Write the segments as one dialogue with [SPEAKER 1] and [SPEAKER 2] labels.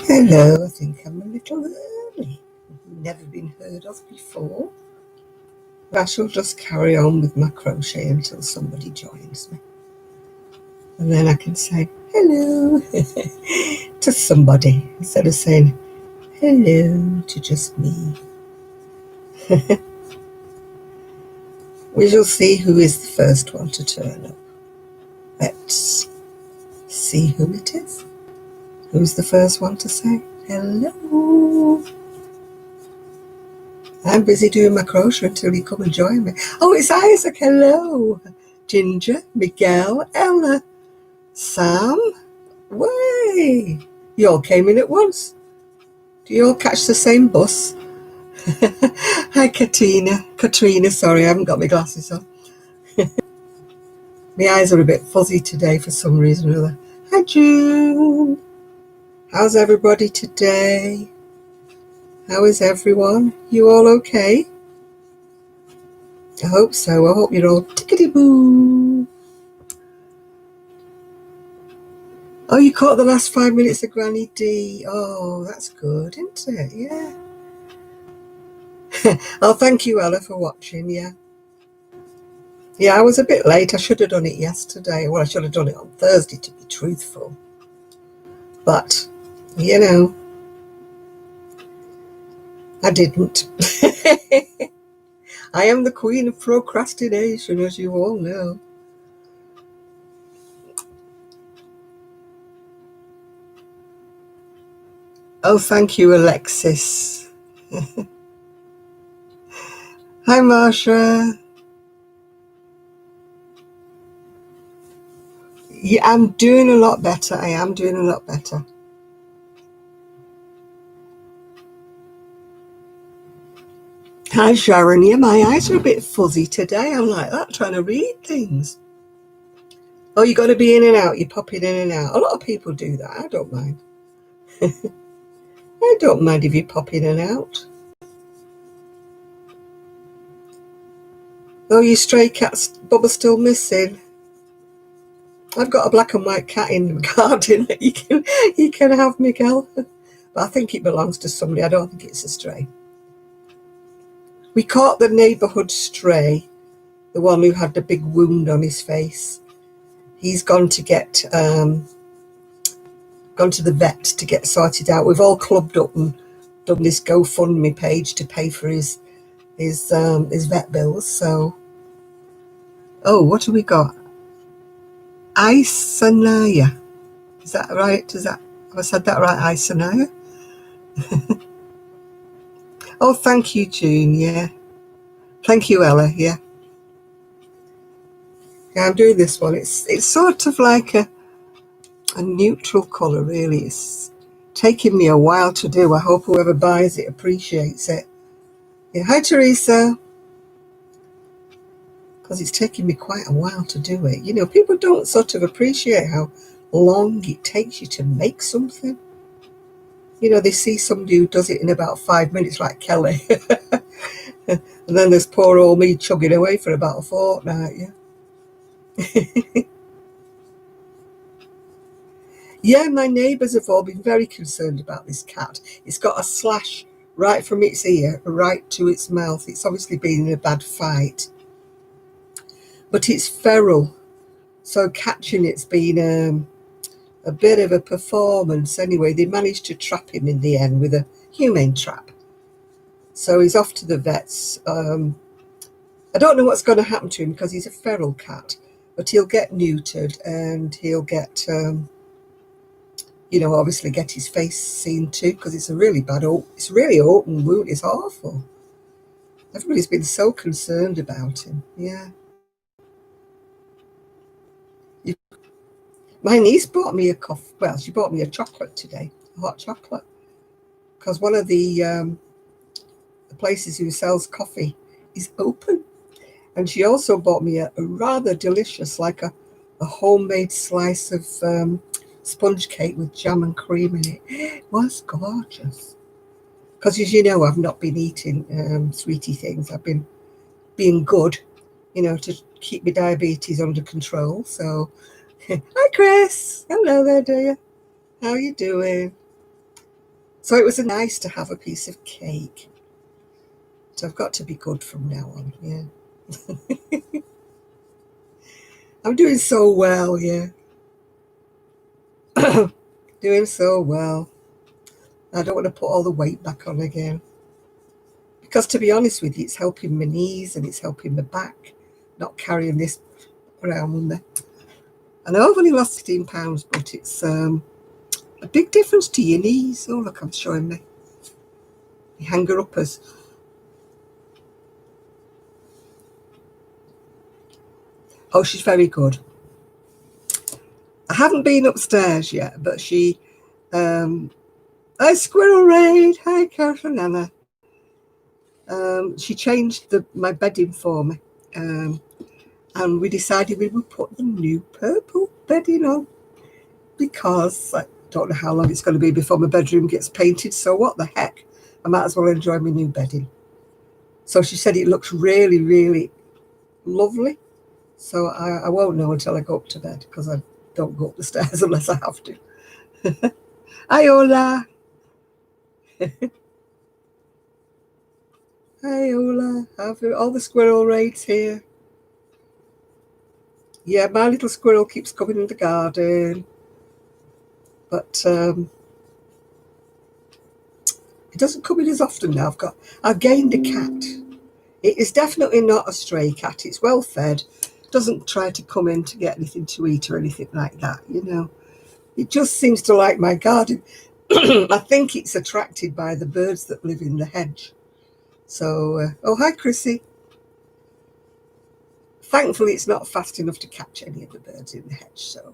[SPEAKER 1] Hello, I think I'm a little early. Never been heard of before. But I shall just carry on with my crochet until somebody joins me. And then I can say hello to somebody instead of saying hello to just me. We shall see who is the first one to turn up. Let's see who it is. Who's the first one to say hello? I'm busy doing my crochet until you come and join me. Oh, it's Isaac. Hello. Ginger, Miguel, Ella, Sam. Way. You all came in at once. Do you all catch the same bus? Hi, Katrina. Sorry, I haven't got my glasses on. My eyes are a bit fuzzy today for some reason or other. Hi, June. How's everybody today? How is everyone? You all okay? I hope so. I hope you're all tickety-boo. Oh, you caught the last 5 minutes of Granny D. Oh, that's good, isn't it? Yeah. Oh, thank you, Ella, for watching. Yeah. Yeah, I was a bit late. I should have done it yesterday. Well, I should have done it on Thursday, to be truthful. But, you know, I didn't. I am the queen of procrastination, as you all know. Oh, thank you, Alexis. Hi, Marsha. Yeah, I'm doing a lot better. I am doing a lot better. Hi, Sharon. Yeah, my eyes are a bit fuzzy today. I'm like that, trying to read things. Oh, you got to be in and out. You're popping in and out. A lot of people do that. I don't mind. I don't mind if you pop in and out. Oh, you stray cats, Bubba's still missing. I've got a black and white cat in the garden that you can have, Miguel. But I think it belongs to somebody. I don't think it's a stray. We caught the neighbourhood stray, the one who had the big wound on his face. He's gone to get gone to the vet to get sorted out. We've all clubbed up and done this GoFundMe page to pay for his vet bills. So, oh, what have we got? Isanaya. Is that right? Have I said that right? Isanaya? Oh, thank you, June. Yeah. Thank you, Ella. Yeah. Yeah, I'm doing this one. It's sort of like a neutral colour, really. It's taking me a while to do. I hope whoever buys it appreciates it. Yeah. Hi, Teresa. Because it's taking me quite a while to do it. You know, people don't sort of appreciate how long it takes you to make something. You know, they see somebody who does it in about 5 minutes, like Kelly. And then there's poor old me chugging away for about a fortnight, yeah. Yeah, my neighbours have all been very concerned about this cat. It's got a slash right from its ear right to its mouth. It's obviously been in a bad fight. But it's feral, so catching it's been a bit of a performance. Anyway, they managed to trap him in the end with a humane trap. So he's off to the vets. I don't know what's going to happen to him because he's a feral cat, but he'll get neutered and he'll get, you know, obviously get his face seen too, because it's a really bad, it's really open wound. It's awful. Everybody's been so concerned about him. Yeah. My niece bought me a coffee. Well, she bought me a chocolate today, a hot chocolate, because one of the places who sells coffee is open. And she also bought me a rather delicious, like a homemade slice of sponge cake with jam and cream in it. It was gorgeous. Because as you know, I've not been eating sweetie things. I've been being good, you know, to keep my diabetes under control. So, hi Chris. Hello there, dear. How you doing? So it was nice to have a piece of cake. So I've got to be good from now on, yeah. I'm doing so well, yeah. Doing so well. I don't want to put all the weight back on again. Because to be honest with you, it's helping my knees and it's helping my back, not carrying this around with me. And I've only lost 16 pounds, but it's a big difference to your knees. Oh, look, I'm showing me. The hanger-uppers. Oh, she's very good. I haven't been upstairs yet, but she... Hi, Squirrel Raid. Hi, Carolina. She changed my bedding for me. And we decided we would put the new purple bedding on because I don't know how long it's going to be before my bedroom gets painted. So what the heck? I might as well enjoy my new bedding. So she said it looks really, really lovely. So I won't know until I go up to bed because I don't go up the stairs unless I have to. Hi, Ola. Hi, Ola. Have all the squirrel raids here. Yeah, my little squirrel keeps coming in the garden. But it doesn't come in as often now. I've gained a cat. It is definitely not a stray cat. It's well fed. Doesn't try to come in to get anything to eat or anything like that, you know. It just seems to like my garden. I think it's attracted by the birds that live in the hedge. So, oh, hi, Chrissy. Thankfully, it's not fast enough to catch any of the birds in the hedge, so.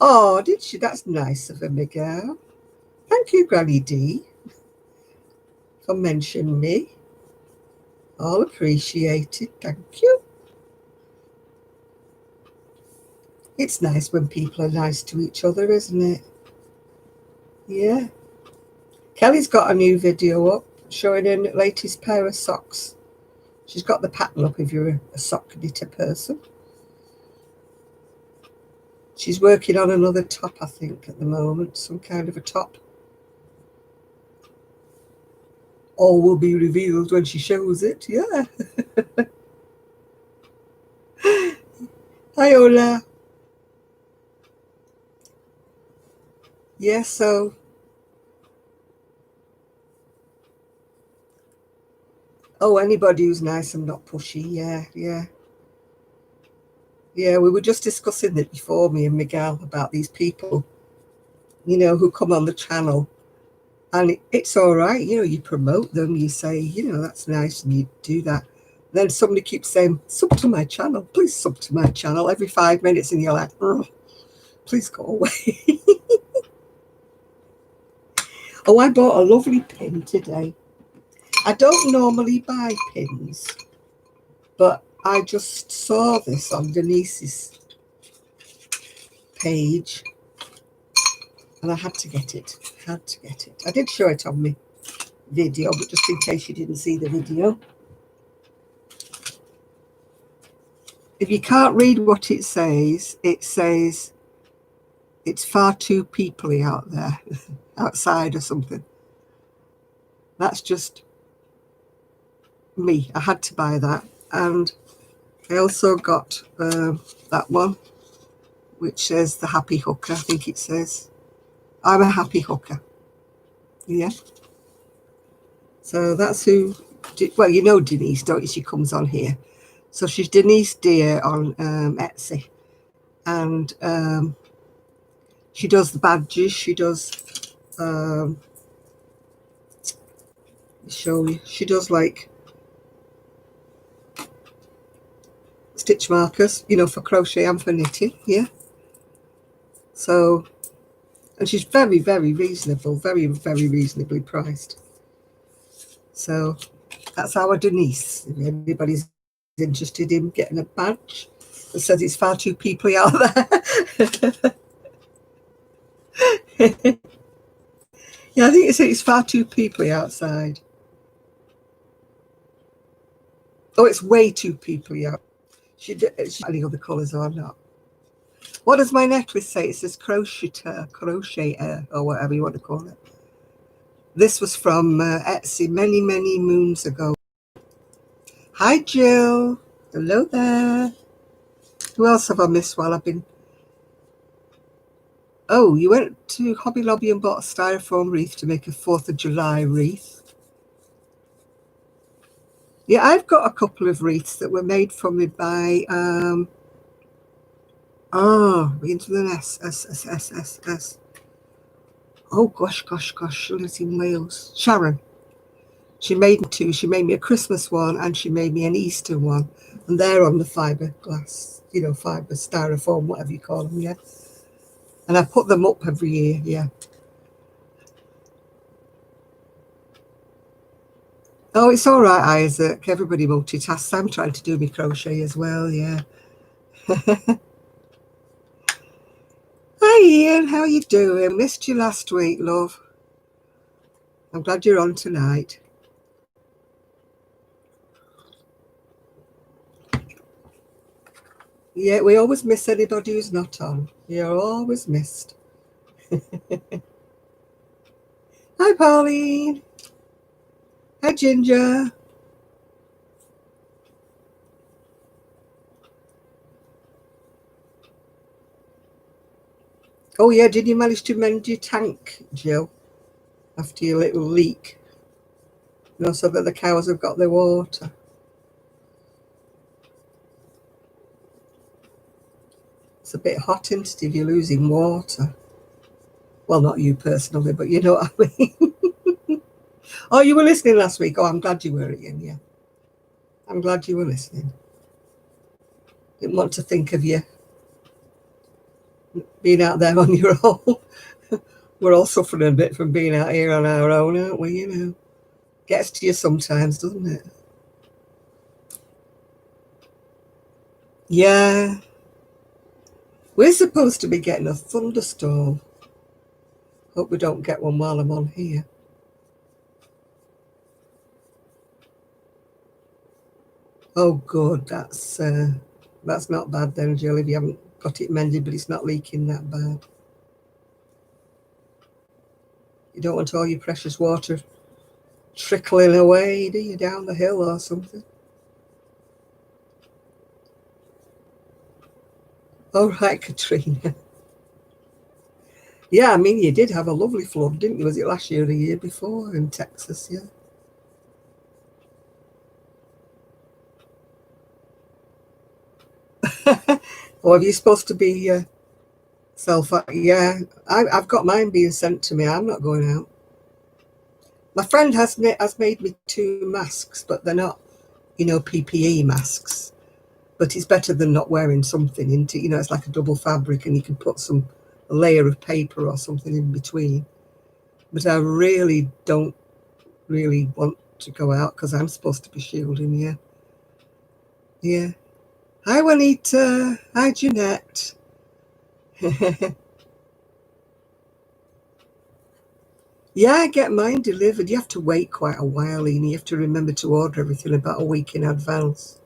[SPEAKER 1] Oh, did she? That's nice of her, Miguel. Thank you, Granny D, for mentioning me. All appreciated. Thank you. It's nice when people are nice to each other, isn't it? Yeah. Kelly's got a new video up showing her latest pair of socks. She's got the pattern up if you're a sock knitter person. She's working on another top, I think, at the moment. Some kind of a top. All will be revealed when she shows it. Yeah. Hi, Ola. Yeah, so... Oh, anybody who's nice and not pushy. Yeah, yeah. Yeah, we were just discussing it before, me and Miguel, about these people, you know, who come on the channel. And it's all right, you know, you promote them, you say, you know, that's nice, and you do that. Then somebody keeps saying, sub to my channel, please sub to my channel every 5 minutes, and you're like, oh, please go away. Oh, I bought a lovely pin today. I don't normally buy pins, but I just saw this on Denise's page, and I had to get it. I did show it on my video, but just in case you didn't see the video. If you can't read what it says it's far too peoply out there, outside or something. That's just me. I had to buy that. And I also got that one, which says the happy hooker. I think it says, I'm a happy hooker. Yeah. So that's who, well, you know Denise, don't you? She comes on here. So she's Denise Deer on Etsy. And she does the badges. She does, show you, she does like stitch markers, you know, for crochet and for knitting. Yeah. So, and she's very, very reasonable, very, very reasonably priced. So that's our Denise. If anybody's interested in getting a badge that says it's far too peoply out there. Yeah, I think it's far too peoply outside. Oh, it's way too peoply out. She's any other colours or not. What does my necklace say? It says crocheter, or whatever you want to call it. This was from Etsy many, many moons ago. Hi, Jill. Hello there. Who else have I missed while I've been... Oh, you went to Hobby Lobby and bought a styrofoam wreath to make a 4th of July wreath. Yeah, I've got a couple of wreaths that were made for me by... into the S. Oh, gosh. She lives in Wales. Sharon. She made me two. She made me a Christmas one and she made me an Easter one. And they're on the fiberglass, fiber, styrofoam, whatever you call them, yeah. And I put them up every year, yeah. Oh, it's all right, Isaac. Everybody multitasks. I'm trying to do my crochet as well, yeah. Hi, Ian. How you doing? Missed you last week, love. I'm glad you're on tonight. Yeah, we always miss anybody who's not on. You're always missed. Hi, Pauline. Hi, Ginger. Oh, yeah, did you manage to mend your tank, Jill, after your little leak? So that the cows have got their water. It's a bit hot, isn't it, if you're losing water? Well, not you personally, but you know what I mean. Oh, you were listening last week. Oh, I'm glad you were, Ian, yeah. I'm glad you were listening. Didn't want to think of you being out there on your own. We're all suffering a bit from being out here on our own, aren't we? Gets to you sometimes, doesn't it? Yeah. We're supposed to be getting a thunderstorm. Hope we don't get one while I'm on here. Oh, good. That's not bad then, Jill, if you haven't got it mended, but it's not leaking that bad. You don't want all your precious water trickling away, do you, down the hill or something? All right, Katrina. Yeah, I mean, you did have a lovely flood, didn't you? Was it last year or the year before in Texas? Yeah. Or are you supposed to be yeah, I've got mine being sent to me. I'm not going out. My friend has made me 2 masks, but they're not, PPE masks. But it's better than not wearing something into, it's like a double fabric and you can put a layer of paper or something in between. But I really don't want to go out because I'm supposed to be shielding, yeah. Yeah. Hi, Juanita. Hi, Jeanette. Yeah, I get mine delivered. You have to wait quite a while, and you have to remember to order everything about a week in advance.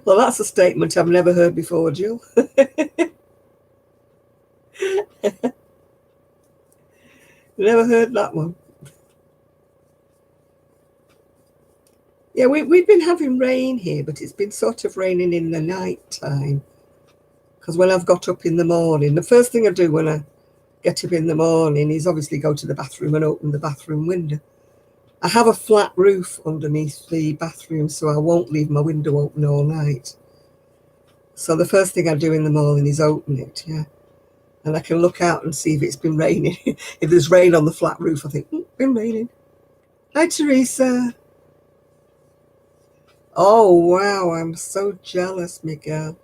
[SPEAKER 1] Well, that's a statement I've never heard before, Jill. Never heard that one. Yeah, we've been having rain here, but it's been sort of raining in the night time. Because when I've got up in the morning, the first thing I do when I get up in the morning is obviously go to the bathroom and open the bathroom window. I have a flat roof underneath the bathroom, so I won't leave my window open all night. So the first thing I do in the morning is open it, yeah. And I can look out and see if it's been raining. If there's rain on the flat roof, I think, been raining. Hi, Teresa. Oh, wow, I'm so jealous, Miguel.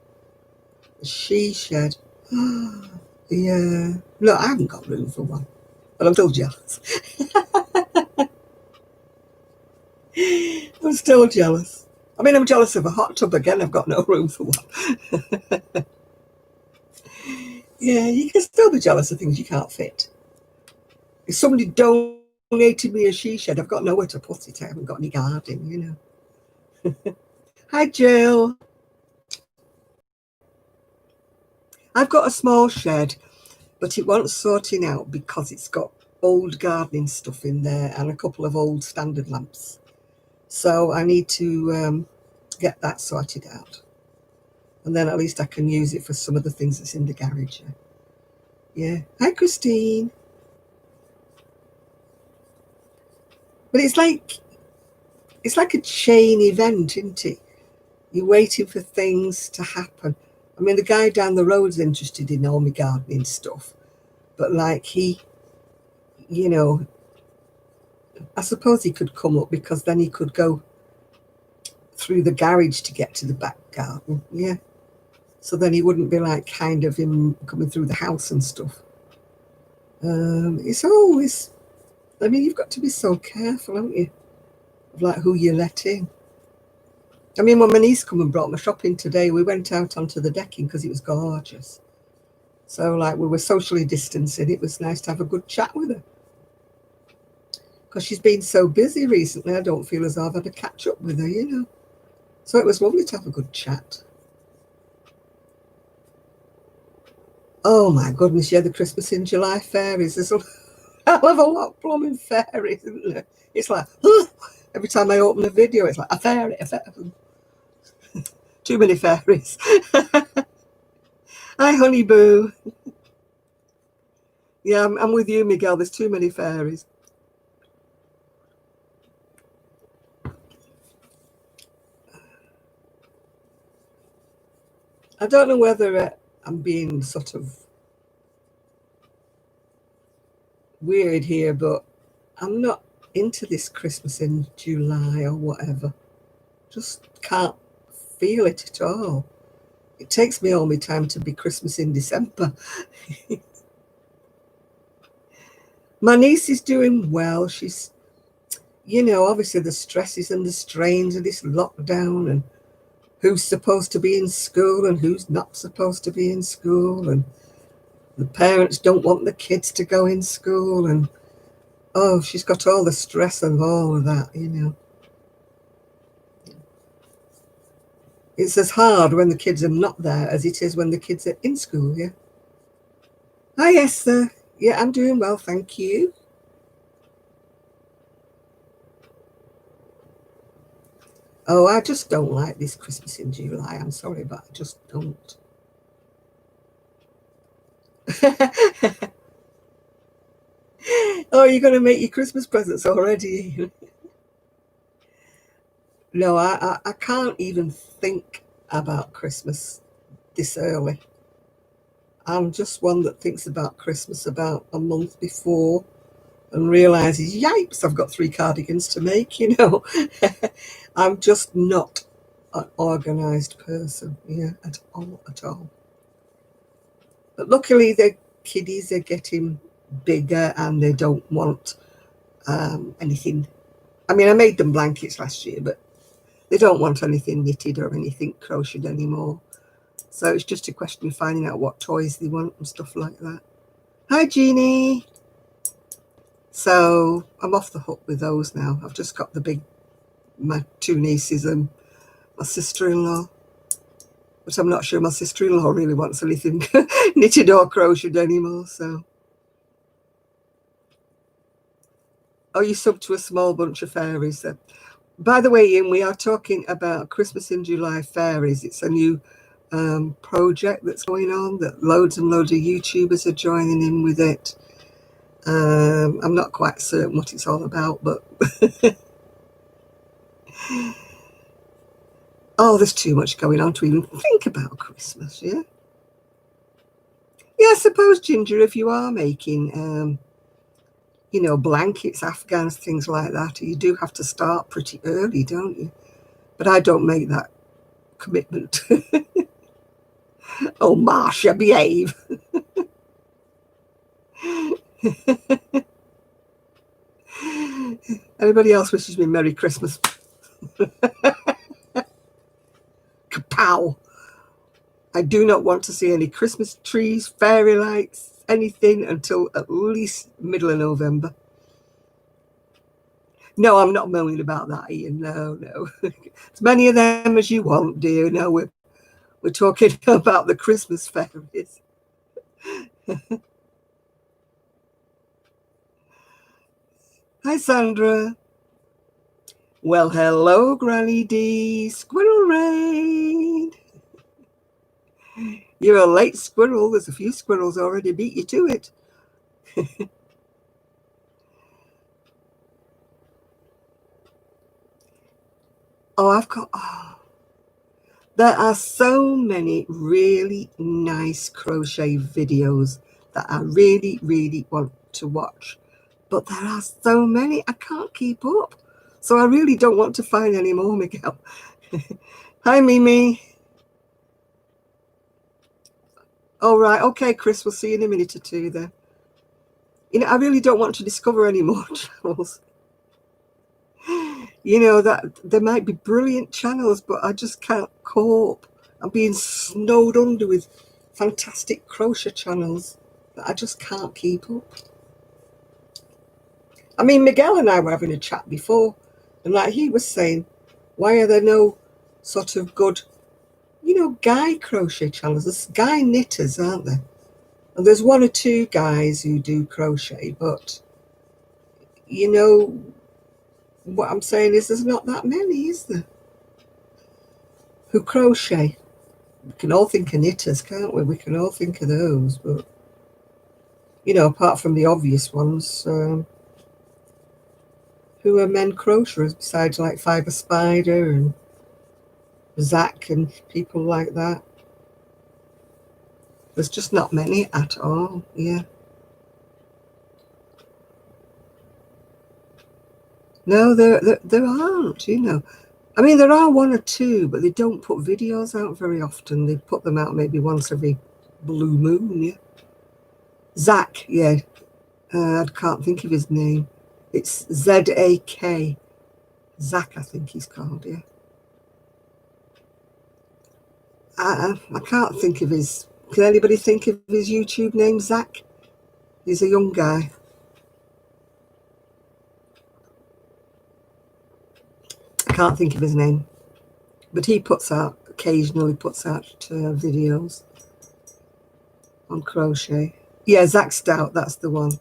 [SPEAKER 1] She shed. Yeah. No, I haven't got room for one, but I'm still jealous. I'm still jealous. I mean, I'm jealous of a hot tub again. I've got no room for one. Yeah, you can still be jealous of things you can't fit. If somebody donated me a she shed, I've got nowhere to put it. I haven't got any garden, you know. Hi, Jill. I've got a small shed, but it wants sorting out because it's got old gardening stuff in there and a couple of old standard lamps. So I need to get that sorted out. And then at least I can use it for some of the things that's in the garage. Yeah. Hi, Christine. But it's like a chain event, isn't it? You're waiting for things to happen. I mean, the guy down the road's interested in all my gardening stuff, but like he, you know, I suppose he could come up because then he could go through the garage to get to the back garden. Yeah. So then he wouldn't be like kind of him coming through the house and stuff. It's always, I mean, you've got to be so careful, haven't you, of like who you let in. I mean, when my niece come and brought my shopping today, we went out onto the decking because it was gorgeous. So like we were socially distancing. It was nice to have a good chat with her. Because she's been so busy recently, I don't feel as though I've had to catch up with her, you know. So it was lovely to have a good chat. Oh my goodness, yeah, the Christmas in July fairies. There's a hell of a lot blooming fairies, isn't there? It's like, every time I open a video, it's like a fairy, a fairy. Too many fairies. Hi, honey boo. Yeah, I'm with you, Miguel. There's too many fairies. I don't know whether I'm being sort of weird here, but I'm not into this Christmas in July or whatever. Just can't feel it at all. It takes me all my time to be Christmas in December. My niece is doing well. She's, you know, obviously the stresses and the strains of this lockdown and who's supposed to be in school and who's not supposed to be in school, and the parents don't want the kids to go in school, and oh, she's got all the stress of all of that, you know. It's as hard when the kids are not there as it is when the kids are in school, yeah. Hi, Esther. Yeah, I'm doing well, thank you. Oh, I just don't like this Christmas in July. I'm sorry, but I just don't. Oh, you're going to make your Christmas presents already? No, I can't even think about Christmas this early. I'm just one that thinks about Christmas about a month before and realizes, yipes, I've got 3 cardigans to make, you know. I'm just not an organized person, yeah, at all, at all. But luckily, the kiddies are getting bigger and they don't want anything. I mean, I made them blankets last year, but they don't want anything knitted or anything crocheted anymore. So it's just a question of finding out what toys they want and stuff like that. Hi, Jeannie. So I'm off the hook with those now. I've just got my 2 nieces and my sister-in-law. But I'm not sure my sister-in-law really wants anything knitted or crocheted anymore, so. Oh, you sub to a small bunch of fairies then. By the way, Ian, we are talking about Christmas in July fairies. It's a new project that's going on that loads and loads of YouTubers are joining in with it. I'm not quite certain what it's all about, but oh, there's too much going on to even think about Christmas, yeah? Yeah, I suppose, Ginger, if you are making, you know, blankets, afghans, things like that, you do have to start pretty early, don't you? But I don't make that commitment. Oh, Marcia, behave. Anybody else wishes me Merry Christmas? Kapow. I do not want to see any Christmas trees, fairy lights, anything until at least middle of November. No, I'm not moaning about that, Ian. No, no. As many of them as you want, dear. No, we're talking about the Christmas fairies. Hi, Sandra. Well, hello, Granny D. Squirrel Rain. You're a late squirrel. There's a few squirrels already beat you to it. Oh, I've got... Oh, there are so many really nice crochet videos that I really, really want to watch. But there are so many, I can't keep up. So I really don't want to find any more, Miguel. Hi, Mimi. All right. Okay, Chris, we'll see you in a minute or two then. You know, I really don't want to discover any more channels. You know, that there might be brilliant channels, but I just can't cope. I'm being snowed under with fantastic crochet channels that I just can't keep up. I mean, Miguel and I were having a chat before, and like he was saying, why are there no sort of good, you know, guy crochet channels? There's guy knitters, aren't there? And there's one or two guys who do crochet, but, you know, what I'm saying is there's not that many, is there? Who crochet. We can all think of knitters, can't we? We can all think of those, but, you know, apart from the obvious ones, who are men crocheters besides like Fiber Spider and Zach and people like that? There's just not many at all, yeah. No, there aren't, you know. I mean, there are one or two, but they don't put videos out very often. They put them out maybe once every blue moon, yeah. Zach, yeah. I can't think of his name. It's Z-A-K. Zach, I think he's called, yeah. I can't think of his... Can anybody think of his YouTube name, Zach? He's a young guy. I can't think of his name. But he occasionally puts out videos on crochet. Yeah, Zach Stout, that's the one.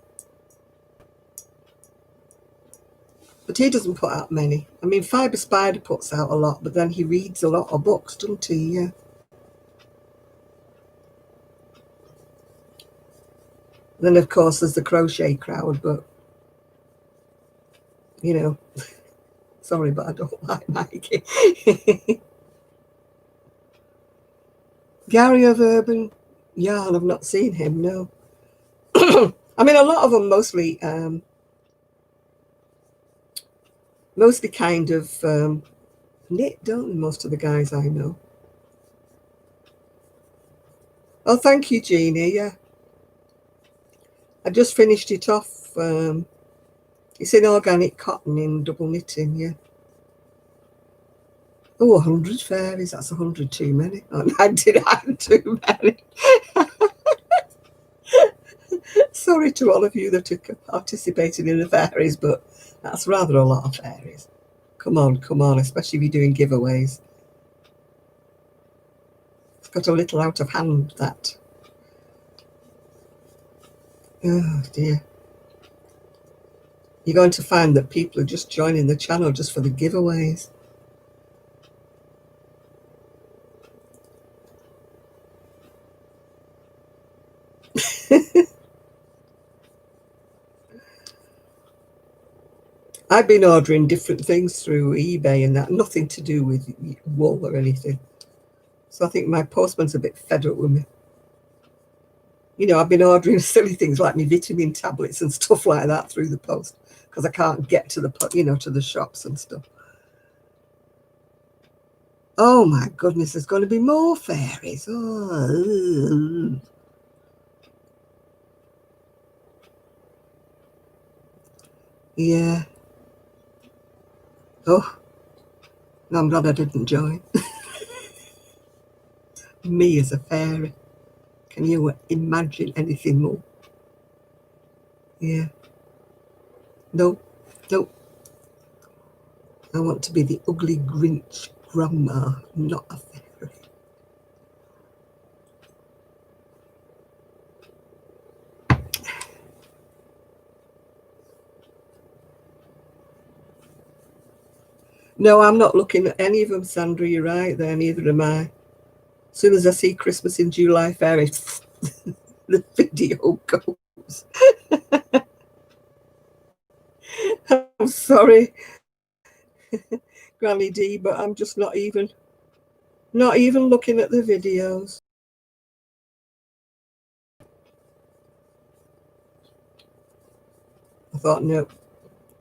[SPEAKER 1] But he doesn't put out many. I mean, Fiber Spider puts out a lot, but then he reads a lot of books, doesn't he? Yeah. Then, of course, there's the crochet crowd, but, you know, sorry, but I don't like Mikey. Gary of Urban Yarn, I've not seen him, no. I mean, a lot of them mostly kind of knit, don't they, most of the guys I know. Oh, thank you, Jeannie, yeah. I just finished it off. It's in organic cotton in double knitting, yeah. Oh, 100 fairies, that's 100 too many. Oh, I did have too many. Sorry to all of you that are participating in the fairies, but that's rather a lot of fairies. Come on, especially if you're doing giveaways. It's got a little out of hand, that. Oh, dear. You're going to find that people are just joining the channel just for the giveaways. I've been ordering different things through eBay and that, nothing to do with wool or anything. So I think my postman's a bit fed up with me. You know, I've been ordering silly things like my vitamin tablets and stuff like that through the post because I can't get to the, you know, to the shops and stuff. Oh my goodness, there's going to be more fairies. Oh. Yeah. Oh, no, I'm glad I didn't join. me as a fairy. Can you imagine anything more? Yeah. No, no. I want to be the ugly Grinch grandma, not a fairy. No, I'm not looking at any of them, Sandra. You're right there, neither am I. As soon as I see Christmas in July fairy, the video goes. I'm sorry, Granny D, but I'm just not even looking at the videos. I thought, no,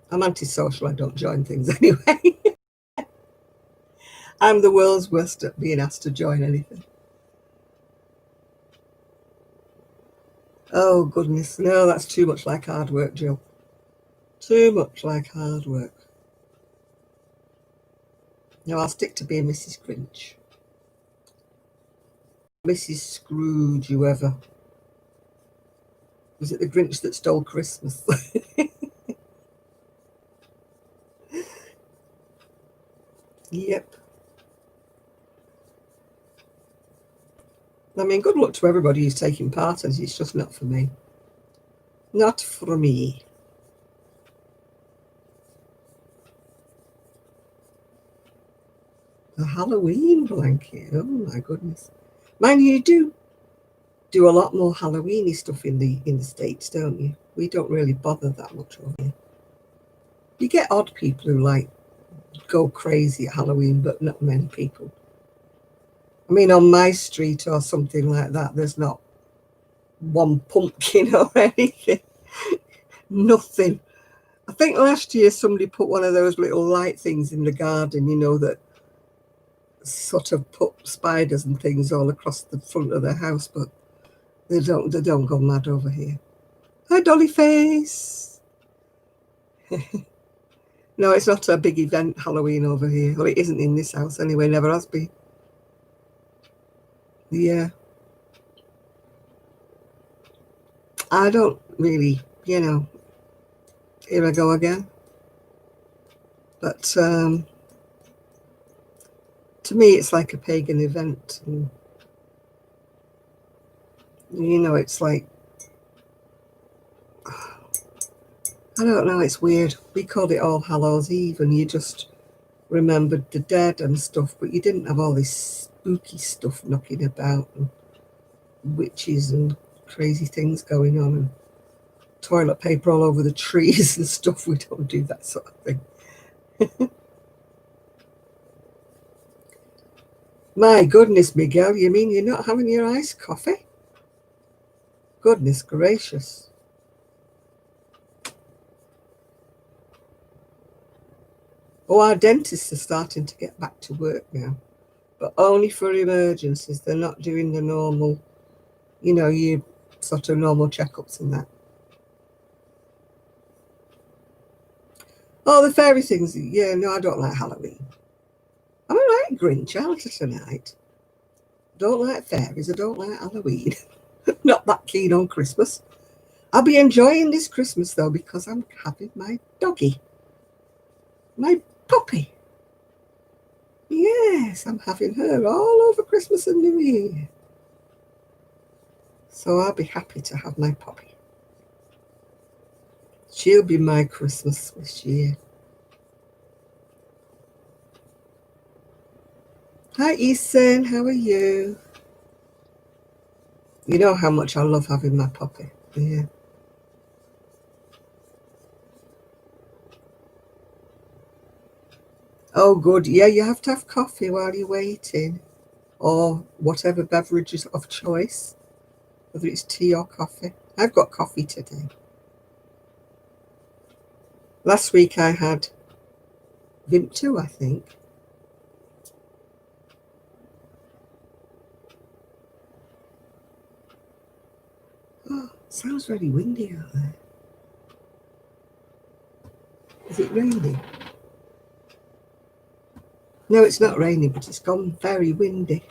[SPEAKER 1] I'm antisocial. I don't join things anyway. I'm the world's worst at being asked to join anything. Oh, goodness. No, that's too much like hard work, Jill. Too much like hard work. No, I'll stick to being Mrs. Grinch. Mrs. Scrooge, whoever. Was it the Grinch that stole Christmas? Yep. I mean, good luck to everybody who's taking part, and it's just not for me. Not for me. A Halloween blanket. Oh my goodness. Mind you do a lot more Halloweeny stuff in the States, don't you? We don't really bother that much over here. You get odd people who like go crazy at Halloween, but not many people. I mean, on my street or something like that, there's not one pumpkin or anything. Nothing. I think last year somebody put one of those little light things in the garden, you know, that sort of put spiders and things all across the front of their house, but they don't go mad over here. Hi, Dolly Face. No, it's not a big event, Halloween over here. Well, it isn't in this house anyway, never has been. Yeah. I don't really, here I go again. But to me, it's like a pagan event. And, it's like, I don't know, it's weird. We called it All Hallows Eve, and you just remembered the dead and stuff, but you didn't have all this spooky stuff knocking about and witches and crazy things going on and toilet paper all over the trees and stuff. We don't do that sort of thing. My goodness, Miguel, you mean you're not having your iced coffee? Goodness gracious. Oh, our dentists are starting to get back to work now, but only for emergencies. They're not doing the normal, your sort of normal checkups and that. Oh, the fairy things. Yeah, no, I don't like Halloween. I'm all right, Grinch. I'll tonight. Don't like fairies. I don't like Halloween. Not that keen on Christmas. I'll be enjoying this Christmas, though, because I'm having my doggy. My puppy. Yes, I'm having her all over Christmas and New Year. So I'll be happy to have my puppy. She'll be my Christmas this year. Hi, Ethan. How are you? You know how much I love having my puppy. Yeah. Oh, good. Yeah, you have to have coffee while you're waiting, or whatever beverages of choice, whether it's tea or coffee. I've got coffee today. Last week I had Vimto, I think. Oh, it sounds really windy out there. Is it raining? No, it's not raining, but it's gone very windy.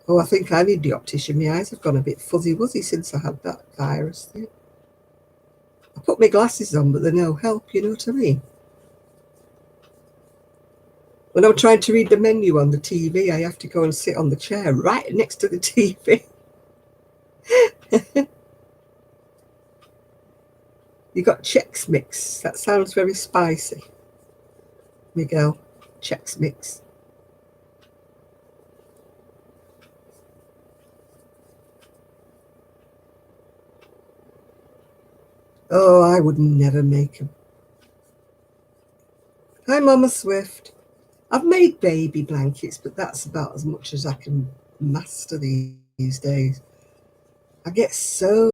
[SPEAKER 1] Oh, I think I need the optician. My eyes have gone a bit fuzzy-wuzzy since I had that virus thing. I put my glasses on, but they're no help, you know what I mean? When I'm trying to read the menu on the TV, I have to go and sit on the chair right next to the TV. You got Chex Mix. That sounds very spicy. Miguel, Chex Mix. Oh, I would never make them. Hi, Mama Swift. I've made baby blankets, but that's about as much as I can master these days. I get so...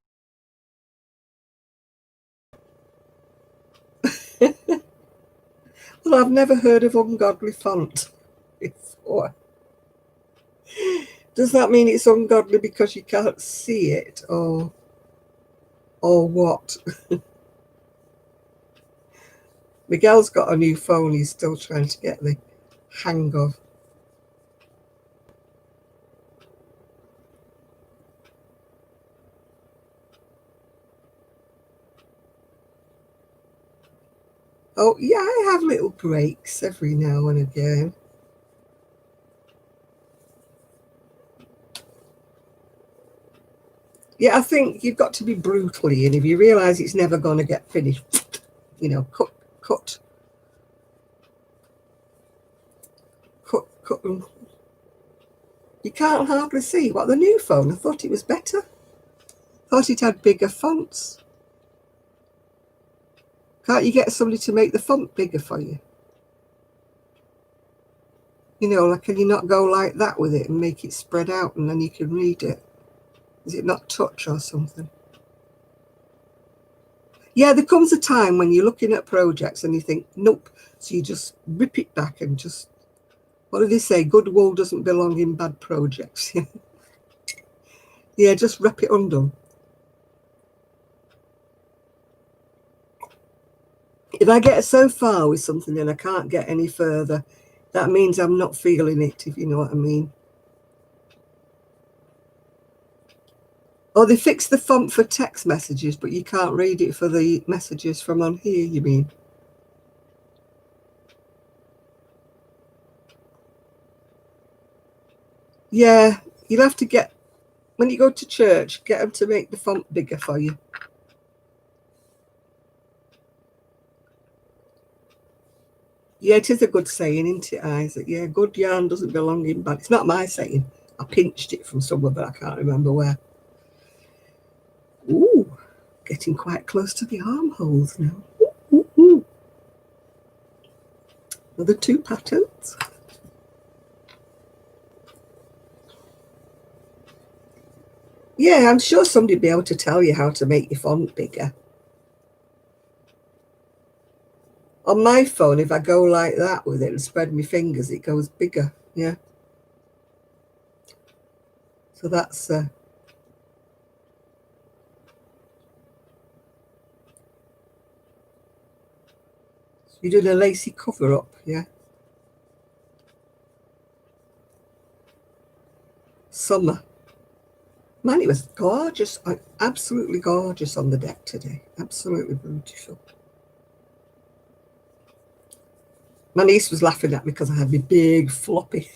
[SPEAKER 1] Well, I've never heard of ungodly font before. Does that mean it's ungodly because you can't see it, or what? Miguel's got a new phone he's still trying to get the hang of. Oh, yeah, I have little breaks every now and again. Yeah, I think you've got to be brutally, and if you realise it's never going to get finished, you know, cut. You can't hardly see. What, the new phone? I thought it was better. Thought it had bigger fonts. Can't you get somebody to make the font bigger for you? You know, like, can you not go like that with it and make it spread out and then you can read it? Is it not touch or something? Yeah, there comes a time when you're looking at projects and you think, nope. So you just rip it back and just, what do they say? Good wool doesn't belong in bad projects. Yeah, just wrap it undone. If I get so far with something and I can't get any further, that means I'm not feeling it, if you know what I mean. Oh, they fixed the font for text messages, but you can't read it for the messages from on here, you mean? Yeah, you'll have to get, when you go to church, get them to make the font bigger for you. Yeah, it is a good saying, isn't it, Isaac? Yeah, good yarn doesn't belong in bad. It's not my saying. I pinched it from somewhere, but I can't remember where. Ooh, getting quite close to the armholes now. Ooh, ooh. Another 2 patterns. Yeah, I'm sure somebody will be able to tell you how to make your font bigger. On my phone, if I go like that with it and spread my fingers, it goes bigger. Yeah. So that's... you did a lacy cover up, yeah? Summer. Man, it was gorgeous. Absolutely gorgeous on the deck today. Absolutely beautiful. My niece was laughing at me because I had my big floppy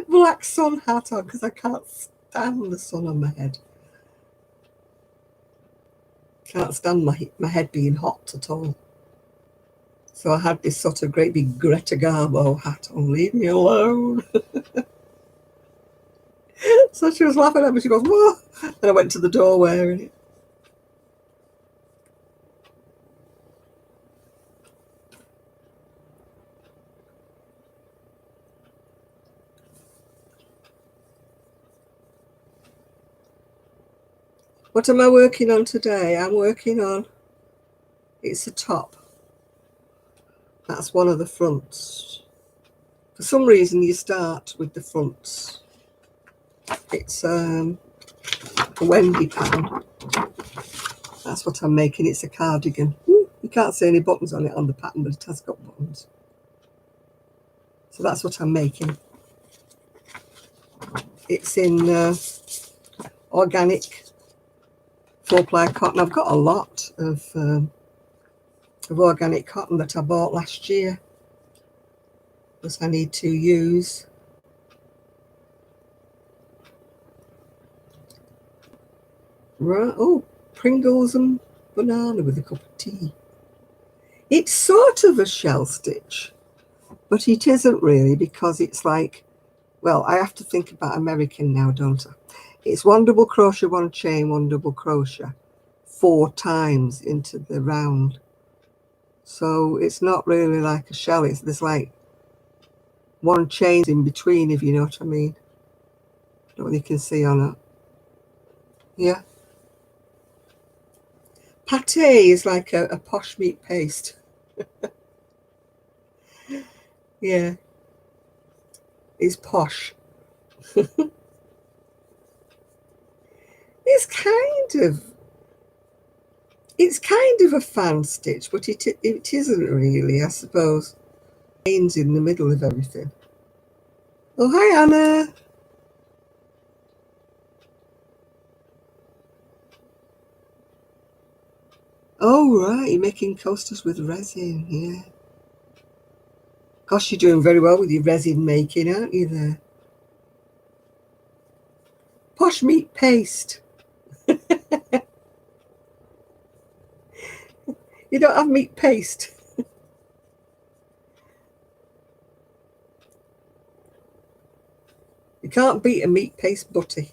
[SPEAKER 1] black sun hat on because I can't stand the sun on my head. Can't stand my head being hot at all. So I had this sort of great big Greta Garbo hat on. Leave me alone. So she was laughing at me. She goes, "What?" And I went to the door wearing it. What am I working on today? I'm working on, it's a top. That's one of the fronts. For some reason, you start with the fronts. It's a Wendy pattern. That's what I'm making. It's a cardigan. You can't see any buttons on it on the pattern, but it has got buttons. So that's what I'm making. It's in organic 4-ply cotton. I've got a lot of organic cotton that I bought last year that I need to use. Right, oh, Pringles and banana with a cup of tea. It's sort of a shell stitch, but it isn't really, because it's like, well, I have to think about American now, don't I? It's 1 double crochet, 1 chain, 1 double crochet 4 times into the round. So it's not really like a shell. There's like 1 chain in between, if you know what I mean. I don't know if you can see or not. Yeah. Pate is like a posh meat paste. Yeah. It's posh. It's kind of a fan stitch, but it isn't really, I suppose. Chains in the middle of everything. Oh, hi, Anna. Oh, right, you're making coasters with resin, yeah. Gosh, you're doing very well with your resin making, aren't you, there? Posh meat paste. You don't have meat paste. You can't beat a meat paste butty.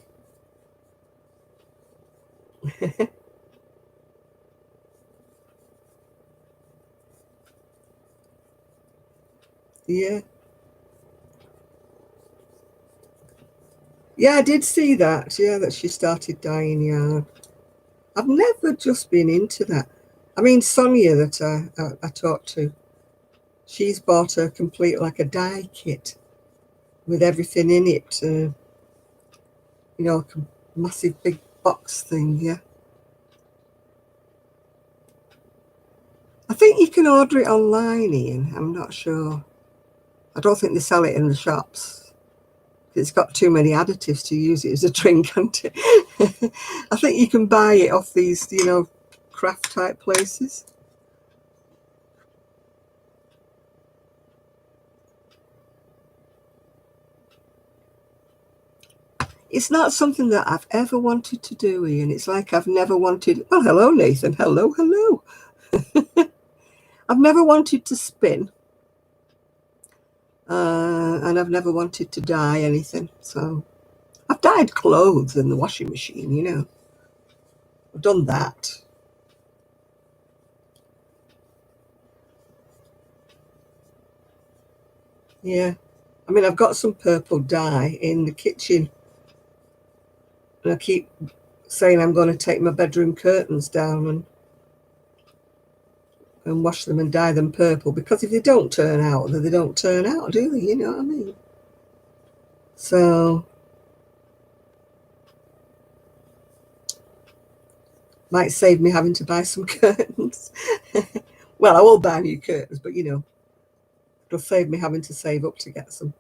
[SPEAKER 1] Yeah. Yeah, I did see that. Yeah, that she started dyeing yarn. I've never just been into that. I mean, Sonia that I talked to, she's bought a complete, like a dye kit with everything in it. You know, like a massive big box thing, yeah. I think you can order it online, Ian. I'm not sure. I don't think they sell it in the shops. It's got too many additives to use it as a drink, hasn't it? I think you can buy it off these, you know, craft type places. It's not something that I've ever wanted to do, Ian. It's like I've never wanted. Well, hello, Nathan. Hello, hello. I've never wanted to spin, and I've never wanted to dye anything. So I've dyed clothes in the washing machine, you know. I've done that. Yeah. I mean, I've got some purple dye in the kitchen, and I keep saying I'm going to take my bedroom curtains down and wash them and dye them purple, because if they don't turn out, then they don't turn out, do they? You know what I mean? So might save me having to buy some curtains. Well, I will buy new curtains, but you know, it'll save me having to save up to get some.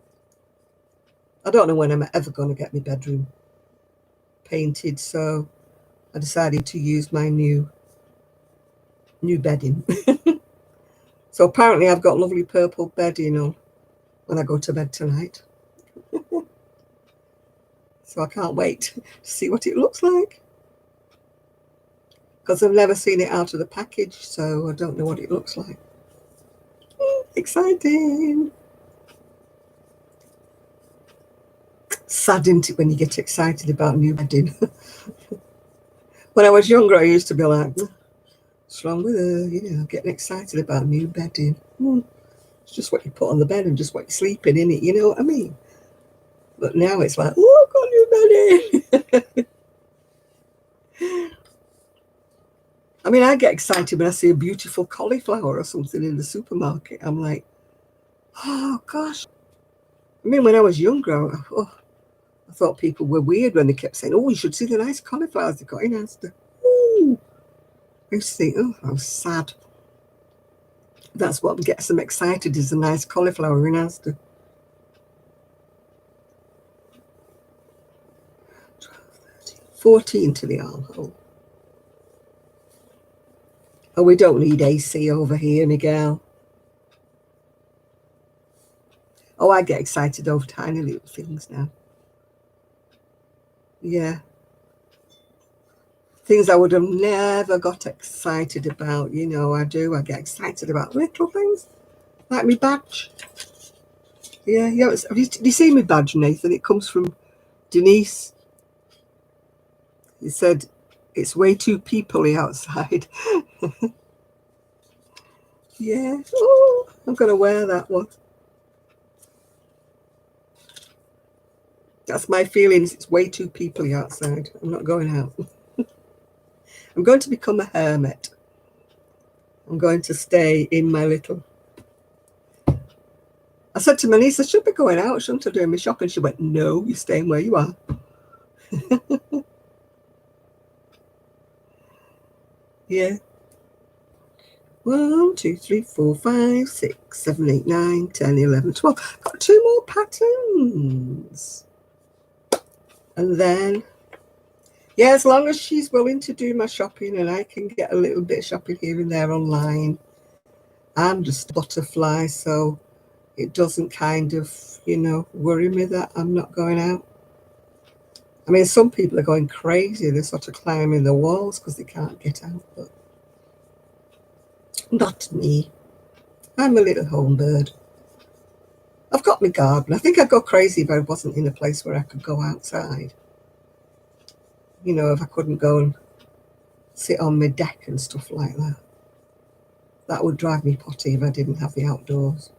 [SPEAKER 1] I don't know when I'm ever going to get my bedroom painted, so I decided to use my new bedding. So apparently I've got lovely purple bedding on when I go to bed tonight. So I can't wait to see what it looks like, because I've never seen it out of the package, so I don't know what it looks like. Exciting. Sad, isn't it, when you get excited about new bedding? When I was younger, I used to be like, what's wrong with her? You know, getting excited about new bedding. It's just what you put on the bed and just what you're sleeping in it, you know what I mean? But now it's like, oh, I've got new bedding. I mean, I get excited when I see a beautiful cauliflower or something in the supermarket. I'm like, oh, gosh. I mean, when I was younger, I thought people were weird when they kept saying, oh, you should see the nice cauliflowers they got in Asda. Ooh. I used to think, oh, how sad. That's what gets them excited, is a nice cauliflower in Asda. 14 to the armhole. Oh, we don't need AC over here, Miguel. Oh, I get excited over tiny little things now. Yeah. Things I would have never got excited about, you know, I do. I get excited about little things. Like my badge. Yeah, yeah. Have you seen my badge, Nathan? It comes from Denise. He said, it's way too peoply outside. Yeah. Oh, I'm going to wear that one. That's my feelings. It's way too peoply outside. I'm not going out. I'm going to become a hermit. I'm going to stay in my little... I said to my niece, I should be going out, shouldn't I, doing my shopping? She went, no, you're staying where you are. Yeah. 1, 2, 3, 4, 5, 6, 7, 8, 9, 10, 11, 12. Got 2 more patterns. And then, yeah, as long as she's willing to do my shopping and I can get a little bit of shopping here and there online. I'm just a butterfly, so it doesn't kind of, you know, worry me that I'm not going out. I mean, some people are going crazy. They're sort of climbing the walls because they can't get out, but not me. I'm a little home bird. I've got my garden. I think I'd go crazy if I wasn't in a place where I could go outside. You know, if I couldn't go and sit on my deck and stuff like that. That would drive me potty if I didn't have the outdoors.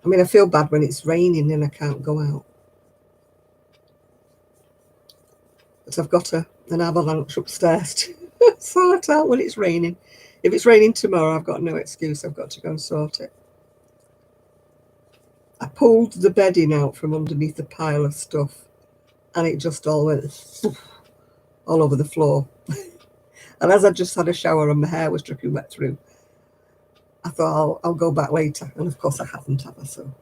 [SPEAKER 1] I mean, I feel bad when it's raining and I can't go out. But I've got an avalanche upstairs to sort out when it's raining. If it's raining tomorrow, I've got no excuse. I've got to go and sort it. I pulled the bedding out from underneath a pile of stuff and it just all went all over the floor. And as I just had a shower and my hair was dripping wet through, I thought I'll go back later. And of course I haven't, have I? So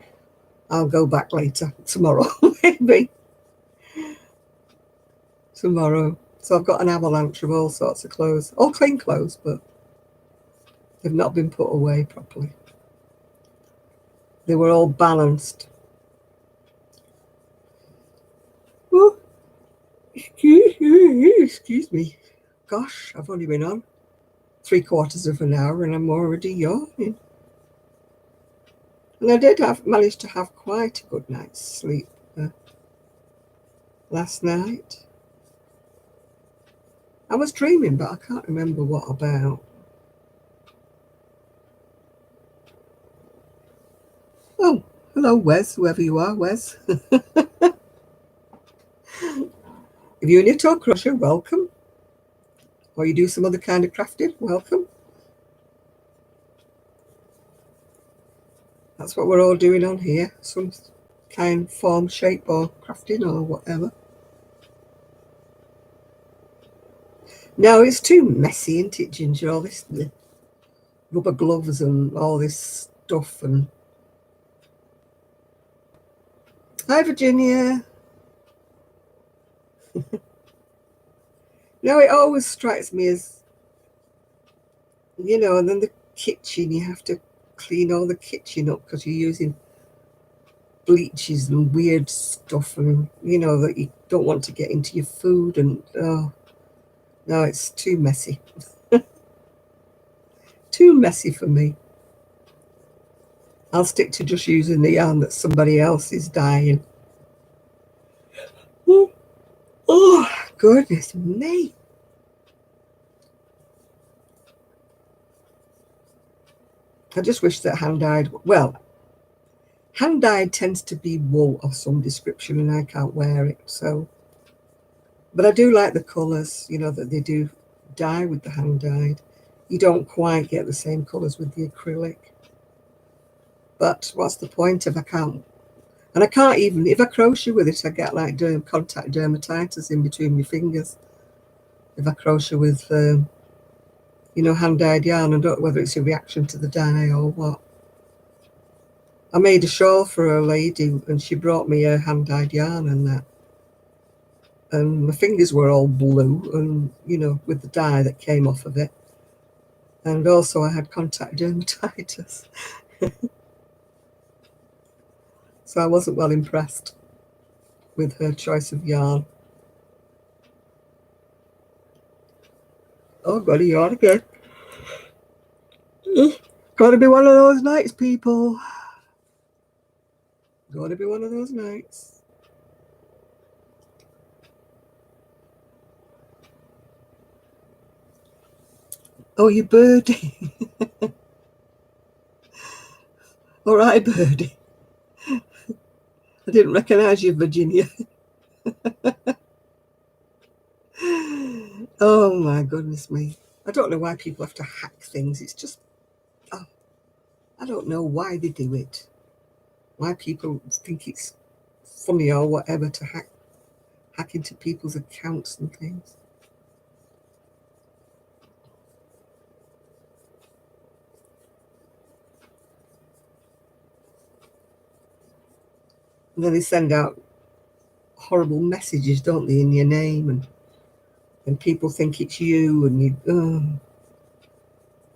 [SPEAKER 1] I'll go back later, tomorrow, maybe. Tomorrow. So I've got an avalanche of all sorts of clothes, all clean clothes, but they've not been put away properly. They were all balanced. Oh, excuse me. Gosh, I've only been on 3/4 of an hour and I'm already yawning. And I did manage to have quite a good night's sleep last night. I was dreaming, but I can't remember what about. Oh, hello, Wes, whoever you are, Wes. If you're new to a crochet, welcome. Or you do some other kind of crafting, welcome. That's what we're all doing on here. Some kind, form, shape, or crafting, or whatever. No, it's too messy, isn't it, Ginger? All this rubber gloves and all this stuff. And hi, Virginia. No, it always strikes me as, you know, and then the kitchen, you have to clean all the kitchen up because you're using bleaches and weird stuff and, you know, that you don't want to get into your food. And, oh, no, it's too messy. Too messy for me. I'll stick to just using the yarn that somebody else is dyeing. Oh, goodness me. I just wish that hand-dyed, well, hand-dyed tends to be wool of some description and I can't wear it, so. But I do like the colours, you know, that they do dye with the hand-dyed. You don't quite get the same colours with the acrylic. But what's the point if I can't? And I can't even, if I crochet with it, I get like contact dermatitis in between my fingers. If I crochet with, you know, hand-dyed yarn, I don't know whether it's a reaction to the dye or what. I made a shawl for a lady and she brought me a hand-dyed yarn and that. and my fingers were all blue, and you know, with the dye that came off of it. And also I had contact dermatitis. So I wasn't well impressed with her choice of yarn. Oh, got a yarn again. Gotta be one of those nights, people. Gotta be one of those nights. Oh, you birdie. All right, birdie. I didn't recognise you, Virginia. Oh, my goodness me. I don't know why people have to hack things. It's just, oh, I don't know why they do it. Why people think it's funny or whatever to hack into people's accounts and things. And then they send out horrible messages, don't they, in your name, and people think it's you, and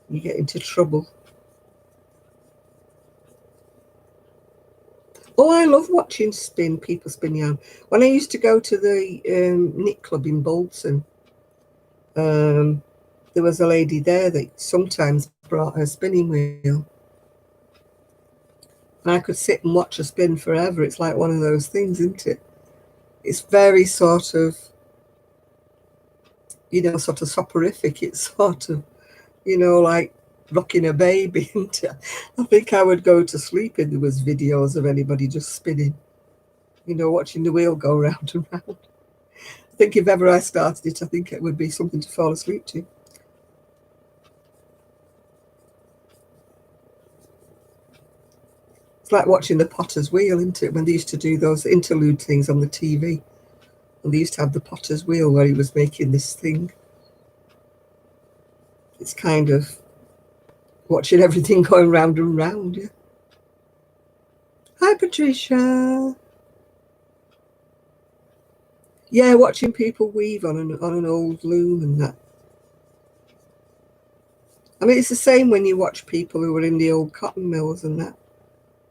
[SPEAKER 1] you get into trouble. Oh, I love watching people spin yarn. When I used to go to the knit club in Bolton, there was a lady there that sometimes brought her spinning wheel. And I could sit and watch her spin forever. It's like one of those things, isn't it? It's very sort of, you know, sort of soporific. It's sort of, you know, like rocking a baby. I think I would go to sleep if there was videos of anybody just spinning, you know, watching the wheel go round and round. I think if ever I started it, I think it would be something to fall asleep to. It's like watching the Potter's Wheel, isn't it? When they used to do those interlude things on the TV. And they used to have the Potter's Wheel where he was making this thing. It's kind of watching everything going round and round, yeah. Hi, Patricia. Yeah, watching people weave on an old loom and that. I mean, it's the same when you watch people who were in the old cotton mills and that,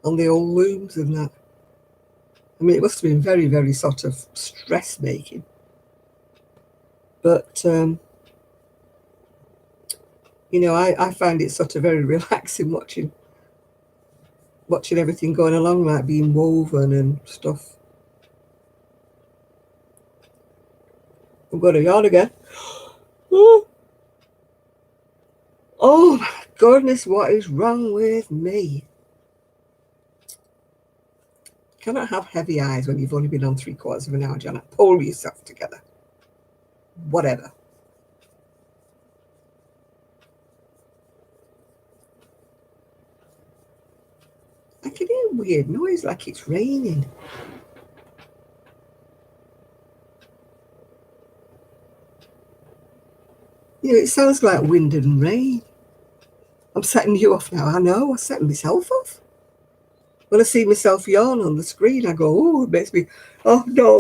[SPEAKER 1] on the old looms and that. I mean, it must have been very, very sort of stress-making. But, you know, I find it sort of very relaxing watching everything going along, like being woven and stuff. I've got a yarn again. Oh my goodness, what is wrong with me? Cannot have heavy eyes when you've only been on 3/4 of an hour, Jana. Pull yourself together. Whatever. I can hear a weird noise like it's raining. You know, it sounds like wind and rain. I'm setting you off now. I know, I'm setting myself off. When I see myself yawn on the screen, I go, oh, it makes me, oh, no.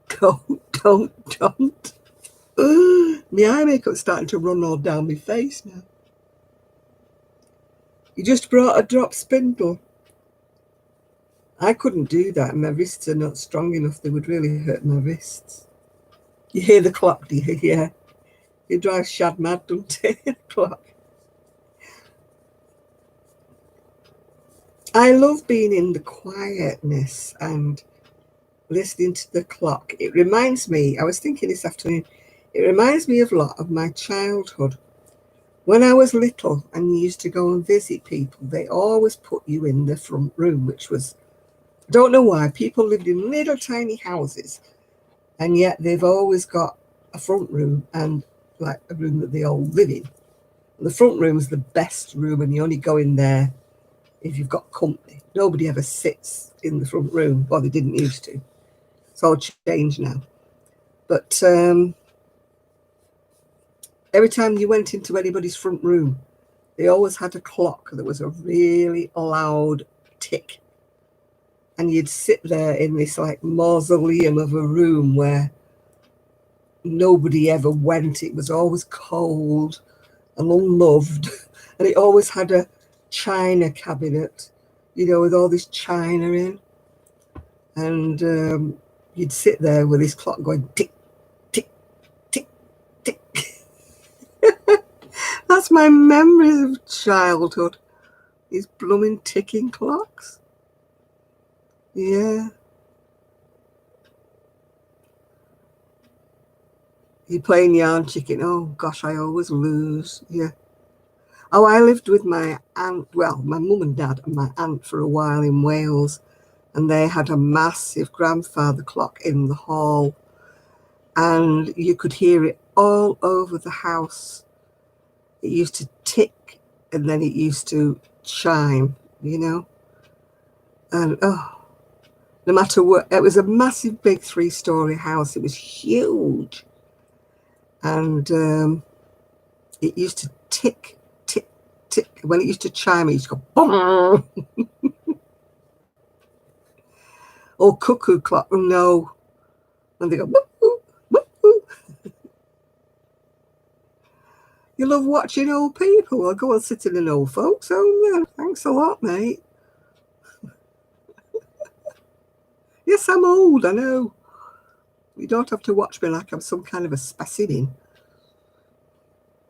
[SPEAKER 1] Don't. My eye makeup's starting to run all down my face now. You just brought a drop spindle. I couldn't do that. My wrists are not strong enough. They would really hurt my wrists. You hear the clock, do you? Yeah. It drives Shad mad, doesn't it? The clock. I love being in the quietness and listening to the clock. It reminds me, I was thinking this afternoon, it reminds me of a lot of my childhood. When I was little and you used to go and visit people, they always put you in the front room, which was, I don't know why, people lived in little tiny houses, and yet they've always got a front room and like a room that they all live in. The front room is the best room, and you only go in there if you've got company. Nobody ever sits in the front room. Well, they didn't used to. It's all changed now. But every time you went into anybody's front room, they always had a clock that was a really loud tick. and you'd sit there in this like mausoleum of a room where nobody ever went. It was always cold and unloved, and it always had a china cabinet, you know, with all this china in, and you'd sit there with this clock going tick, tick, tick, tick. That's my memories of childhood, these blooming ticking clocks. Yeah. You playing yarn chicken. Oh gosh, I always lose. Yeah. Oh, I lived with my aunt, well, my mum and dad and my aunt for a while in Wales, and they had a massive grandfather clock in the hall, and you could hear it all over the house. It used to tick and then it used to chime, you know, and oh, no matter what, it was a massive big 3-story house. It was huge, and it used to tick, tick, tick. When it used to chime, it used to go boom. Or cuckoo clock. Oh, no. And they go whoop, whoop, whoop, whoop. You love watching old people. I'll go and sit in an old folks home then. Thanks a lot, mate. Yes, I'm old, I know. You don't have to watch me like I'm some kind of a specimen.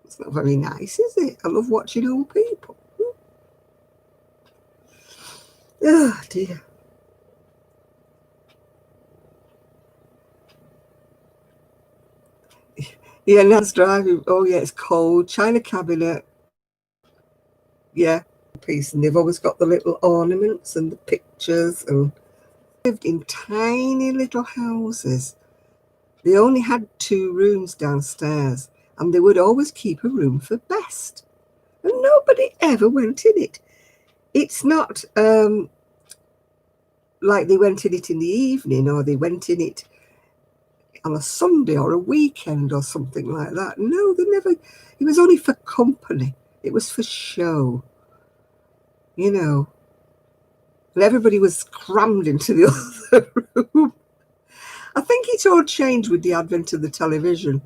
[SPEAKER 1] It's not very nice, is it? I love watching old people. Oh, dear. Yeah, Nan's driving. Oh, yeah, it's cold. China cabinet. Yeah, piece. And they've always got the little ornaments and the pictures. And lived in tiny little houses. They only had 2 rooms downstairs, and they would always keep a room for best. And nobody ever went in it. It's not like they went in it in the evening, or they went in it on a Sunday or a weekend or something like that. No, they never. It was only for company. It was for show, you know. And everybody was crammed into the other room. I think it all changed with the advent of the television,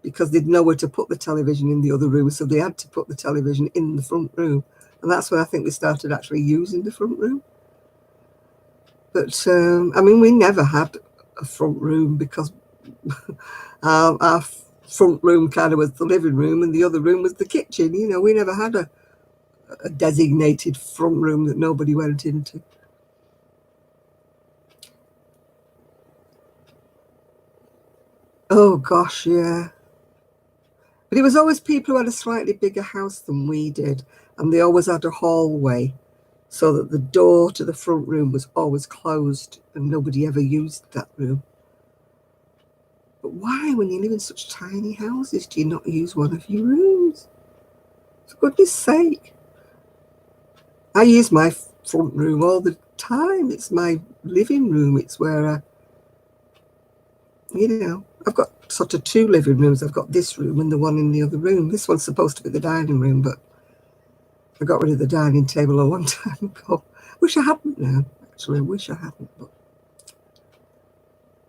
[SPEAKER 1] because they'd nowhere to put the television in the other room, so they had to put the television in the front room. And that's when I think they started actually using the front room. But, I mean, we never had a front room, because our front room kind of was the living room and the other room was the kitchen. You know, we never had a designated front room that nobody went into. Oh, gosh, yeah. But it was always people who had a slightly bigger house than we did, and they always had a hallway, so that the door to the front room was always closed and nobody ever used that room. But why, when you live in such tiny houses, do you not use one of your rooms? For goodness sake. I use my front room all the time. It's my living room. It's where you know, I've got sort of 2 living rooms. I've got this room and the one in the other room. This one's supposed to be the dining room, but I got rid of the dining table a long time ago. Wish I hadn't now. Actually, I wish I hadn't, but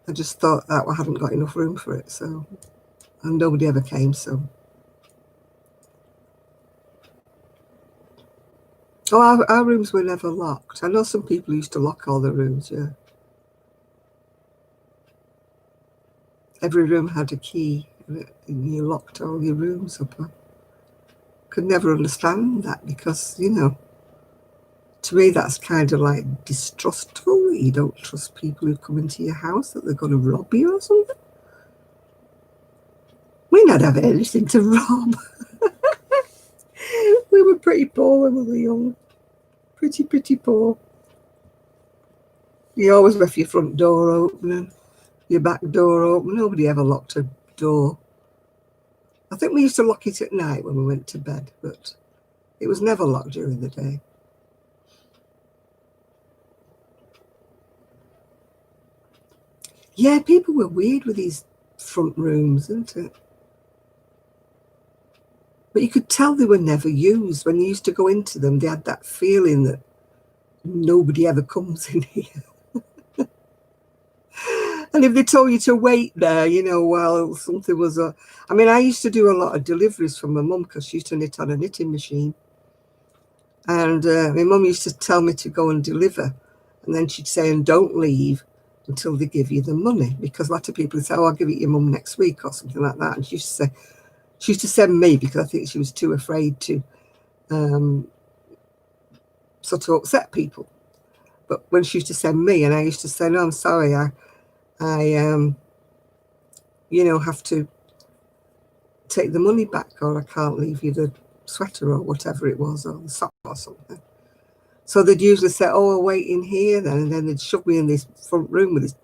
[SPEAKER 1] I just thought that I hadn't got enough room for it, so, and nobody ever came, so. Oh, our rooms were never locked. I know some people used to lock all their rooms, yeah. Every room had a key, and you locked all your rooms up. I could never understand that, because, you know, to me that's kind of like distrustful. You don't trust people who come into your house, that they're going to rob you or something. We never have anything to rob. We were pretty poor when we were young. Pretty poor. You always left your front door open and your back door open. Nobody ever locked a door. I think we used to lock it at night when we went to bed, but it was never locked during the day. Yeah, people were weird with these front rooms, isn't it? But you could tell they were never used. When you used to go into them, they had that feeling that Nobody ever comes in here. And if they told you to wait there, you know, while something was I mean, I used to do a lot of deliveries from my mum because she used to knit on a knitting machine. And my mum used to tell me to go and deliver. And then she'd say, and don't leave until they give you the money. Because a lot of people would say, oh, I'll give it your mum next week or something like that. And she used to say, she used to send me because I think she was too afraid to sort of upset people. But when she used to send me, and I used to say, no, I'm sorry, I you know, have to take the money back, or I can't leave you the sweater or whatever it was, or the sock or something. So they'd usually say, oh, I'll wait in here then, and then they'd shove me in this front room with this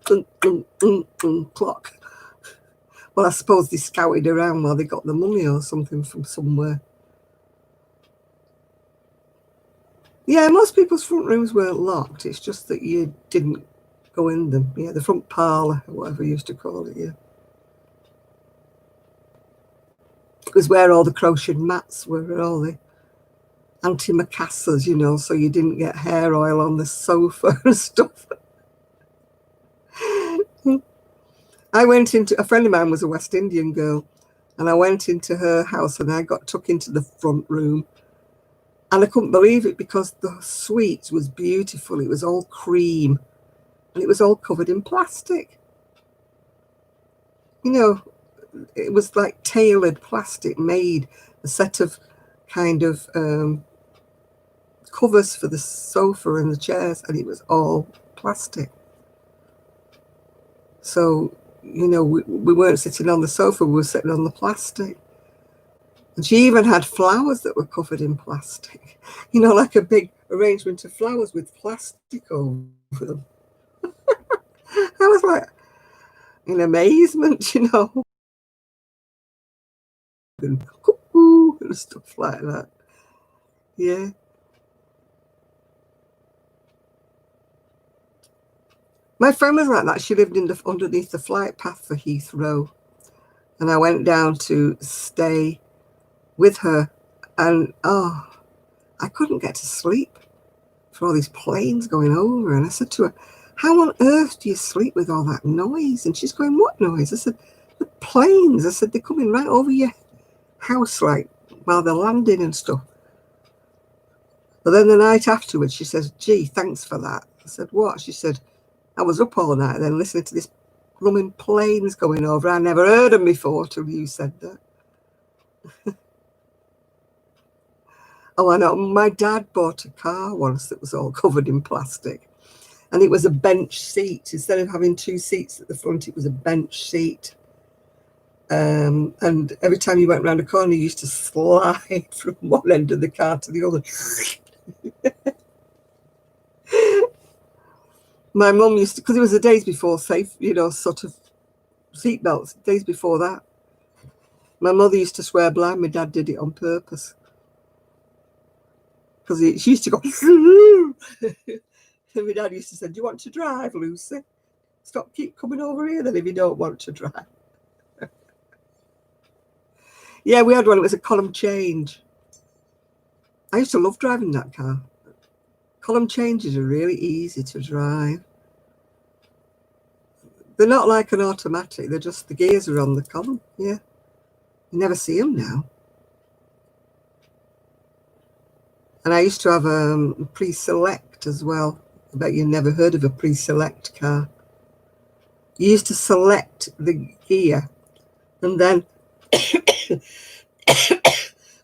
[SPEAKER 1] clock. Well, I suppose they scouted around while they got the money or something from somewhere. Yeah, most people's front rooms weren't locked. It's just that you didn't go in them. Yeah, the front parlour, or whatever you used to call it, yeah. It was where all the crocheted mats were, all the antimacassars, you know, so you didn't get hair oil on the sofa and stuff. I went into, a friend of mine was a West Indian girl, and I went into her house and I got took into the front room. And I couldn't believe it because the suite was beautiful. It was all cream and it was all covered in plastic. You know, it was like tailored plastic, made a set of kind of covers for the sofa and the chairs, and it was all plastic. So, you know, we weren't sitting on the sofa, we were sitting on the plastic. And she even had flowers that were covered in plastic, you know, like a big arrangement of flowers with plastic over them. I was like in amazement, you know, and cuckoo and stuff like that. Yeah. My friend was like that. She lived in underneath the flight path for Heathrow. And I went down to stay with her. And, oh, I couldn't get to sleep for all these planes going over. And I said to her, how on earth do you sleep with all that noise? And she's going, what noise? I said, the planes. I said, they're coming right over your house, like, while they're landing and stuff. But then the night afterwards, she says, gee, thanks for that. I said, what? She said, I was up all night then listening to this blooming planes going over. I never heard them before till you said that. Oh, I know. My dad bought a car once that was all covered in plastic. And it was a bench seat. Instead of having two seats at the front, it was a bench seat. And every time you went round a corner, you used to slide from one end of the car to the other. My mum used to, because it was the days before safe, you know, sort of seatbelts, days before that. My mother used to swear blind my dad did it on purpose. Because she used to go, and my dad used to say, do you want to drive, Lucy? Keep coming over here then if you don't want to drive. Yeah, we had one. It was a column change. I used to love driving that car. Column changes are really easy to drive. They're not like an automatic. They're just, the gears are on the column. Yeah. You never see them now. And I used to have a Preselect as well. I bet you never heard of a Preselect car. You used to select the gear and then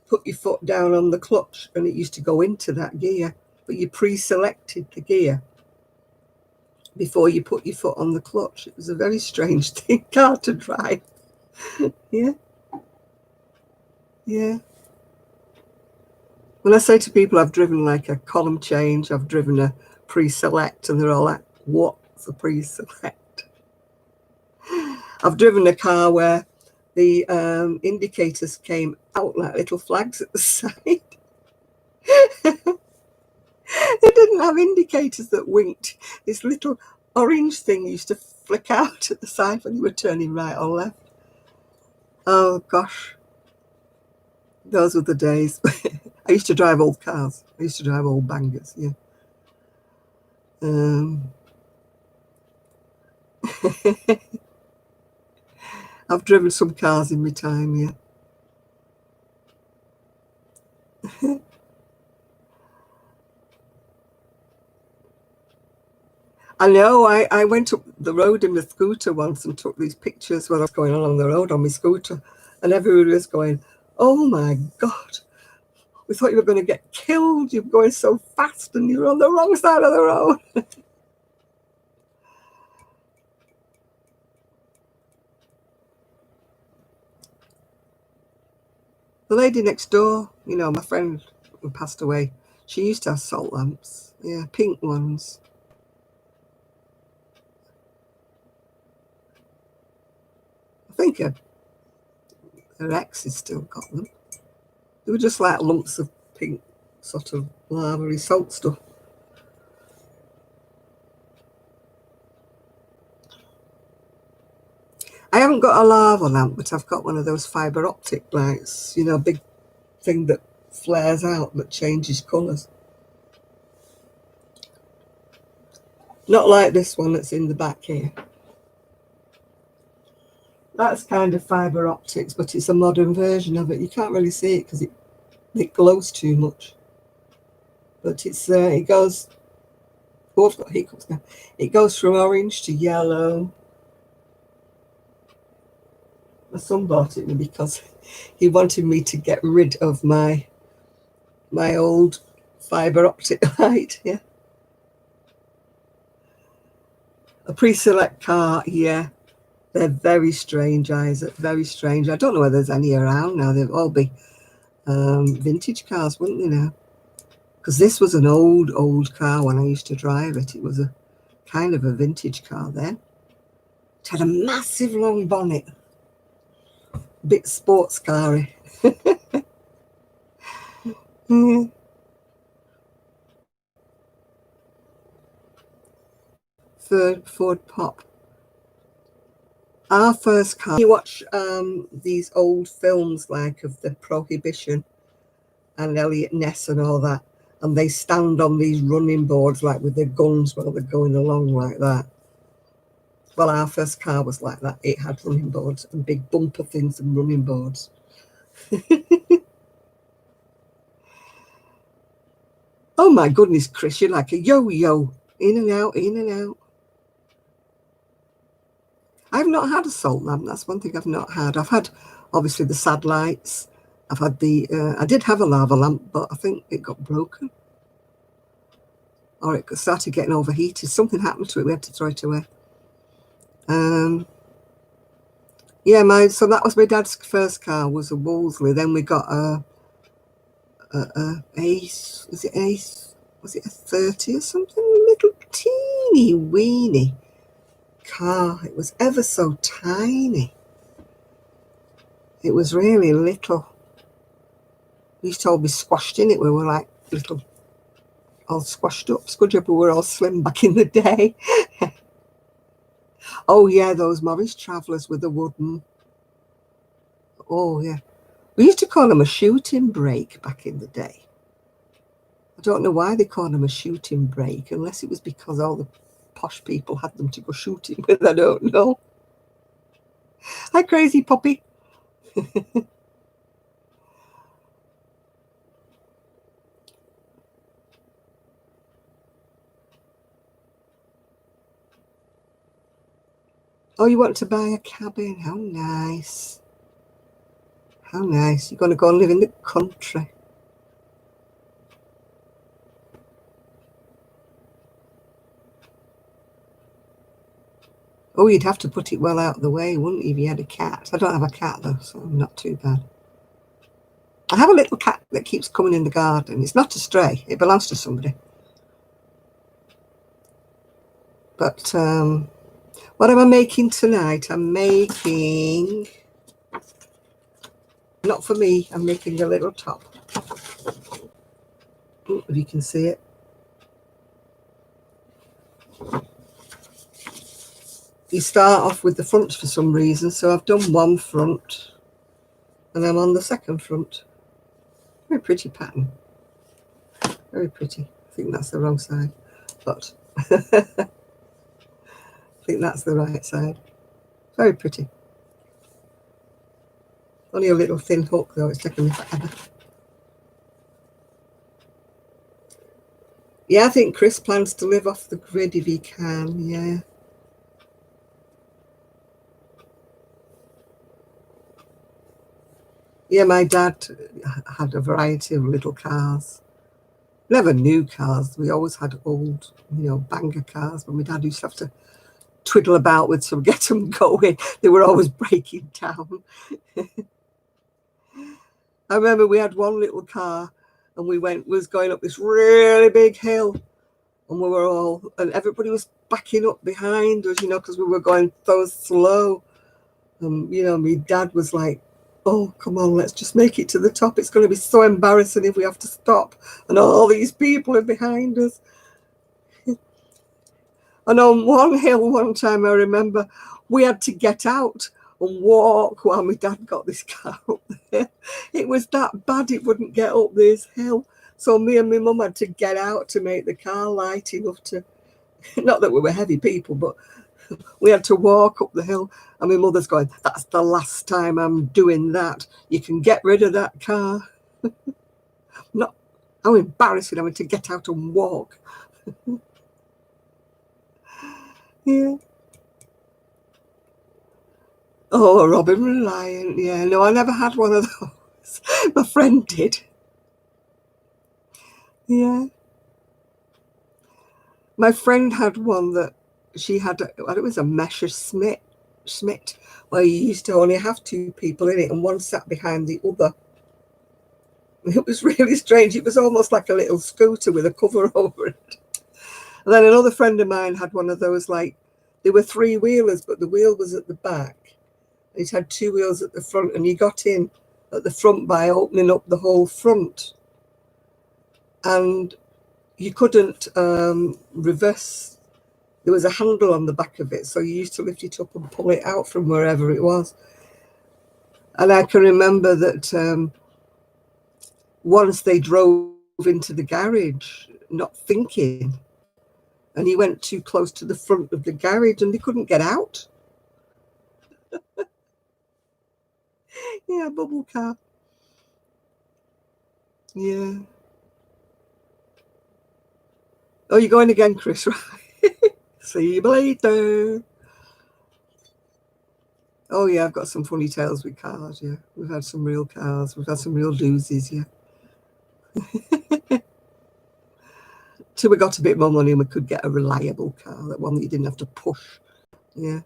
[SPEAKER 1] put your foot down on the clutch and it used to go into that gear. But you pre-selected the gear before you put your foot on the clutch. It was a very strange car to drive. Yeah. Yeah. When I say to people I've driven like a column change, I've driven a pre-select, and they're all like, what's a pre-select? I've driven a car where the indicators came out like little flags at the side. They didn't have indicators that winked. This little orange thing used to flick out at the side when you were turning right or left. Oh, gosh. Those were the days. I used to drive old cars. I used to drive old bangers, yeah. I've driven some cars in my time, yeah. I know, I went up the road in my scooter once and took these pictures when I was going along the road on my scooter, and everybody was going, oh my God, we thought you were going to get killed. You're going so fast and you're on the wrong side of the road. The lady next door, you know, my friend who passed away, she used to have salt lamps. Yeah, pink ones. I think her ex has still got them. They were just like lumps of pink, sort of lavary salt stuff. I haven't got a lava lamp, but I've got one of those fibre optic lights, you know, big thing that flares out that changes colours. Not like this one that's in the back here. That's kind of fibre optics, but it's a modern version of it. You can't really see it because it glows too much. But it goes, oh, I've got hiccups now. It goes from orange to yellow. My son bought it because he wanted me to get rid of my old fibre optic light, yeah. A Preselect car, yeah. They're very strange, Isaac, very strange. I don't know whether there's any around now. They'll all be vintage cars, wouldn't they now? Because this was an old car when I used to drive it. It was a kind of a vintage car then. It had a massive long bonnet. A bit sports car-y. Mm. Ford Pop. Our first car. You watch these old films like of the Prohibition and Elliot Ness and all that, and they stand on these running boards like with their guns while they're going along like that. Well, our first car was like that. It had running boards and big bumper things and running boards. Oh my goodness, Chris, you're like a yo-yo. In and out, in and out. I've not had a salt lamp. That's one thing I've not had. I've had, obviously, the sad lights. I've had I did have a lava lamp, but I think it got broken. Or it started getting overheated. Something happened to it. We had to throw it away. Yeah, so that was my dad's first car, was a Wolseley. Then we got a Ace. Was it Ace? Was it a 30 or something? A little teeny weeny car. It was ever so tiny. It was really little. We used to all be squashed in it. We were like little, all squashed up. It's good job we were all slim back in the day. Oh yeah, those Morris Travellers with the wooden. Oh yeah. We used to call them a shooting brake back in the day. I don't know why they called them a shooting brake, unless it was because all the posh people had them to go shooting with. I don't know. Hi, crazy puppy. Oh, you want to buy a cabin? How nice. How nice. You're going to go and live in the country. Oh, you'd have to put it well out of the way, wouldn't you, if you had a cat? I don't have a cat, though, so not too bad. I have a little cat that keeps coming in the garden. It's not a stray. It belongs to somebody. But what am I making tonight? I'm making... Not for me. I'm making a little top. Ooh, if you can see it. You start off with the front for some reason, so I've done one front and I'm on the second front. Very pretty pattern. Very pretty. I think that's the wrong side, but I think that's the right side. Very pretty. Only a little thin hook though, it's taken me forever. Yeah, I think Chris plans to live off the grid if he can, yeah. Yeah, my dad had a variety of little cars. Never new cars. We always had old, banger cars. But my dad used to have to twiddle about with to get them going. They were always breaking down. I remember we had one little car and we was going up this really big hill, and everybody was backing up behind us, because we were going so slow. My dad was like, oh, come on, let's just make it to the top. It's going to be so embarrassing if we have to stop and all these people are behind us. And on one hill one time, I remember we had to get out and walk while my dad got this car up there. It was that bad it wouldn't get up this hill. So me and my mum had to get out to make the car light enough to, not that we were heavy people, but we had to walk up the hill. And my mother's going, that's the last time I'm doing that. You can get rid of that car. Not how embarrassing having to get out and walk. Yeah. Oh, a Robin Reliant. Yeah, no, I never had one of those. My friend did. Yeah. My friend had one that she had, it was a Messerschmitt, where you used to only have two people in it and one sat behind the other. It was really strange. It was almost like a little scooter with a cover over it. And then another friend of mine had one of those, like, they were three-wheelers, but the wheel was at the back. It had two wheels at the front, and you got in at the front by opening up the whole front. And you couldn't reverse. There was a handle on the back of it, so you used to lift it up and pull it out from wherever it was. And I can remember that once they drove into the garage, not thinking, and he went too close to the front of the garage and they couldn't get out. Yeah, bubble car. Yeah. Oh, you're going again, Chris, right? See you later. Oh, yeah, I've got some funny tales with cars, yeah. We've had some real cars. We've had some real doozies, yeah. Till we got a bit more money and we could get a reliable car, that one that you didn't have to push. Yeah.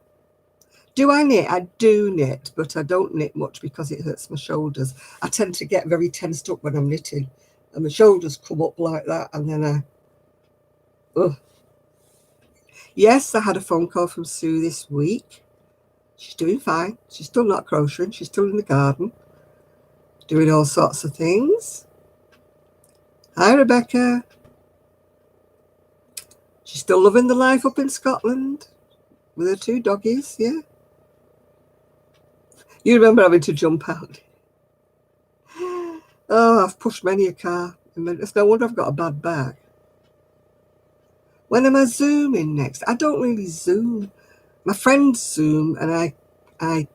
[SPEAKER 1] Do I knit? I do knit, but I don't knit much because it hurts my shoulders. I tend to get very tensed up when I'm knitting, and my shoulders come up like that, and then ugh. Yes, I had a phone call from Sue this week. She's doing fine. She's still not crocheting. She's still in the garden, doing all sorts of things. Hi, Rebecca. She's still loving the life up in Scotland with her two doggies, yeah. You remember having to jump out. Oh, I've pushed many a car. It's no wonder I've got a bad back. When am I Zooming next? I don't really Zoom. My friends Zoom and I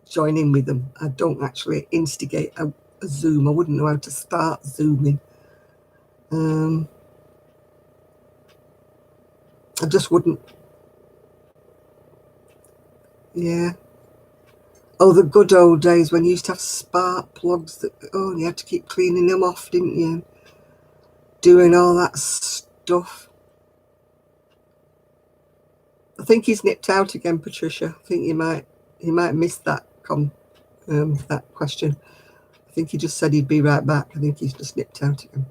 [SPEAKER 1] join in with them. I don't actually instigate a Zoom. I wouldn't know how to start Zooming. I just wouldn't. Yeah. Oh, the good old days when you used to have spark plugs and you had to keep cleaning them off, didn't you? Doing all that stuff. I think he's nipped out again, Patricia. I think he might miss that that question. I think he just said he'd be right back. I think he's just nipped out again.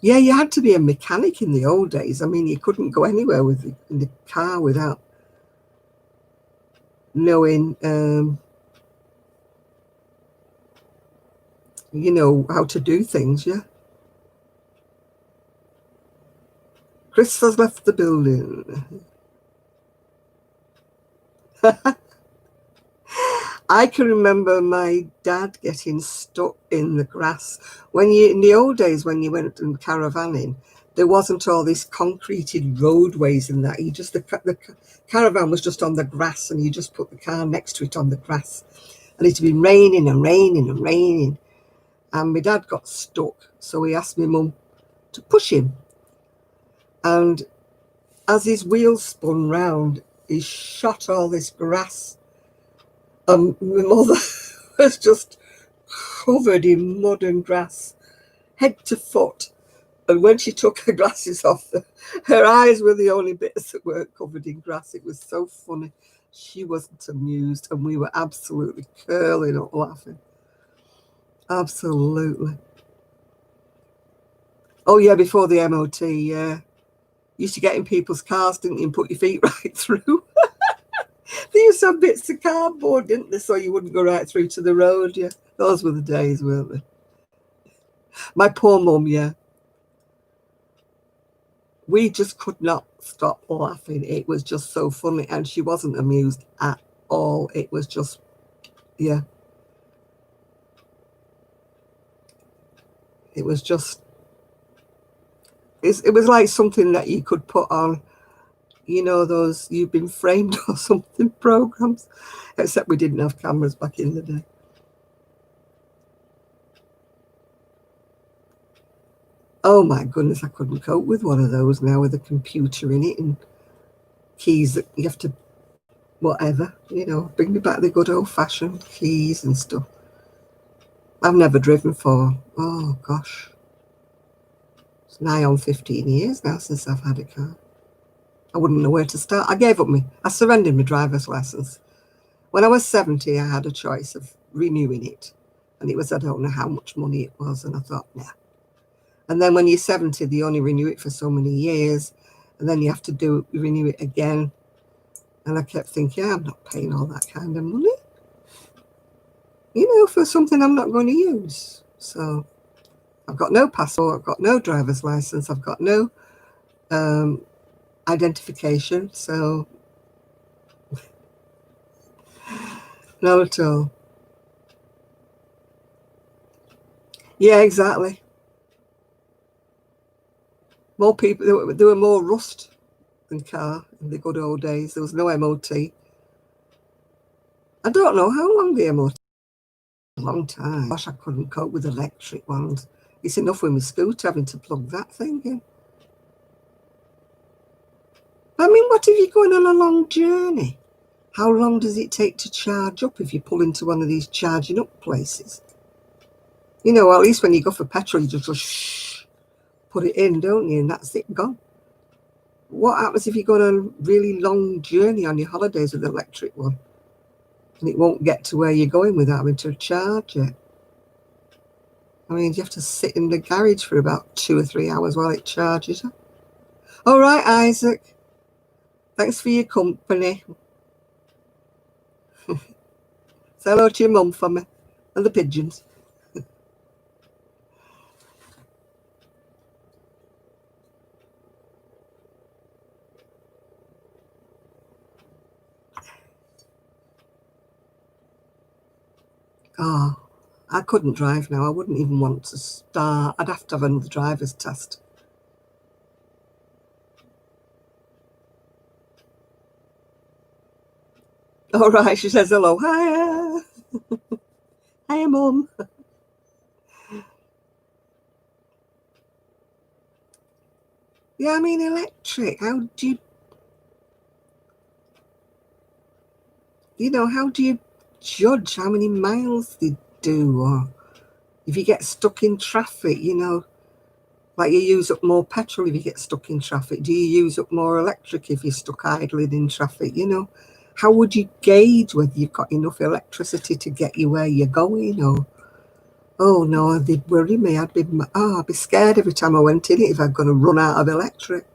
[SPEAKER 1] Yeah, you had to be a mechanic in the old days. I mean, you couldn't go anywhere in the car without knowing, how to do things, yeah. Chris has left the building. I can remember my dad getting stuck in the grass. In the old days, when you went caravanning, there wasn't all this concreted roadways and that. The caravan was just on the grass, and you just put the car next to it on the grass. And it had been raining and raining and raining. And my dad got stuck, so he asked my mum to push him. And as his wheels spun round, he shot all this grass. And my mother was just covered in mud and grass, head to foot. And when she took her glasses off, her eyes were the only bits that weren't covered in grass. It was so funny. She wasn't amused, and we were absolutely curling up laughing. Absolutely. Oh, yeah, before the MOT, yeah. You used to get in people's cars, didn't you, and put your feet right through. They used to have bits of cardboard, didn't they, so you wouldn't go right through to the road, yeah. Those were the days, weren't they? My poor mum, yeah. We just could not stop laughing. It was just so funny, and she wasn't amused at all. It was just, yeah. It was just, it was like something that you could put on, you know, those You've Been Framed or something programs, except we didn't have cameras back in the day. Oh my goodness, I couldn't cope with one of those now with a computer in it and keys that you have to, whatever, you know, bring me back the good old-fashioned keys and stuff. I've never driven for, oh gosh, it's nigh on 15 years now since I've had a car. I wouldn't know where to start. I surrendered my driver's license. When I was 70, I had a choice of renewing it. And it was, I don't know how much money it was. And I thought, nah. And then when you're 70, they only renew it for so many years. And then you have to renew it again. And I kept thinking, I'm not paying all that kind of money, you know, for something I'm not going to use. So I've got no passport, I've got no driver's license, I've got no identification. So not at all. Yeah, exactly. More people, there were more rust than car in the good old days. There was no MOT. I don't know how long the MOT, a long time. Gosh, I couldn't cope with electric ones. It's enough with my scooter having to plug that thing in. I mean, what if you're going on a long journey? How long does it take to charge up if you pull into one of these charging up places? You know, at least when you go for petrol, you just go, shh, put it in, don't you? And that's it, gone. What happens if you go on a really long journey on your holidays with an electric one? And it won't get to where you're going without having to charge it. I mean, you have to sit in the garage for about 2 or 3 hours while it charges up. All right, Isaac. Thanks for your company. Say hello to your mum for me and the pigeons. Oh, I couldn't drive now. I wouldn't even want to start. I'd have to have another driver's test. All right, she says hello. Hiya. Hiya, Mum. Yeah, I mean, electric. How do how do you judge how many miles they do? Or if you get stuck in traffic, like you use up more petrol if you get stuck in traffic. Do you use up more electric if you're stuck idling in traffic? How would you gauge whether you've got enough electricity to get you where you're going? Or, oh no, they'd worry me. I'd be scared every time I went in it if I'm going to run out of electric.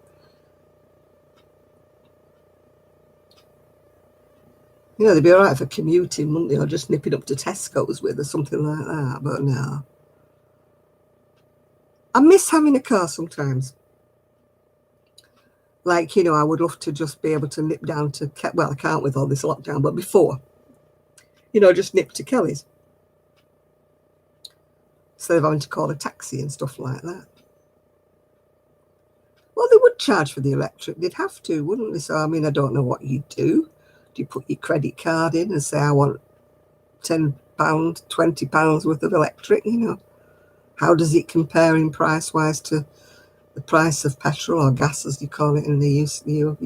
[SPEAKER 1] They'd be all right for commuting, wouldn't they? Or just nipping up to Tesco's with or something like that. But no. I miss having a car sometimes. Like, I would love to just be able to nip down to, well, I can't with all this lockdown, but before, just nip to Kelly's. Instead of having to call a taxi and stuff like that. charge for the electric. They'd have to, wouldn't they? So, I mean, I don't know what you'd do. Do you put your credit card in and say, I want £10, £20 worth of electric, you know? How does it compare in price-wise to the price of petrol or gas, as you call it in the US? You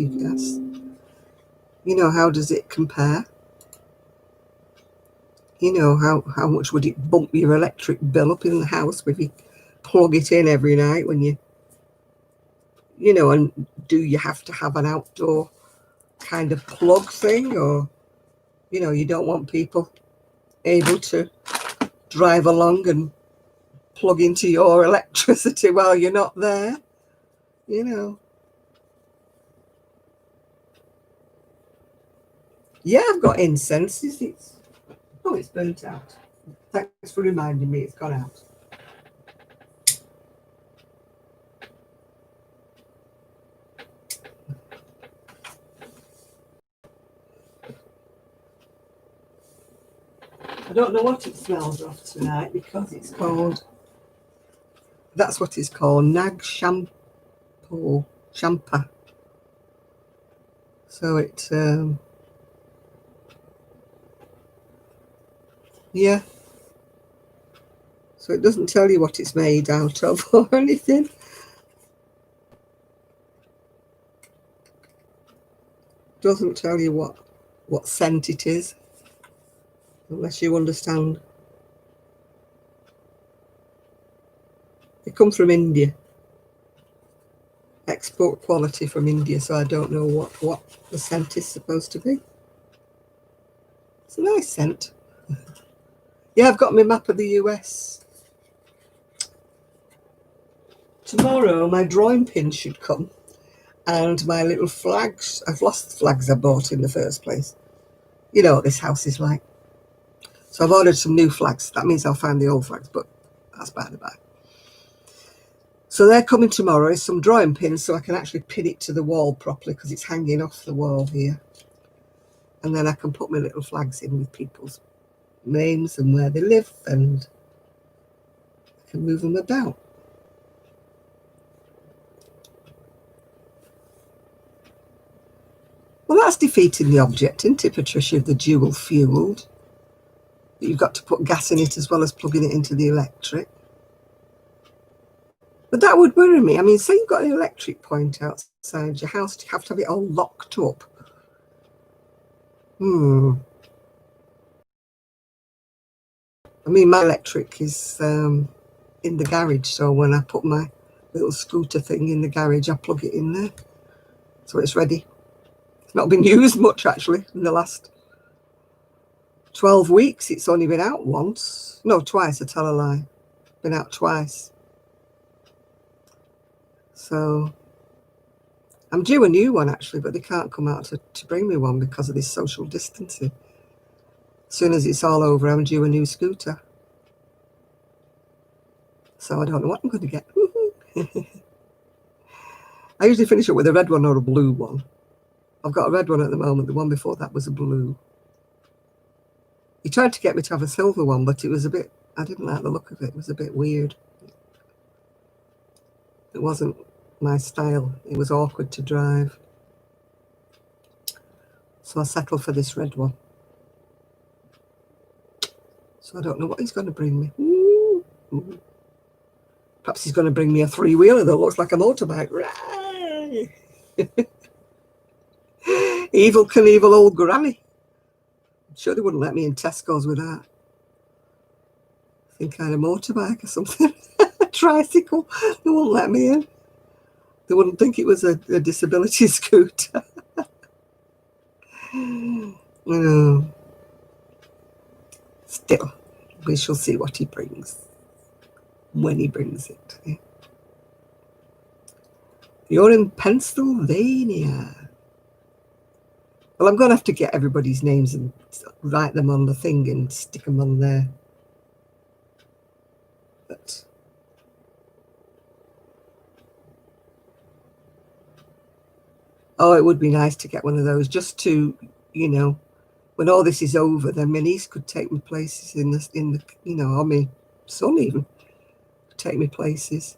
[SPEAKER 1] know, how does it compare? You know, how much would it bump your electric bill up in the house if you plug it in every night when you know, and do you have to have an outdoor kind of plug thing, or, you know, you don't want people able to drive along and plug into your electricity while you're not there, you know. Yeah, I've got incense. Oh, it's burnt out. Thanks for reminding me, it's gone out. I don't know what it smells of tonight because it's called, that's what it's called, nag shampoo, champa. So it, yeah. So it doesn't tell you what it's made out of or anything. Doesn't tell you what scent it is, unless you understand. It comes from India. Export quality from India, so I don't know what the scent is supposed to be. It's a nice scent. Yeah, I've got my map of the US. Tomorrow my drawing pin should come, and my little flags. I've lost the flags I bought in the first place. You know what this house is like. So I've ordered some new flags. That means I'll find the old flags, but that's by the by. So they're coming tomorrow. It's some drawing pins so I can actually pin it to the wall properly, because it's hanging off the wall here. And then I can put my little flags in with people's names and where they live, and I can move them about. Well, that's defeating the object, isn't it, Patricia, the dual fueled? You've got to put gas in it as well as plugging it into the electric. But that would worry me. I mean, say you've got an electric point outside your house, do you have to have it all locked up? I mean, my electric is in the garage, so when I put my little scooter thing in the garage, I plug it in there. So it's ready. It's not been used much, actually, in the last 12 weeks. It's only been out once. No, twice, I tell a lie. Been out twice. So I'm due a new one, actually, but they can't come out to bring me one because of this social distancing. As soon as it's all over, I'm due a new scooter. So I don't know what I'm going to get. I usually finish up with a red one or a blue one. I've got a red one at the moment. The one before that was a blue. He tried to get me to have a silver one, but it was a bit, I didn't like the look of it. It was a bit weird. It wasn't my style. It was awkward to drive. So I settled for this red one. So I don't know what he's going to bring me. Ooh. Perhaps he's going to bring me a three-wheeler that looks like a motorbike. Evil Knievel old granny. I'm sure they wouldn't let me in Tesco's with that. I think I had a motorbike or something. A tricycle. They wouldn't let me in. They wouldn't think it was a disability scooter. No. Still, we shall see what he brings when he brings it. You're in Pennsylvania. Well, I'm going to have to get everybody's names and write them on the thing and stick them on there. But oh, it would be nice to get one of those just to, you know, when all this is over, then my niece could take me places in the you know, or my son even could take me places.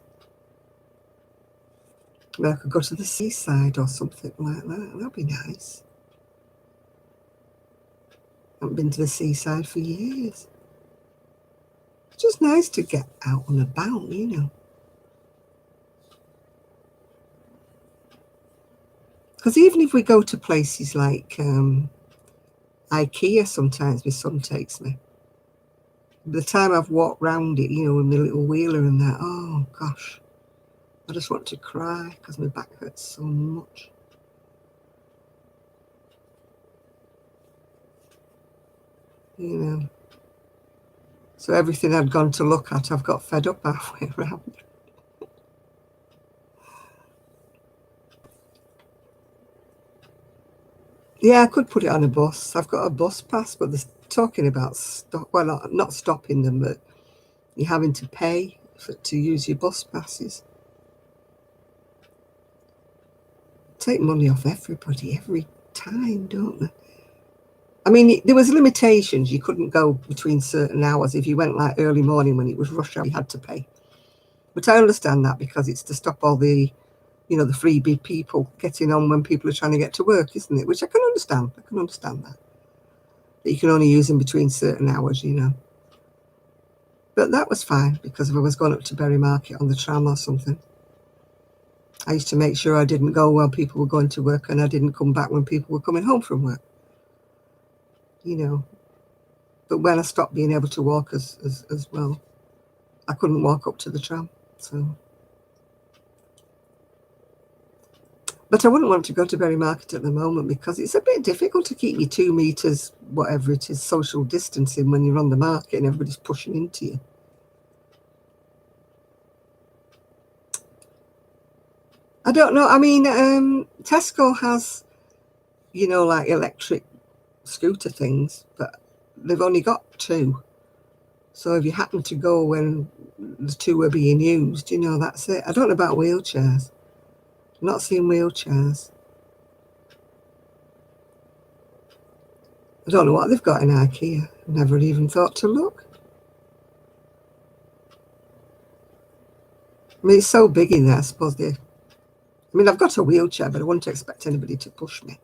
[SPEAKER 1] I could go to the seaside or something like that. That'd be nice. I haven't been to the seaside for years. It's just nice to get out and about, you know. Because even if we go to places like IKEA, sometimes my son takes me. By the time I've walked round it, you know, with my little wheeler and that, oh gosh, I just want to cry because my back hurts so much. You know. So everything I'd gone to look at, I've got fed up halfway around. Yeah, I could put it on a bus. I've got a bus pass, but they're talking about well, not stopping them, but you're having to pay to use your bus passes. Take money off everybody every time, don't they? I mean, there was limitations. You couldn't go between certain hours. If you went like early morning when it was rush hour, you had to pay. But I understand that because it's to stop all the, you know, the freebie people getting on when people are trying to get to work, isn't it? Which I can understand. I can understand that. That you can only use them between certain hours, you know. But that was fine because if I was going up to Berry Market on the tram or something, I used to make sure I didn't go while people were going to work and I didn't come back when people were coming home from work. You know. But when I stopped being able to walk as well, I couldn't walk up to the tram. So, but I wouldn't want to go to Berry Market at the moment because it's a bit difficult to keep your 2 meters, whatever it is, social distancing when you're on the market and everybody's pushing into you. I don't know. I mean, Tesco has, you know, like electric scooter things, but they've only got 2. So if you happen to go when the 2 are being used, you know, that's it. I don't know about wheelchairs. I'm not seeing wheelchairs. I don't know what they've got in IKEA. Never even thought to look. I mean, it's so big in there, I suppose they... I mean, I've got a wheelchair, but I wouldn't expect anybody to push me.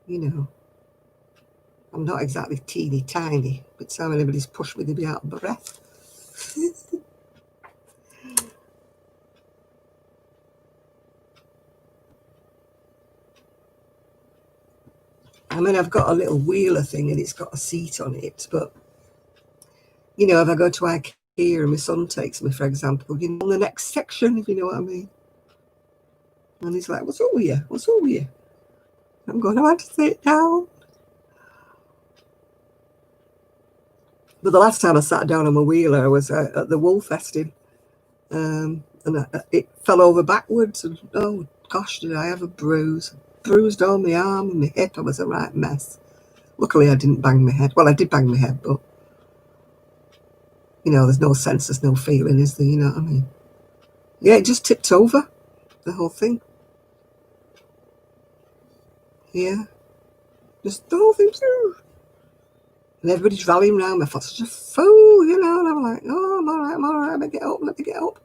[SPEAKER 1] You know. I'm not exactly teeny tiny, but so anybody's pushed me, they'd be out of breath. I mean, I've got a little wheeler thing and it's got a seat on it, but, you know, if I go to IKEA and my son takes me, for example, you know, on the next section, if you know what I mean. And he's like, what's up with you? What's up with you? I'm going, I want to sit down. But the last time I sat down on my wheeler was at the wool festing. And it fell over backwards. And oh, gosh, did I have a bruise? Bruised on my arm and my hip. I was a right mess. Luckily, I didn't bang my head. Well, I did bang my head, but, you know, there's no sense, there's no feeling, is there? You know what I mean? Yeah, it just tipped over, the whole thing. Yeah. Just the whole thing. And everybody's rallying around me. I thought, such a fool, you know. And I'm like, oh, I'm all right, let me get up.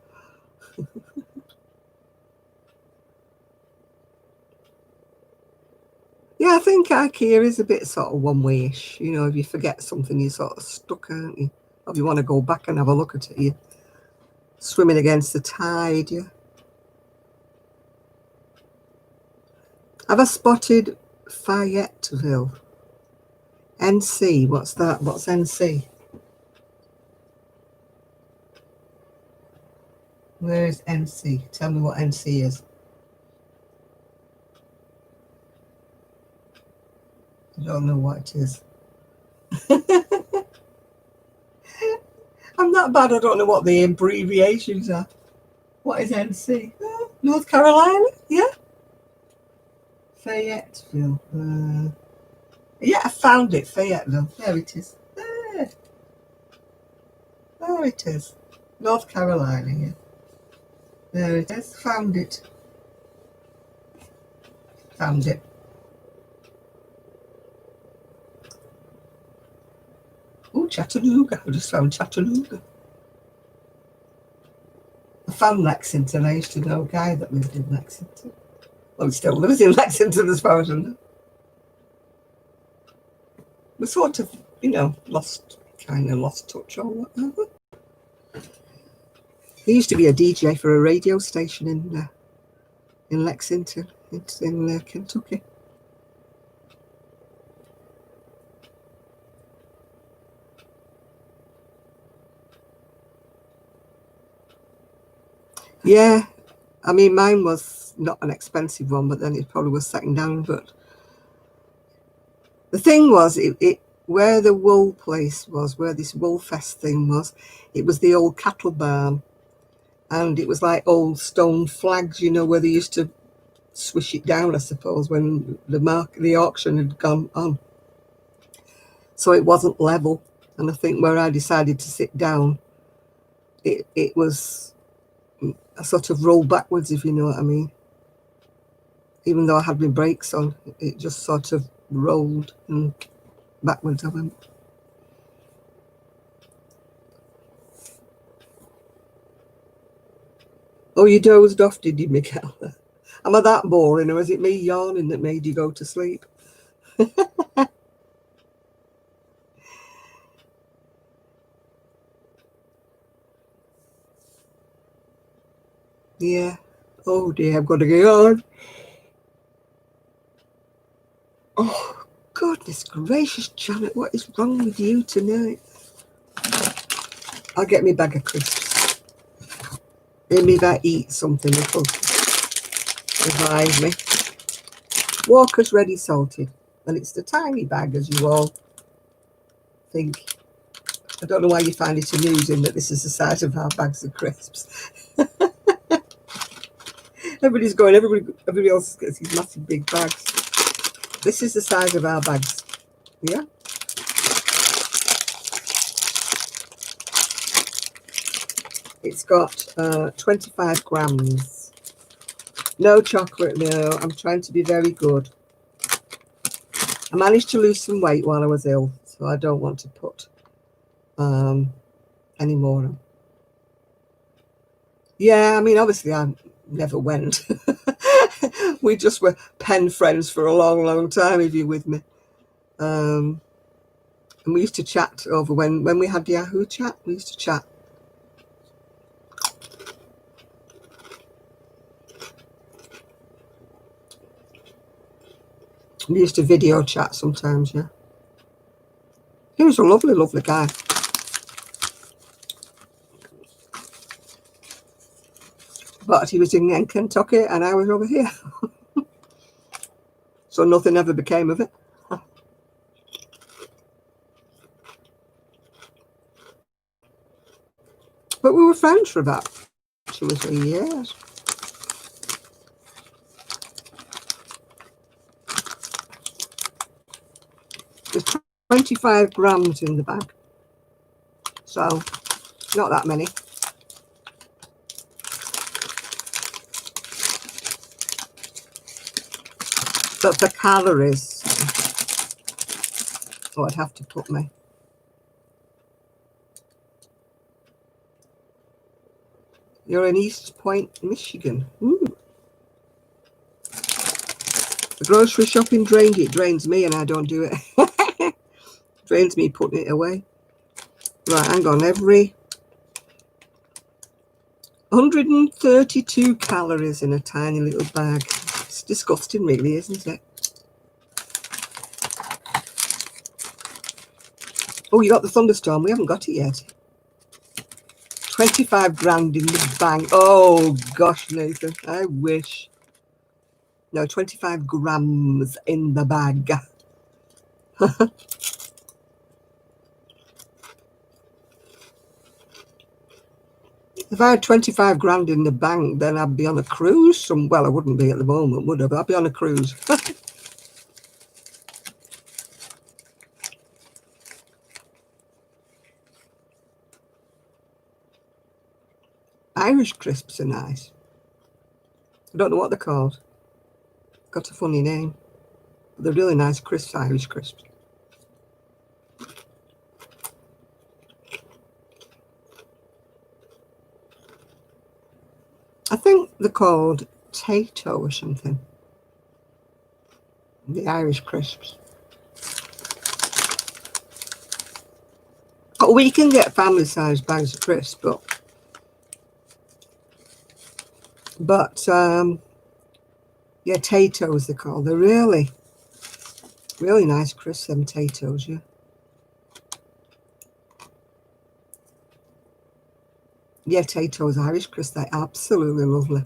[SPEAKER 1] Yeah, I think IKEA is a bit sort of one-way-ish. You know, if you forget something, you're sort of stuck, aren't you? Or if you want to go back and have a look at it, you're swimming against the tide, yeah. Have I spotted Fayetteville? NC, what's that? What's NC? Where is NC? Tell me what NC is. I don't know what it is. I'm that bad, I don't know what the abbreviations are. What is NC? North Carolina? Yeah. Fayetteville. Yeah, I found it. Fayetteville. There it is. There it is. North Carolina, yeah. There it is. Found it. Found it. Oh, Chattanooga. I just found Chattanooga. found Lexington. I used to know a guy that lived in Lexington. Well, he still lives in Lexington as far as I know. We sort of, you know, lost touch or whatever. He used to be a DJ for a radio station in Lexington, in Kentucky. Yeah, I mean, mine was not an expensive one, but then it probably was second hand. But the thing was, it where the wool place was, where this wool fest thing was, it was the old cattle barn, and it was like old stone flags, you know, where they used to swish it down, I suppose, when the auction had gone on. So it wasn't level, and I think where I decided to sit down, it was a sort of roll backwards, if you know what I mean. Even though I had my brakes on, it just sort of rolled and backwards I went. Oh, you dozed off, did you, Miguel? Am I that boring, or is it me yawning that made you go to sleep? Yeah. Oh dear, I've got to go on. Oh, goodness gracious, Janet, what is wrong with you tonight? I'll get me bag of crisps. Maybe if I eat something, it'll revive me. Walker's Ready Salted. And it's the tiny bag, as you all think. I don't know why you find it amusing that this is the size of our bags of crisps. Everybody else gets these massive big bags. This is the size of our bags. Yeah. It's got 25 grams. No chocolate, no. I'm trying to be very good. I managed to lose some weight while I was ill, so I don't want to put any more on. Yeah, I mean, obviously I never went. We just were pen friends for a long, long time, if you're with me. And we used to chat over when we had Yahoo chat. We used to chat. We used to video chat sometimes, yeah. He was a lovely, lovely guy. But he was in Kentucky and I was over here. So nothing ever became of it. But we were friends for about 2 or 3 years. There's 25 grams in the bag. So, not that many. But the calories, oh, I'd have to put me. You're in East Point, Michigan. Ooh. The grocery shopping drained it. Drains me and I don't do it. Drains me putting it away. Right, hang on. Every 132 calories in a tiny little bag. It's disgusting, really, isn't it? Oh, you got the thunderstorm. We haven't got it yet. 25 grand in the bank. Oh, gosh, Nathan. I wish. No, 25 grams in the bag. If I had 25 grand in the bank, then I'd be on a cruise. Well, I wouldn't be at the moment, would I? But I'd be on a cruise. Irish crisps are nice. I don't know what they're called. Got a funny name. But they're really nice crisps, Irish crisps. they're called Tato or something. The Irish crisps. Oh, we can get family-sized bags of crisps, but yeah, Tato's they're called. They're really, really nice crisps, them Tato's, yeah. Yeah, Tato's Irish crisps, they're absolutely lovely.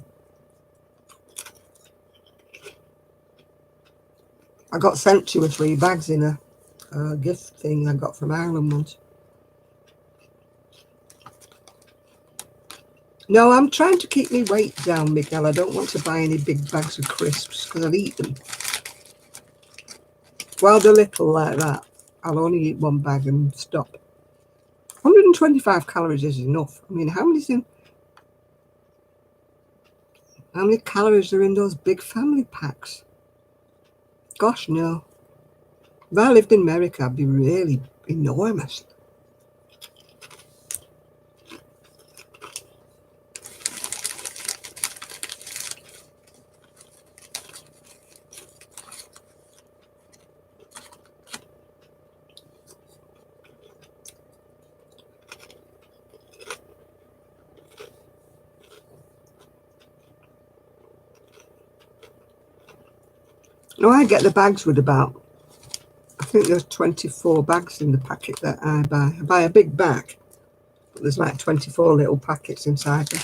[SPEAKER 1] I got sent 2 or 3 bags in a gift thing I got from Ireland once. No, I'm trying to keep my weight down, Miguel. I don't want to buy any big bags of crisps because I'll eat them. While they're little like that, I'll only eat 1 bag and stop. 125 calories is enough. I mean, how many calories are in those big family packs? Gosh, no. If I lived in America, I'd be really enormous. No, I get the bags with about, I think there's 24 bags in the packet that I buy. I buy a big bag, but there's like 24 little packets inside them.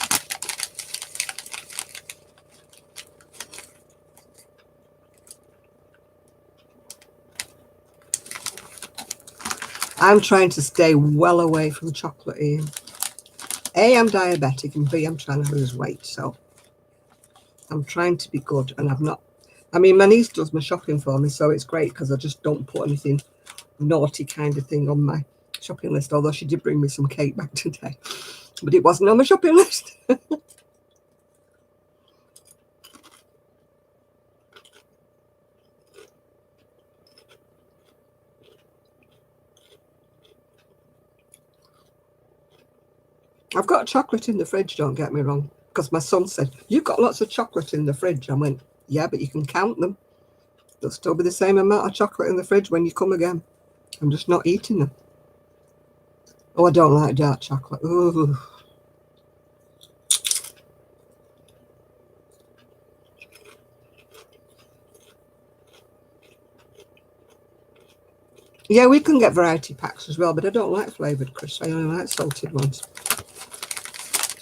[SPEAKER 1] I'm trying to stay well away from chocolate here. A, I'm diabetic, and B, I'm trying to lose weight, so I'm trying to be good, and I've not. I mean, my niece does my shopping for me, so it's great because I just don't put anything naughty kind of thing on my shopping list, although she did bring me some cake back today, but it wasn't on my shopping list. I've got chocolate in the fridge, don't get me wrong, because my son said, you've got lots of chocolate in the fridge. I went, yeah, but you can count them. There'll still be the same amount of chocolate in the fridge when you come again. I'm just not eating them. Oh, I don't like dark chocolate. Ooh. Yeah, we can get variety packs as well, but I don't like flavoured crisps. I only like salted ones.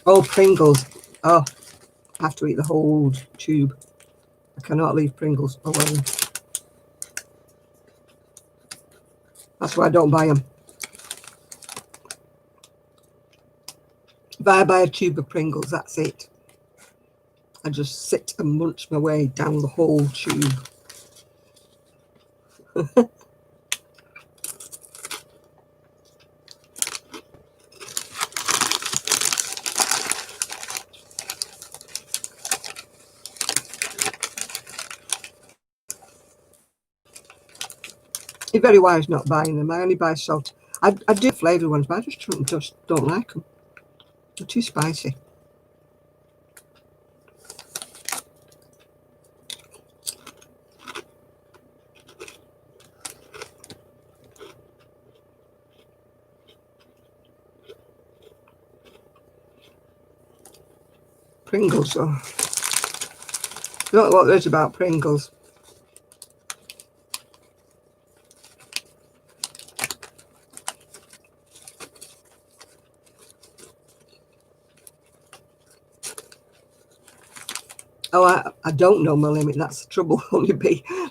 [SPEAKER 1] Oh, Pringles. Oh, I have to eat the whole tube. I cannot leave Pringles alone. That's why I don't buy them. If I buy a tube of Pringles, that's it. I just sit and munch my way down the whole tube. You're very wise not buying them. I only buy salt. I do flavoured ones, but I just don't like them. They're too spicy. Pringles, oh. I don't know what there is about Pringles. Oh, I don't know my limit. That's the trouble.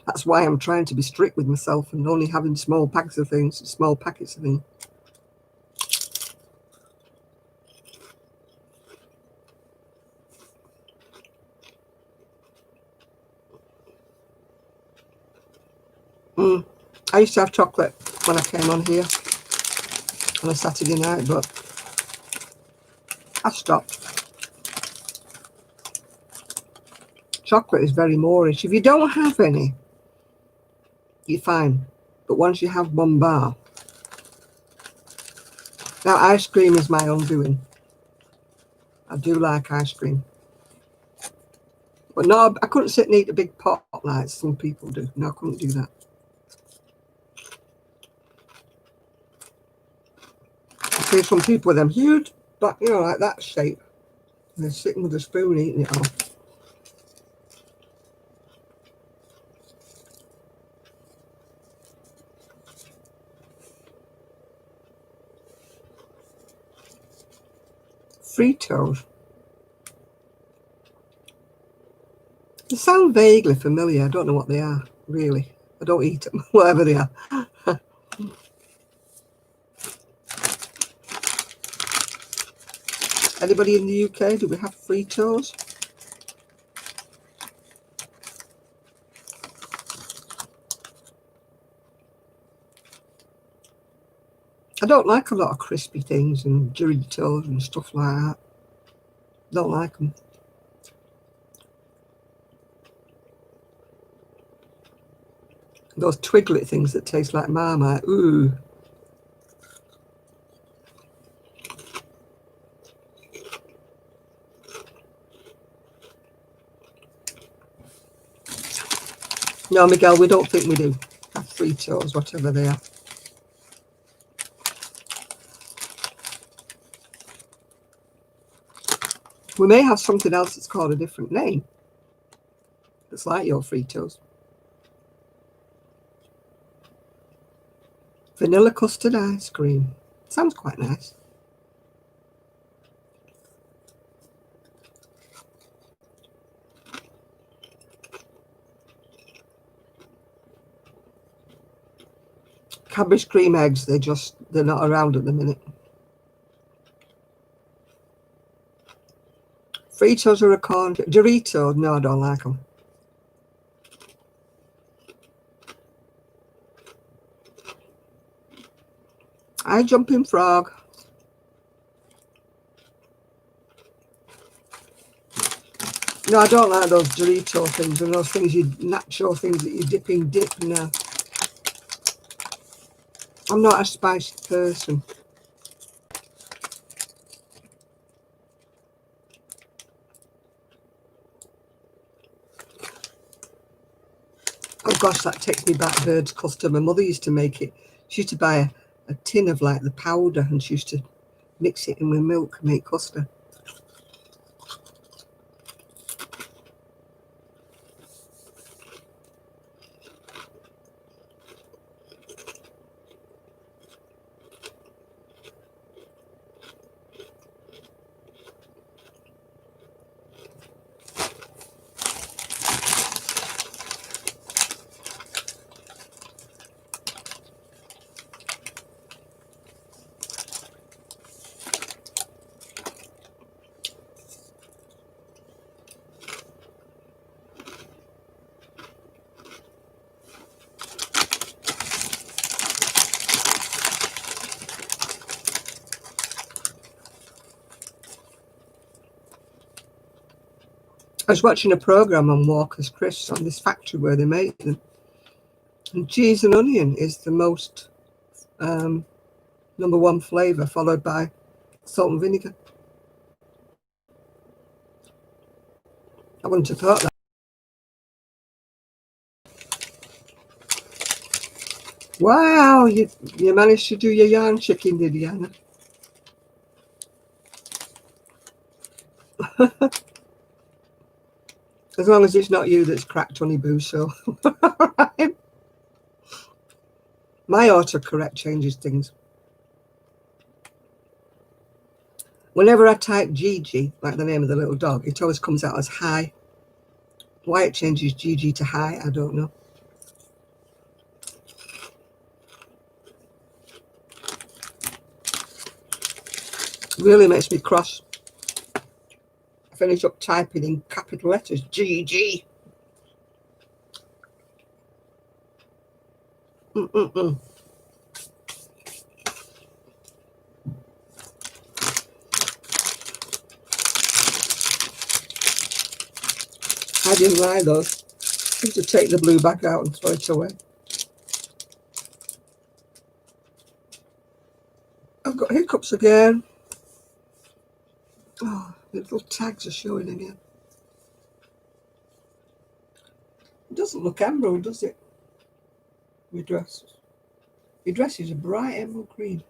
[SPEAKER 1] That's why I'm trying to be strict with myself and only having small packs of things, small packets of things. I used to have chocolate when I came on here on a Saturday night, but I stopped. Chocolate is very moreish. If you don't have any, you're fine. But once you have 1 bar. Now, ice cream is my own doing. I do like ice cream. But no, I couldn't sit and eat a big pot like some people do. No, I couldn't do that. I see some people with them huge, but you know, like that shape. And they're sitting with a spoon eating it all. Fritos. They sound vaguely familiar. I don't know what they are, really. I don't eat them, whatever they are. Anybody in the UK, do we have Fritos? I don't like a lot of crispy things and Doritos and stuff like that. Don't like them. Those twiglet things that taste like Marmite. Ooh. No, Miguel, we don't think we do have Fritos, whatever they are. We may have something else that's called a different name. It's like your Fritos. Vanilla custard ice cream. Sounds quite nice. Cabbage cream eggs, they're not around at the minute. Fritos are a corn. Doritos, no, I don't like them. Hi, Jumping Frog. No, I don't like those Dorito things and those things, nacho things that you dip in dip. No. I'm not a spicy person. Oh gosh, that takes me back bird's custard. My mother used to make it. She used to buy a tin of like the powder and she used to mix it in with milk and make custard. I was watching a program on Walker's Crisps on this factory where they make them. And cheese and onion is the most #1 flavour, followed by salt and vinegar. I wouldn't have thought that. Wow, you managed to do your yarn chicken, did you, Anna? As long as it's not you that's cracked Honeyboo, so. My autocorrect changes things. Whenever I type Gigi, like the name of the little dog, it always comes out as hi. Why it changes Gigi to hi, I don't know. Really makes me cross. I finish up typing in capital letters, Gigi. I didn't like those. I have to take the blue bag out and throw it away. I've got hiccups again. Oh, the little tags are showing again. doesn't look emerald, does it? Your dress. Your dress is a bright emerald green.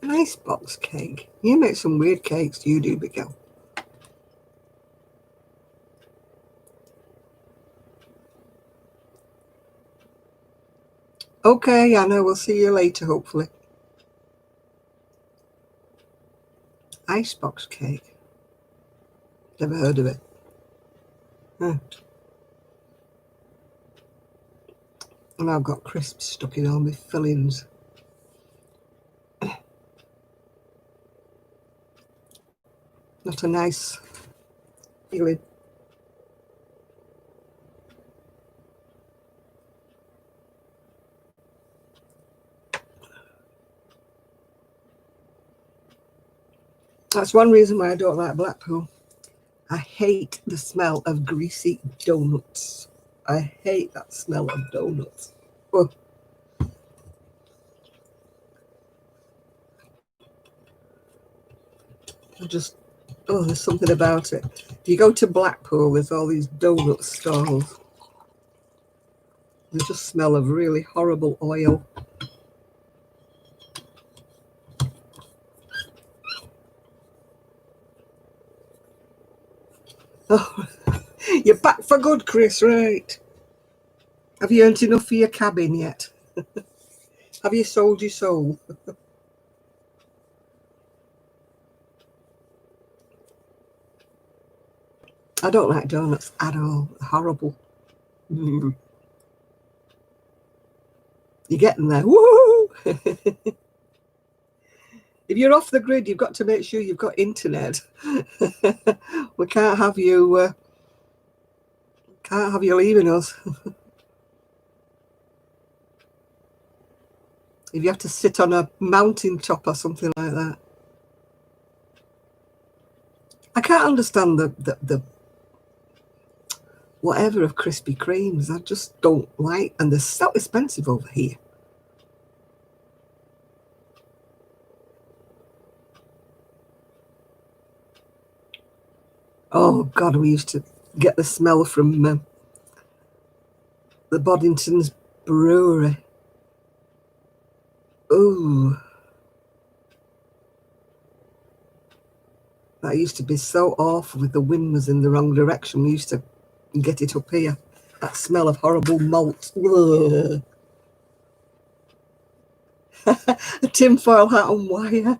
[SPEAKER 1] Icebox cake. You make some weird cakes, you do, big girl. Okay, Anna, we'll see you later, hopefully. Icebox cake. Never heard of it. Huh. And I've got crisps stuck in all my fillings. Not a nice feeling. That's one reason why I don't like Blackpool. I hate the smell of greasy donuts. I hate that smell of donuts. Oh. There's something about it. If you go to Blackpool, there's all these donut stalls. They just smell of really horrible oil. Oh, you're back for good, Chris, right? Have you earned enough for your cabin yet? Have you sold your soul? I don't like donuts at all. Horrible. You're getting there. Woo! If you're off the grid, you've got to make sure you've got internet. We can't have you leaving us. If you have to sit on a mountain top or something like that. I can't understand the whatever of Krispy Kremes. I just don't like, and they're so expensive over here. Oh God, we used to get the smell from the Boddington's brewery. Ooh, that used to be so awful. If the wind was in the wrong direction, we used to get it up here. That smell of horrible malt. A tinfoil hat on wire.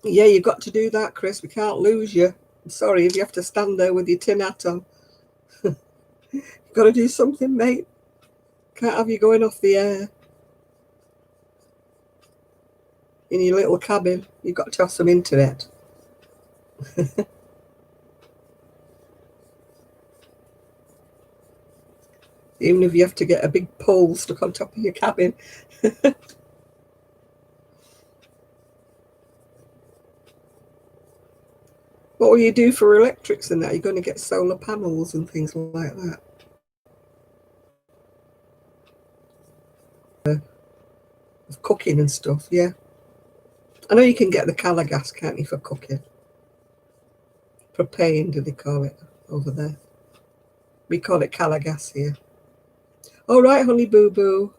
[SPEAKER 1] Yeah, you've got to do that, Chris. We can't lose you. I'm sorry if you have to stand there with your tin hat on. You've got to do something, mate. Can't have you going off the air in your little cabin. You've got to have some internet. Even if you have to get a big pole stuck on top of your cabin. What will you do for electrics and that? You're going to get solar panels and things like that. Of cooking and stuff, yeah. I know you can get the gas, can't you, for cooking? Propane, do they call it over there? We call it gas here. All right, honey boo boo.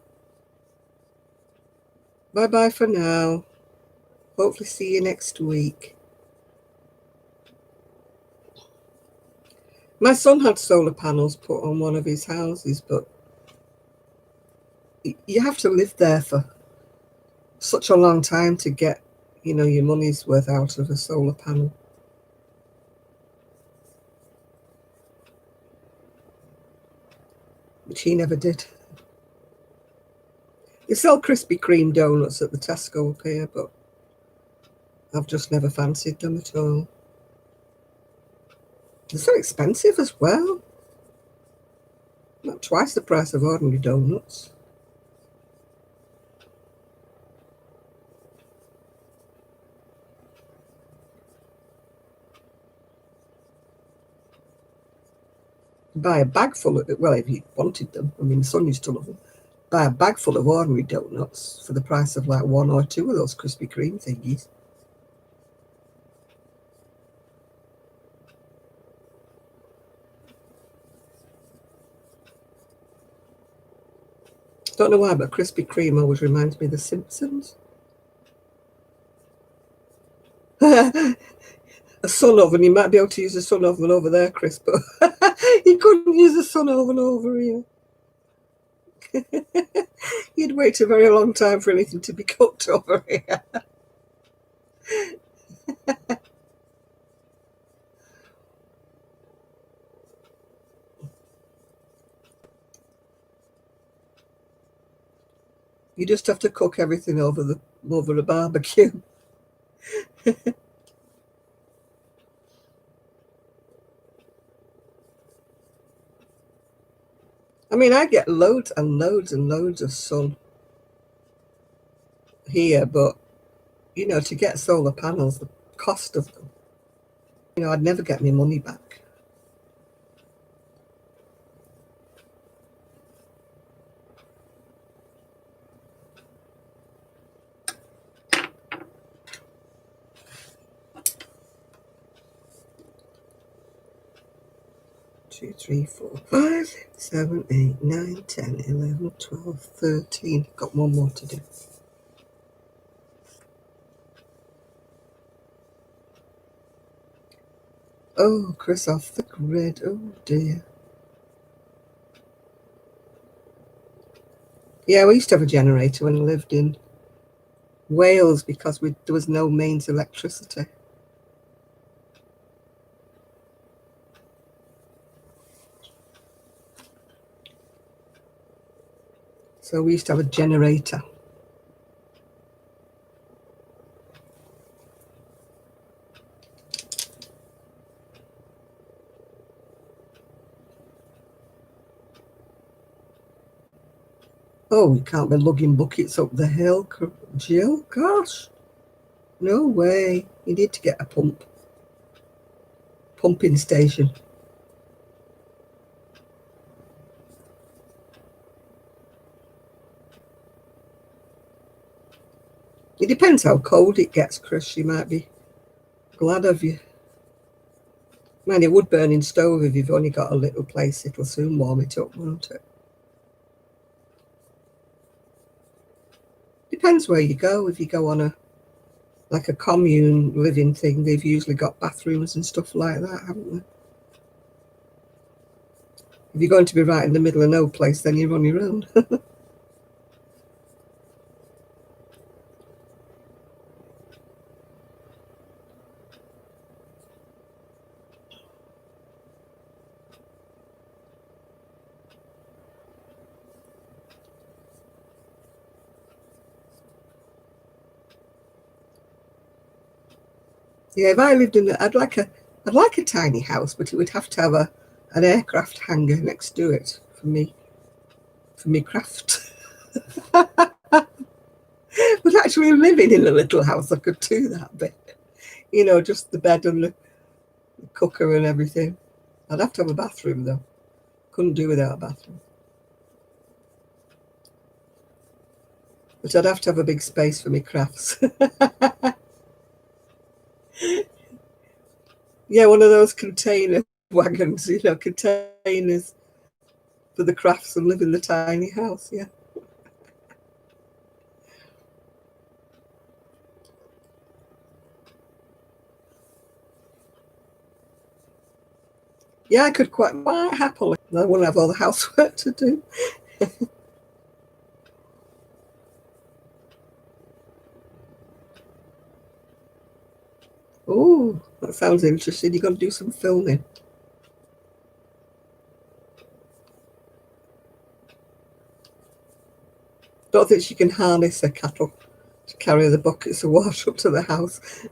[SPEAKER 1] Bye bye for now. Hopefully see you next week. My son had solar panels put on one of his houses, but you have to live there for such a long time to get, your money's worth out of a solar panel. Which he never did. They sell Krispy Kreme donuts at the Tesco up here, but I've just never fancied them at all. They're so expensive as well. Not twice the price of ordinary donuts. buy a bag full of, well, if you wanted them, I mean, the son used to love them, buy a bag full of ordinary donuts for the price of like one or two of those Krispy Kreme thingies. Don't know why, but Krispy Kreme always reminds me of The Simpsons. A sun oven, you might be able to use a sun oven over there, Chris, but you couldn't use a sun oven over here. You'd wait a very long time for anything to be cooked over here. You just have to cook everything over a barbecue. I mean, I get loads and loads and loads of sun here, but you know, to get solar panels, the cost of them, you know, I'd never get my money back. Two, three, four, 5, 6, 7, 8, 9, 10, 11, 12, 13. Got one more to do. Oh, Chris off the grid. Oh dear. Yeah, we used to have a generator when I lived in Wales because there was no mains electricity. So we used to have a generator. Oh, we can't be lugging buckets up the hill, Jill. Gosh, no way. You need to get a pumping station. It depends how cold it gets, Chris. You might be glad of you. Man, a wood burning stove, if you've only got a little place, it'll soon warm it up, won't it? Depends where you go. If you go on like a commune living thing, they've usually got bathrooms and stuff like that, haven't they? If you're going to be right in the middle of no place, then you're on your own. Yeah, if I lived in, I'd like a tiny house, but it would have to have an aircraft hangar next to it for me craft. But actually living in a little house, I could do that bit. You know, just the bed and the cooker and everything. I'd have to have a bathroom though. Couldn't do without a bathroom. But I'd have to have a big space for my crafts. Yeah, one of those container wagons, you know, containers for the crafts and live in the tiny house, yeah. Yeah, I could quite happily. I wouldn't have all the housework to do. Oh, that sounds interesting. You've got to do some filming. Don't think she can harness her cattle to carry the buckets of water up to the house.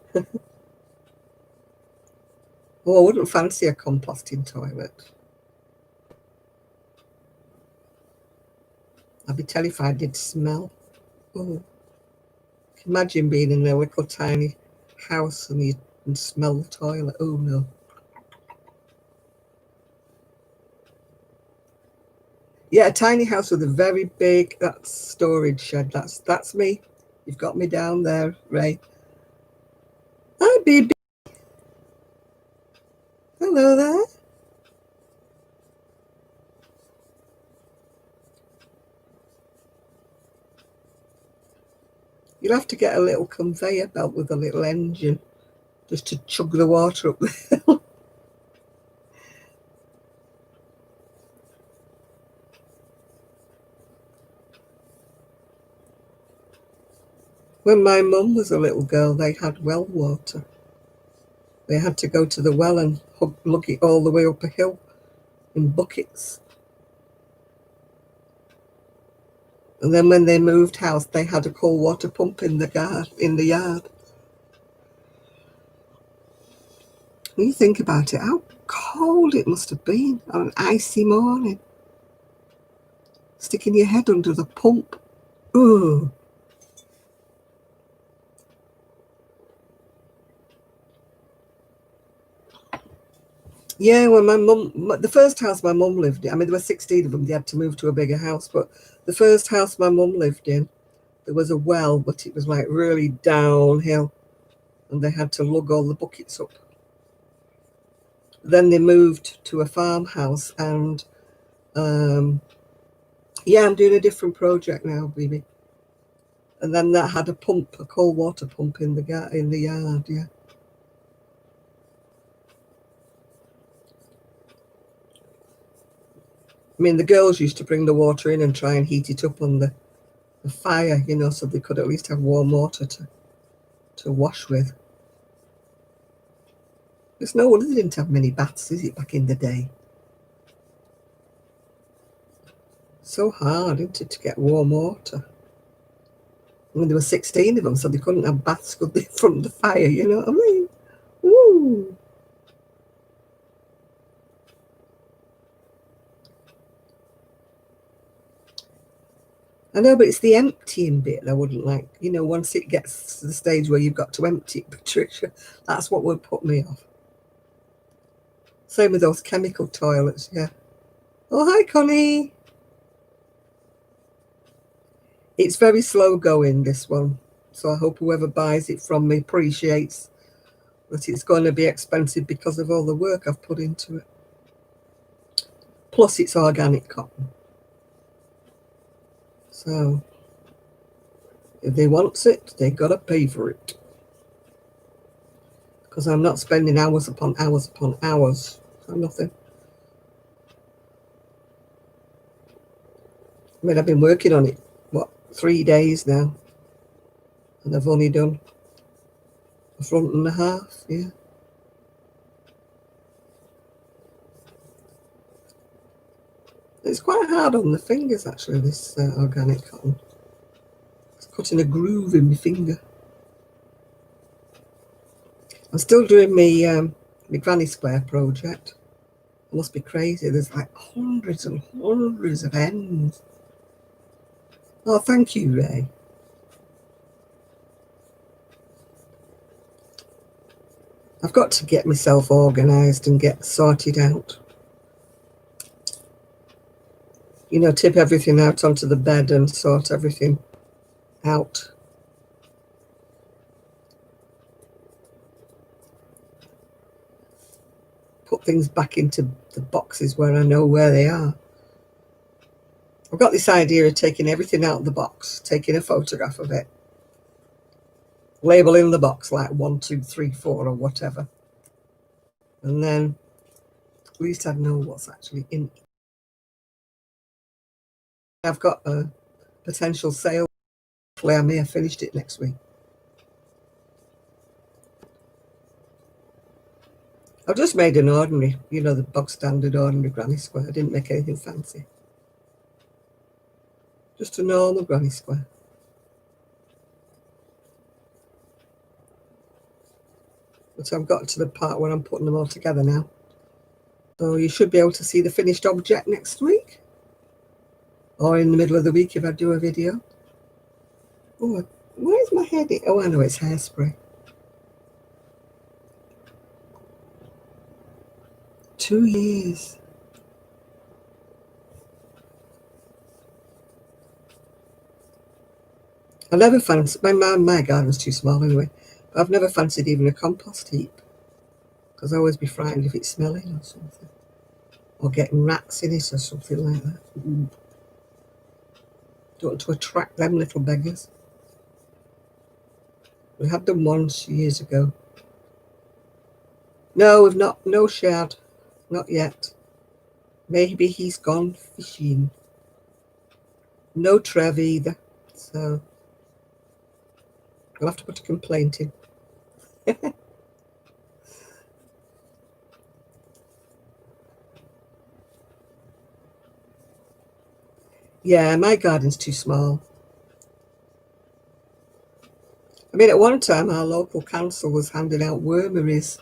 [SPEAKER 1] Oh, I wouldn't fancy a composting toilet. I'd be terrified it'd smell. Oh, imagine being in a little tiny house and you smell the toilet. Oh no. Yeah, a tiny house with a very big storage shed. That's me. You've got me down there, Ray. Hi, baby. Hello there. You'll have to get a little conveyor belt with a little engine just to chug the water up the hill. When my mum was a little girl, they had well water. They had to go to the well and lug it all the way up a hill in buckets. And then when they moved house, they had a cold water pump in the yard. When you think about it, how cold it must have been on an icy morning. Sticking your head under the pump. Ooh. Yeah, when the first house my mum lived in, I mean, there were 16 of them, they had to move to a bigger house, but the first house my mum lived in, there was a well, but it was like really downhill, and they had to lug all the buckets up. Then they moved to a farmhouse, and yeah, I'm doing a different project now, baby. And then that had a pump, a cold water pump in the yard, yeah. I mean, the girls used to bring the water in and try and heat it up on the fire, you know, so they could at least have warm water to wash with. It's no wonder they didn't have many baths, is it, back in the day? So hard, isn't it, to get warm water? I mean, there were 16 of them, so they couldn't have baths, could they, from the fire, you know what I mean? Woo! I know, but it's the emptying bit I wouldn't like. You know, once it gets to the stage where you've got to empty it, Patricia, that's what would put me off. Same with those chemical toilets, yeah. Oh, hi, Connie. It's very slow going, this one. So I hope whoever buys it from me appreciates that it's going to be expensive because of all the work I've put into it. Plus, it's organic cotton. So if they want it, they got to pay for it. Because I'm not spending hours upon hours upon hours for nothing. I mean, I've been working on it, 3 days now? And I've only done a front and a half, yeah. It's quite hard on the fingers, actually, this organic cotton. It's cutting a groove in my finger. I'm still doing my granny square project. It must be crazy. There's like hundreds and hundreds of ends. Oh, thank you, Ray. I've got to get myself organised and get sorted out. You know, tip everything out onto the bed and sort everything out. Put things back into the boxes where I know where they are. I've got this idea of taking everything out of the box, taking a photograph of it, labeling the box like 1, 2, 3, 4 or whatever. And then at least I'd know what's actually in it. I've got a potential sale. Hopefully I may have finished it next week. I've just made an ordinary, you know, the bog standard ordinary granny square. I didn't make anything fancy. Just a normal granny square. But I've got to the part where I'm putting them all together now. So you should be able to see the finished object next week. Or in the middle of the week if I do a video. Oh, where's my head? Oh, I know, it's hairspray. 2 years. I never fancied, my garden's too small anyway, but I've never fancied even a compost heap, because I always be frightened if it's smelling or something, or getting rats in it or something like that. Don't want to attract them little beggars. We had them once years ago. No, we've not, no Shad, not yet. Maybe he's gone fishing. No Trev either, so I'll have to put a complaint in. Yeah, my garden's too small. I mean, at one time, our local council was handing out wormeries,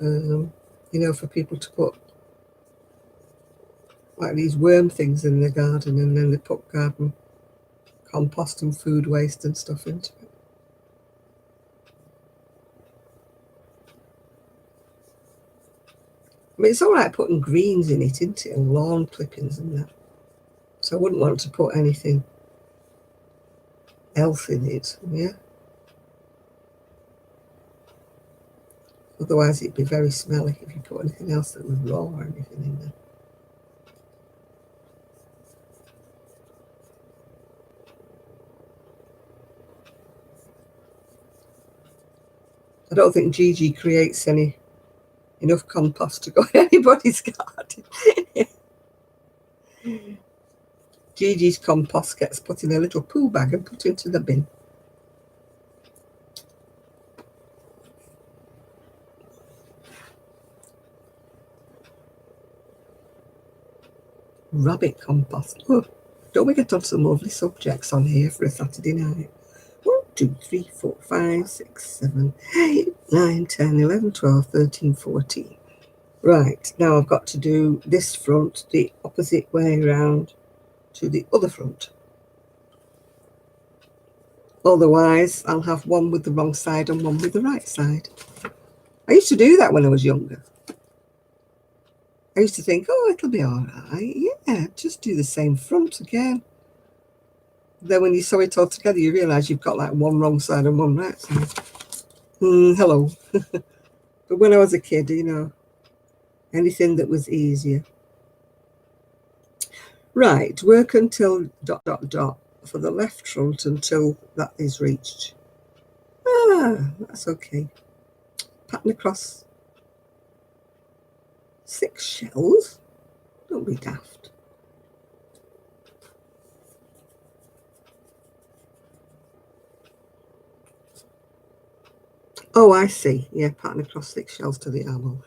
[SPEAKER 1] you know, for people to put like these worm things in the garden, and then they put garden compost and food waste and stuff into it. I mean, it's all right putting greens in it, isn't it, and lawn clippings and that. So I wouldn't want to put anything else in it, yeah. Otherwise, it'd be very smelly if you put anything else that was raw or anything in there. I don't think Gigi creates enough compost to go in anybody's garden. Gigi's compost gets put in a little poo bag and put into the bin. Rabbit compost. Oh, don't we get on some lovely subjects on here for a Saturday night? 1, 2, 3, 4, 5, 6, 7, 8, 9, 10, 11, 12, 13, 14. Right, now I've got to do this front the opposite way around to the other front. Otherwise, I'll have one with the wrong side and one with the right side. I used to do that when I was younger. I used to think, oh, it'll be all right. Yeah, just do the same front again. Then when you sew it all together, you realise you've got like one wrong side and one right side. Hello. But when I was a kid, you know, anything that was easier. Right, work until ... for the left front until that is reached. That's okay. Pattern across 6 shells. Don't be daft. Oh, I see. Yeah, pattern across 6 shells to the armhole.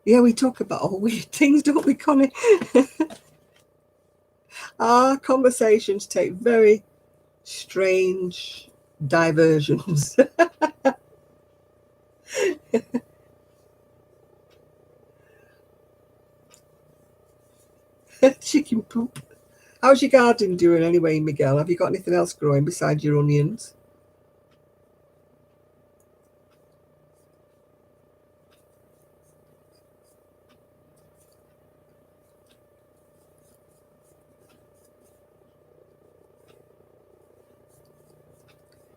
[SPEAKER 1] Yeah, we talk about all weird things, don't we, Connie? Our conversations take very strange diversions. Chicken poop. How's your garden doing anyway, Miguel? Have you got anything else growing besides your onions?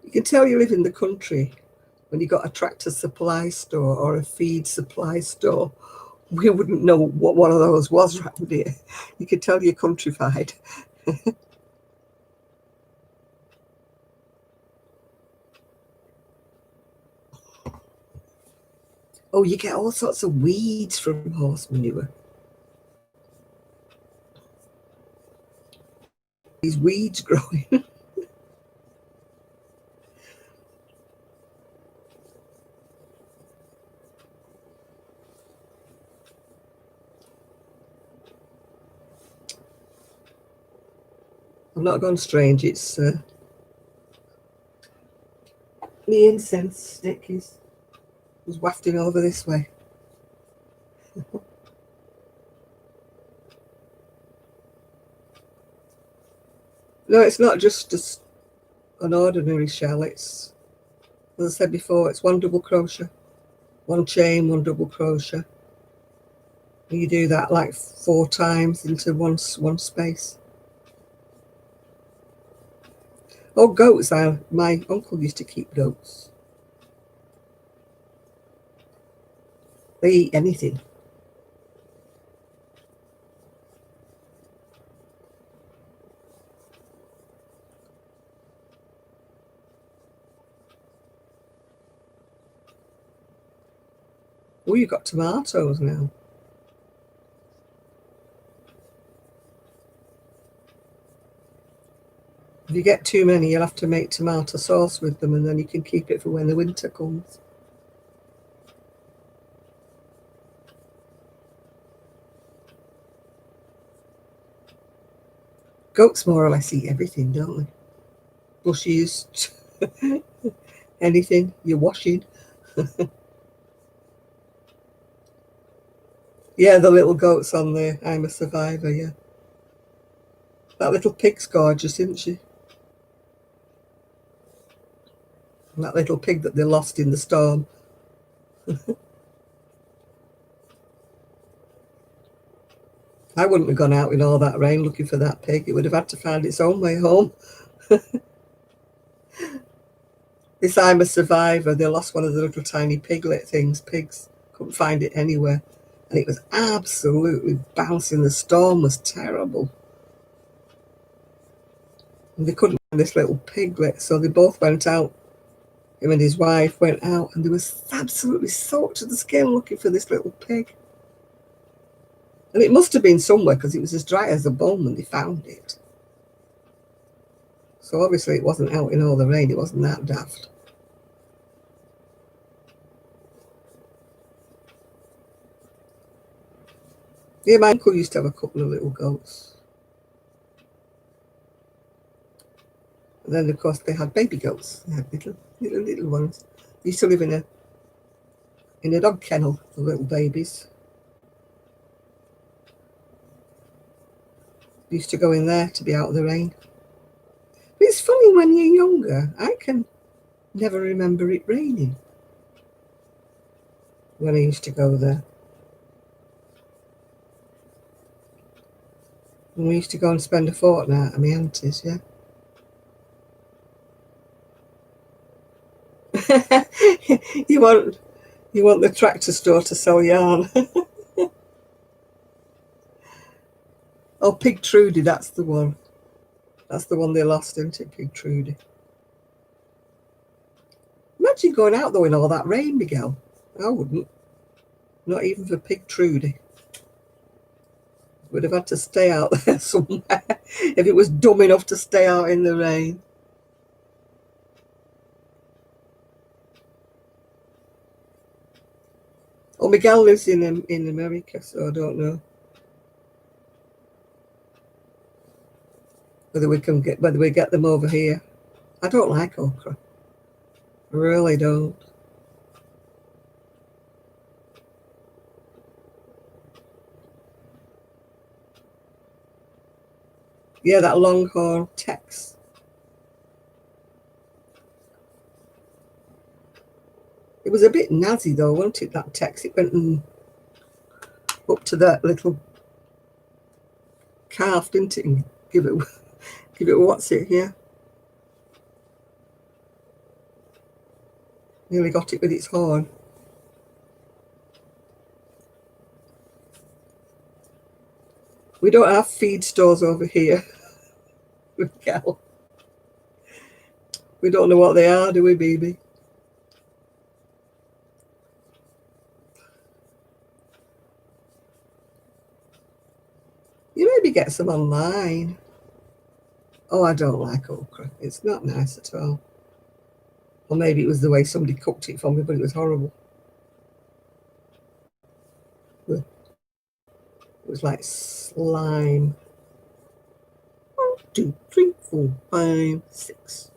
[SPEAKER 1] You can tell you live in the country when you got a tractor supply store or a feed supply store. We wouldn't know what one of those was around here. You could tell you're countrified. Oh, you get all sorts of weeds from horse manure. These weeds growing. I've not gone strange. It's the incense stick is wafting over this way. No, it's not just an ordinary shell. It's, as I said before, it's 1 double crochet, 1 chain, 1 double crochet, You do that like 4 times into one space. Oh, goats. My uncle used to keep goats. They eat anything. Oh, you've got tomatoes now. If you get too many, you'll have to make tomato sauce with them, and then you can keep it for when the winter comes. Goats more or less eat everything, don't they? Bushes, anything you're washing. Yeah, the little goats on there. I'm a Survivor, yeah. That little pig's gorgeous, isn't she? And that little pig that they lost in the storm. I wouldn't have gone out in all that rain looking for that pig. It would have had to find its own way home. This I'm a Survivor, they lost one of the little tiny piglet things, pigs. Couldn't find it anywhere. And it was absolutely bouncing. The storm was terrible. And they couldn't find this little piglet, so they both went out. Him and his wife went out, and they were absolutely soaked to the skin looking for this little pig. And it must have been somewhere because it was as dry as a bone when they found it. So obviously it wasn't out in all the rain. It wasn't that daft. Yeah, my uncle used to have a couple of little goats. And then, of course, they had baby goats. They had little ones. They used to live in a dog kennel for little babies. They used to go in there to be out of the rain. But it's funny when you're younger. I can never remember it raining when I used to go there. And we used to go and spend a fortnight at my auntie's, yeah. you want the tractor store to sell yarn. Oh, Pig Trudy, that's the one. That's the one they lost, isn't it, Pig Trudy? Imagine going out though in all that rain, Miguel. I wouldn't. Not even for Pig Trudy. Would have had to stay out there somewhere if it was dumb enough to stay out in the rain. Oh, Miguel lives in America, so I don't know whether we get them over here. I don't like okra. I really don't. Yeah, that longhorn Tex. It was a bit nazi though, wasn't it, that Tex? It went up to that little calf, didn't it? And give it what's it here? Nearly got it with its horn. We don't have feed stores over here. Miguel. We don't know what they are, do we, baby? You maybe get some online. Oh, I don't like okra. It's not nice at all. Or maybe it was the way somebody cooked it for me, but it was horrible. It was like slime. 1, 2, 3, 4, 5, 6.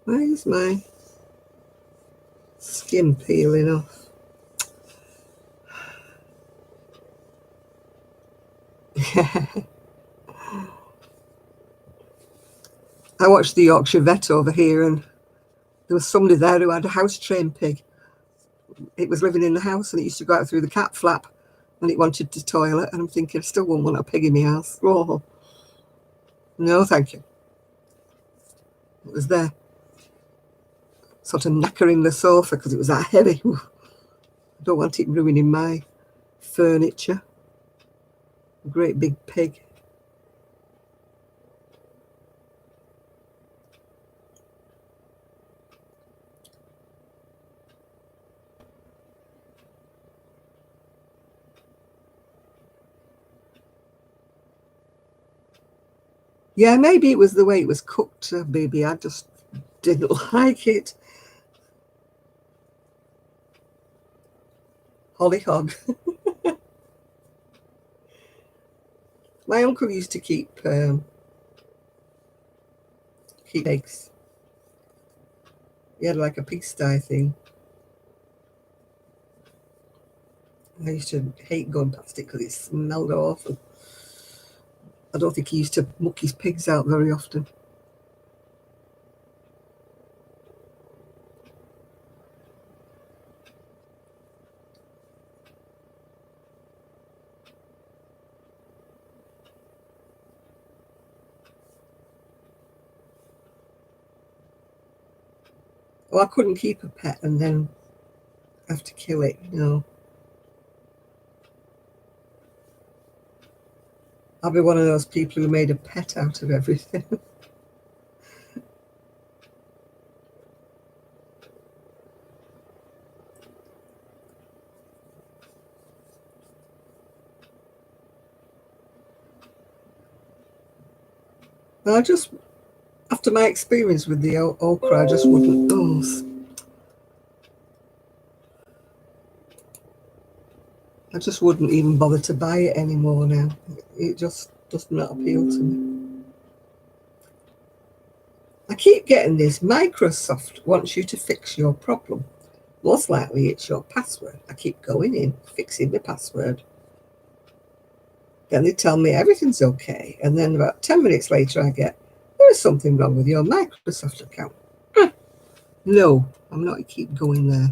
[SPEAKER 1] Why is my skin peeling off? I watched the Yorkshire vet over here, and there was somebody there who had a house-trained pig. It was living in the house, and it used to go out through the cat flap when it wanted to toilet. And I'm thinking, I still wouldn't want a pig in my house. Oh, no, thank you. It was there, sort of knackering the sofa because it was that heavy. I don't want it ruining my furniture. A great big pig. Yeah, maybe it was the way it was cooked, baby. I just didn't like it. Hollyhog. My uncle used to keep eggs. He had like a pigsty thing. I used to hate going past it because it smelled awful. I don't think he used to muck his pigs out very often. Well, I couldn't keep a pet and then have to kill it, you know. I'll be one of those people who made a pet out of everything. I just, after my experience with the okra, I just wouldn't. Oh, I just wouldn't even bother to buy it anymore now. It just does not appeal to me. I keep getting this. Microsoft wants you to fix your problem. Most likely it's your password. I keep going in, fixing the password. Then they tell me everything's okay. And then about 10 minutes later, I get, there is something wrong with your Microsoft account. No, I'm not. Keep going there.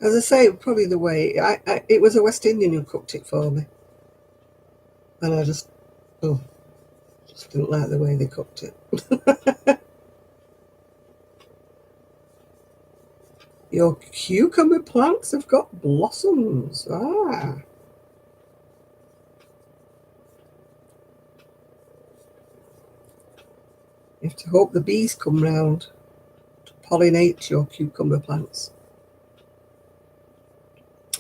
[SPEAKER 1] As I say, probably the way it was a West Indian who cooked it for me, and I just didn't like the way they cooked it. Your cucumber plants have got blossoms. Ah, you have to hope the bees come round to pollinate your cucumber plants.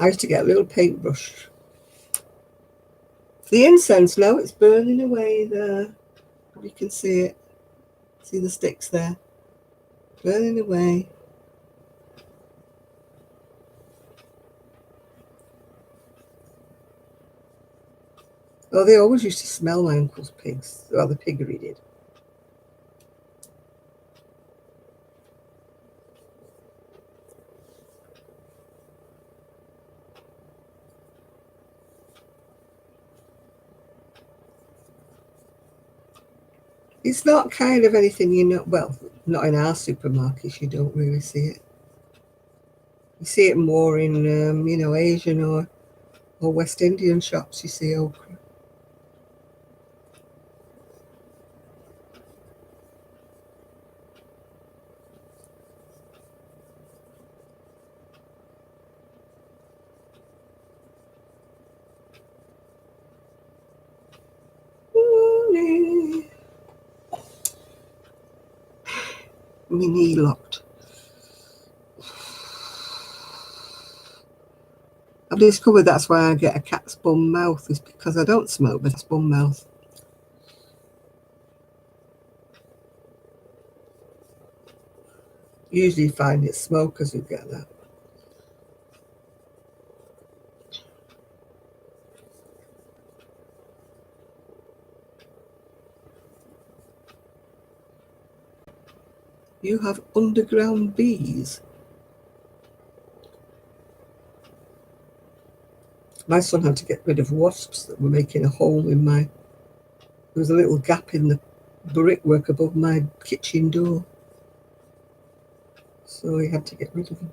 [SPEAKER 1] I used to get a little paintbrush. The incense now, it's burning away there. You can see it. See the sticks there? Burning away. Oh, they always used to smell my uncle's pigs. Well, the piggery did. It's not kind of anything you know. Well, not in our supermarkets. You don't really see it. You see it more in, Asian or West Indian shops. You see okra. My knee locked. I've discovered that's why I get a cat's bum mouth, is because I don't smoke, but it's bum mouth. Usually find it's smokers who get that. You have underground bees. My son had to get rid of wasps that were making a hole in my... There was a little gap in the brickwork above my kitchen door. So he had to get rid of them.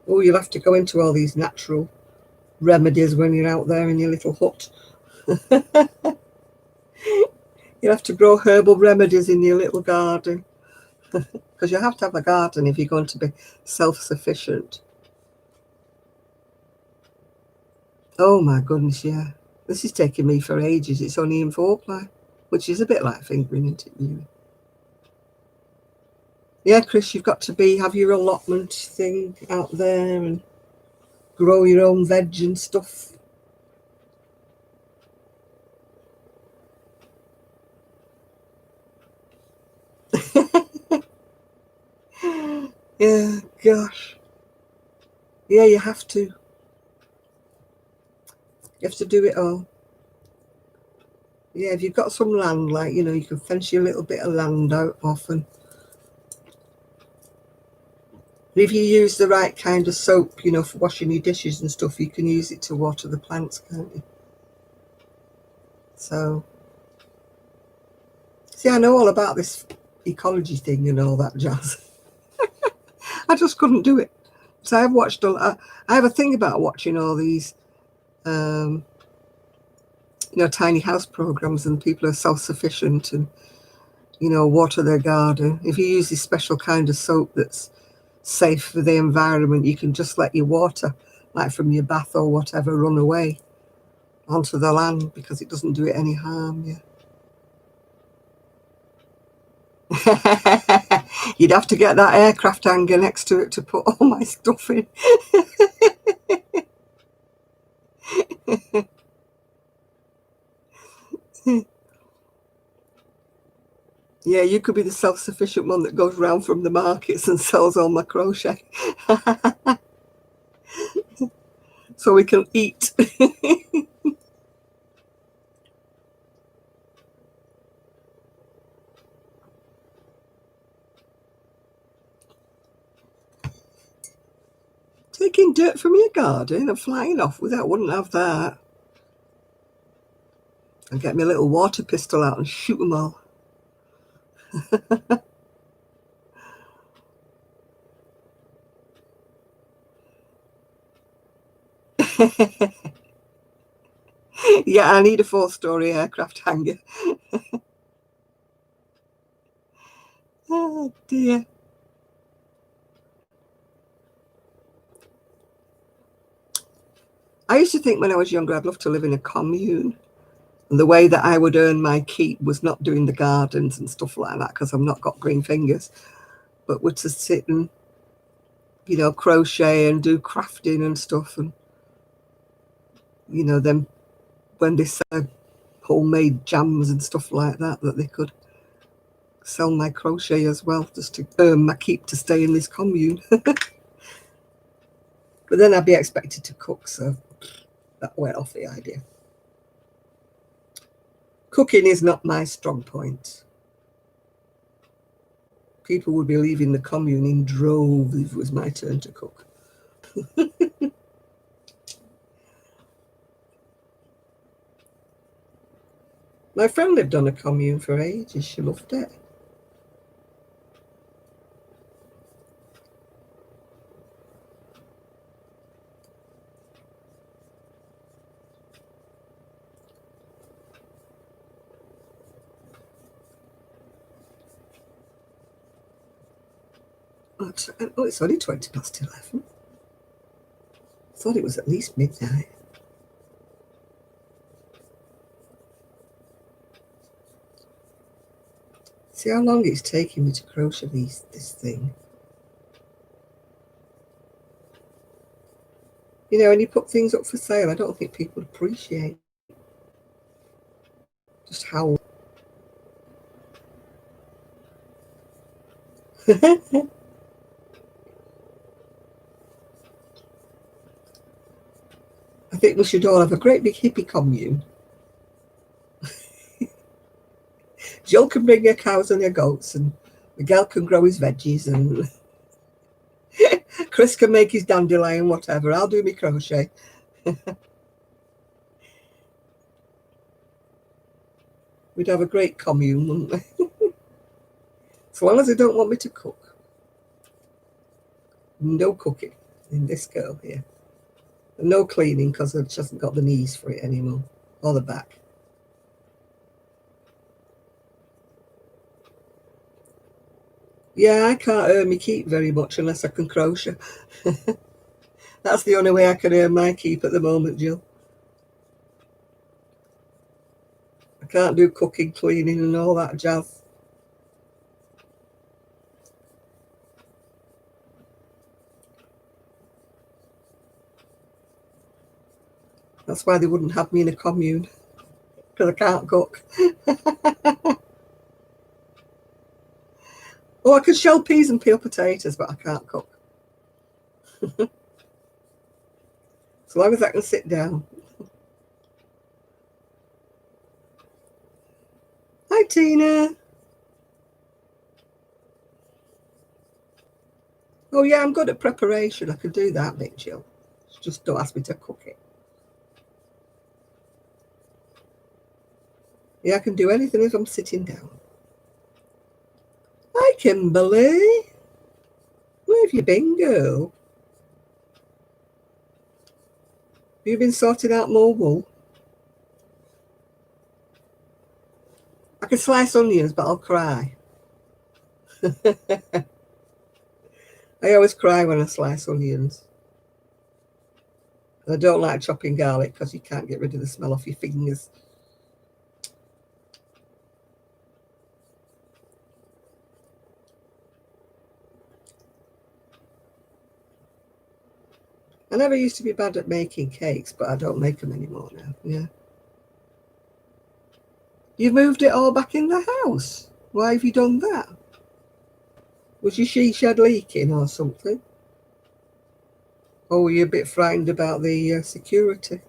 [SPEAKER 1] Oh, you'll have to go into all these natural remedies when you're out there in your little hut. You'll have to grow herbal remedies in your little garden. Because you have to have a garden if you're going to be self-sufficient. Oh my goodness, yeah. This is taking me for ages. It's only in 4-ply, which is a bit like fingering, isn't it, really? Yeah, Chris, you've got to have your allotment thing out there and grow your own veg and stuff. Yeah, gosh. Yeah, you have to. You have to do it all. Yeah, if you've got some land, like, you know, you can fence your little bit of land out often. If you use the right kind of soap, you know, for washing your dishes and stuff, you can use it to water the plants, can't you? So, see, I know all about this ecology thing and all that jazz. I just couldn't do it. So I've watched I have a thing about watching all these, you know, tiny house programs, and people are self-sufficient and, you know, water their garden. If you use this special kind of soap that's safe for the environment, you can just let your water, like from your bath or whatever, run away onto the land because it doesn't do it any harm. Yeah. You'd have to get that aircraft hanger next to it to put all my stuff in. Yeah, you could be the self-sufficient one that goes round from the markets and sells all my crochet. So we can eat. Taking dirt from your garden and flying off with it, I wouldn't have that. I'd get my little water pistol out and shoot them all. Yeah, I need a 4-story aircraft hanger. Oh dear. I used to think when I was younger I'd love to live in a commune. And the way that I would earn my keep was not doing the gardens and stuff like that, because I've not got green fingers, but would to sit and, you know, crochet and do crafting and stuff. And, you know, then when they sell homemade jams and stuff like that, that they could sell my crochet as well, just to earn my keep to stay in this commune. But then I'd be expected to cook, so that went off the idea. Cooking is not my strong point. People would be leaving the commune in droves if it was my turn to cook. My friend lived on a commune for ages. She loved it. But, oh, it's only 20 past 11. I thought it was at least midnight. See how long it's taking me to crochet this thing. You know, when you put things up for sale, I don't think people appreciate just how... think we should all have a great big hippie commune. Jill can bring her cows and her goats, and Miguel can grow his veggies, and Chris can make his dandelion, whatever. I'll do my crochet. We'd have a great commune, wouldn't we? As long as they don't want me to cook. No cooking in this girl here. And no cleaning, because she hasn't got the knees for it anymore, or the back. Yeah, I can't earn my keep very much unless I can crochet. That's the only way I can earn my keep at the moment, Jill. I can't do cooking, cleaning and all that jazz. That's why they wouldn't have me in a commune, because I can't cook. Oh, I can shell peas and peel potatoes, but I can't cook. As long as I can sit down. Hi, Tina. Oh, yeah, I'm good at preparation. I can do that bit, Jill. Just don't ask me to cook it. Yeah, I can do anything if I'm sitting down. Hi, Kimberly. Where have you been, girl? Have you been sorting out more wool? I can slice onions, but I'll cry. I always cry when I slice onions. And I don't like chopping garlic because you can't get rid of the smell off your fingers. I never used to be bad at making cakes, but I don't make them anymore now. Yeah. You've moved it all back in the house. Why have you done that? Was your she shed leaking or something? Or were you a bit frightened about the security?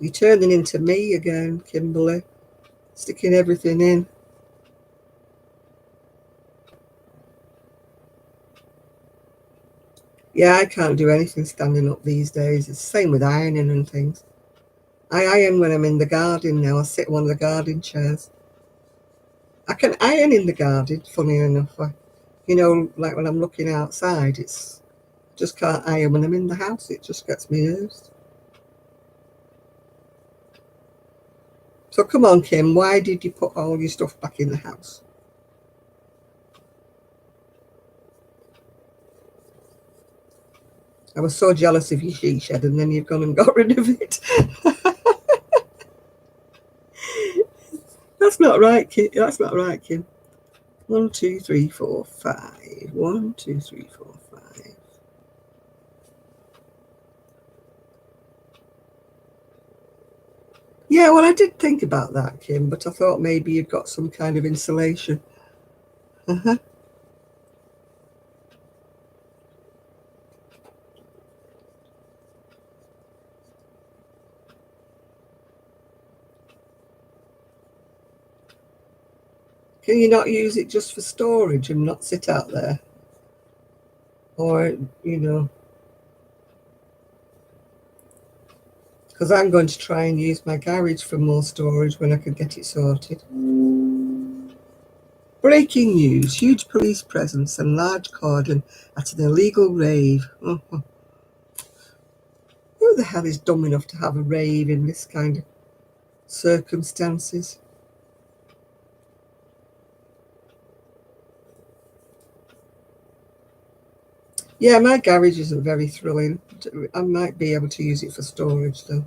[SPEAKER 1] You're turning into me again, Kimberly. Sticking everything in. Yeah, I can't do anything standing up these days. It's the same with ironing and things. I iron when I'm in the garden now. I sit in one of the garden chairs. I can iron in the garden, funny enough. You know, like when I'm looking outside, it's just can't iron when I'm in the house. It just gets me nerves. So come on, Kim, why did you put all your stuff back in the house? I was so jealous of your she shed, and then you've gone and got rid of it. That's not right, Kim. That's not right, Kim. 1, 2, 3, 4, 5. 1, 2, 3, 4, 5. Yeah, well, I did think about that, Kim, but I thought maybe you'd got some kind of insulation. Uh-huh. Can you not use it just for storage and not sit out there? Or, you know, because I'm going to try and use my garage for more storage when I can get it sorted. Breaking news, huge police presence and large cordon at an illegal rave. Who the hell is dumb enough to have a rave in this kind of circumstances? Yeah, my garage isn't very thrilling. I might be able to use it for storage though.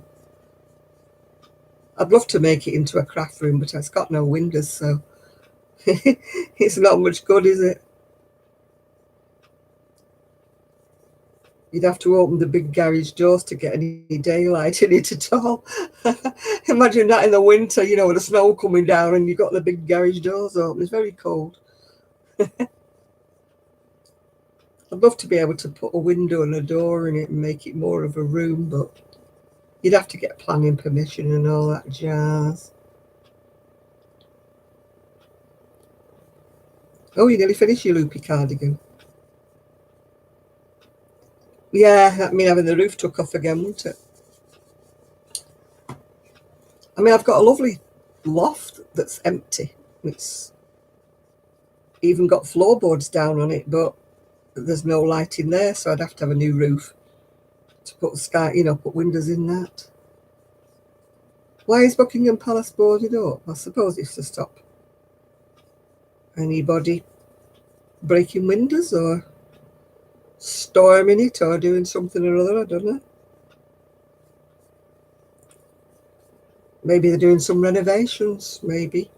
[SPEAKER 1] I'd love to make it into a craft room, but it's got no windows, so it's not much good, is it? You'd have to open the big garage doors to get any daylight in it at all. Imagine that in the winter, you know, with the snow coming down and you've got the big garage doors open. It's very cold. I'd love to be able to put a window and a door in it and make it more of a room, but you'd have to get planning permission and all that jazz. Oh, you nearly finished your loopy cardigan. Yeah, that mean having the roof took off again, wouldn't it? I mean, I've got a lovely loft that's empty. It's even got floorboards down on it, but there's no light in there, so I'd have to have a new roof to put sky, you know, put windows in that. Why is Buckingham Palace boarded up? I suppose it's to stop anybody breaking windows or storming it or doing something or other, I don't know. Maybe they're doing some renovations, maybe.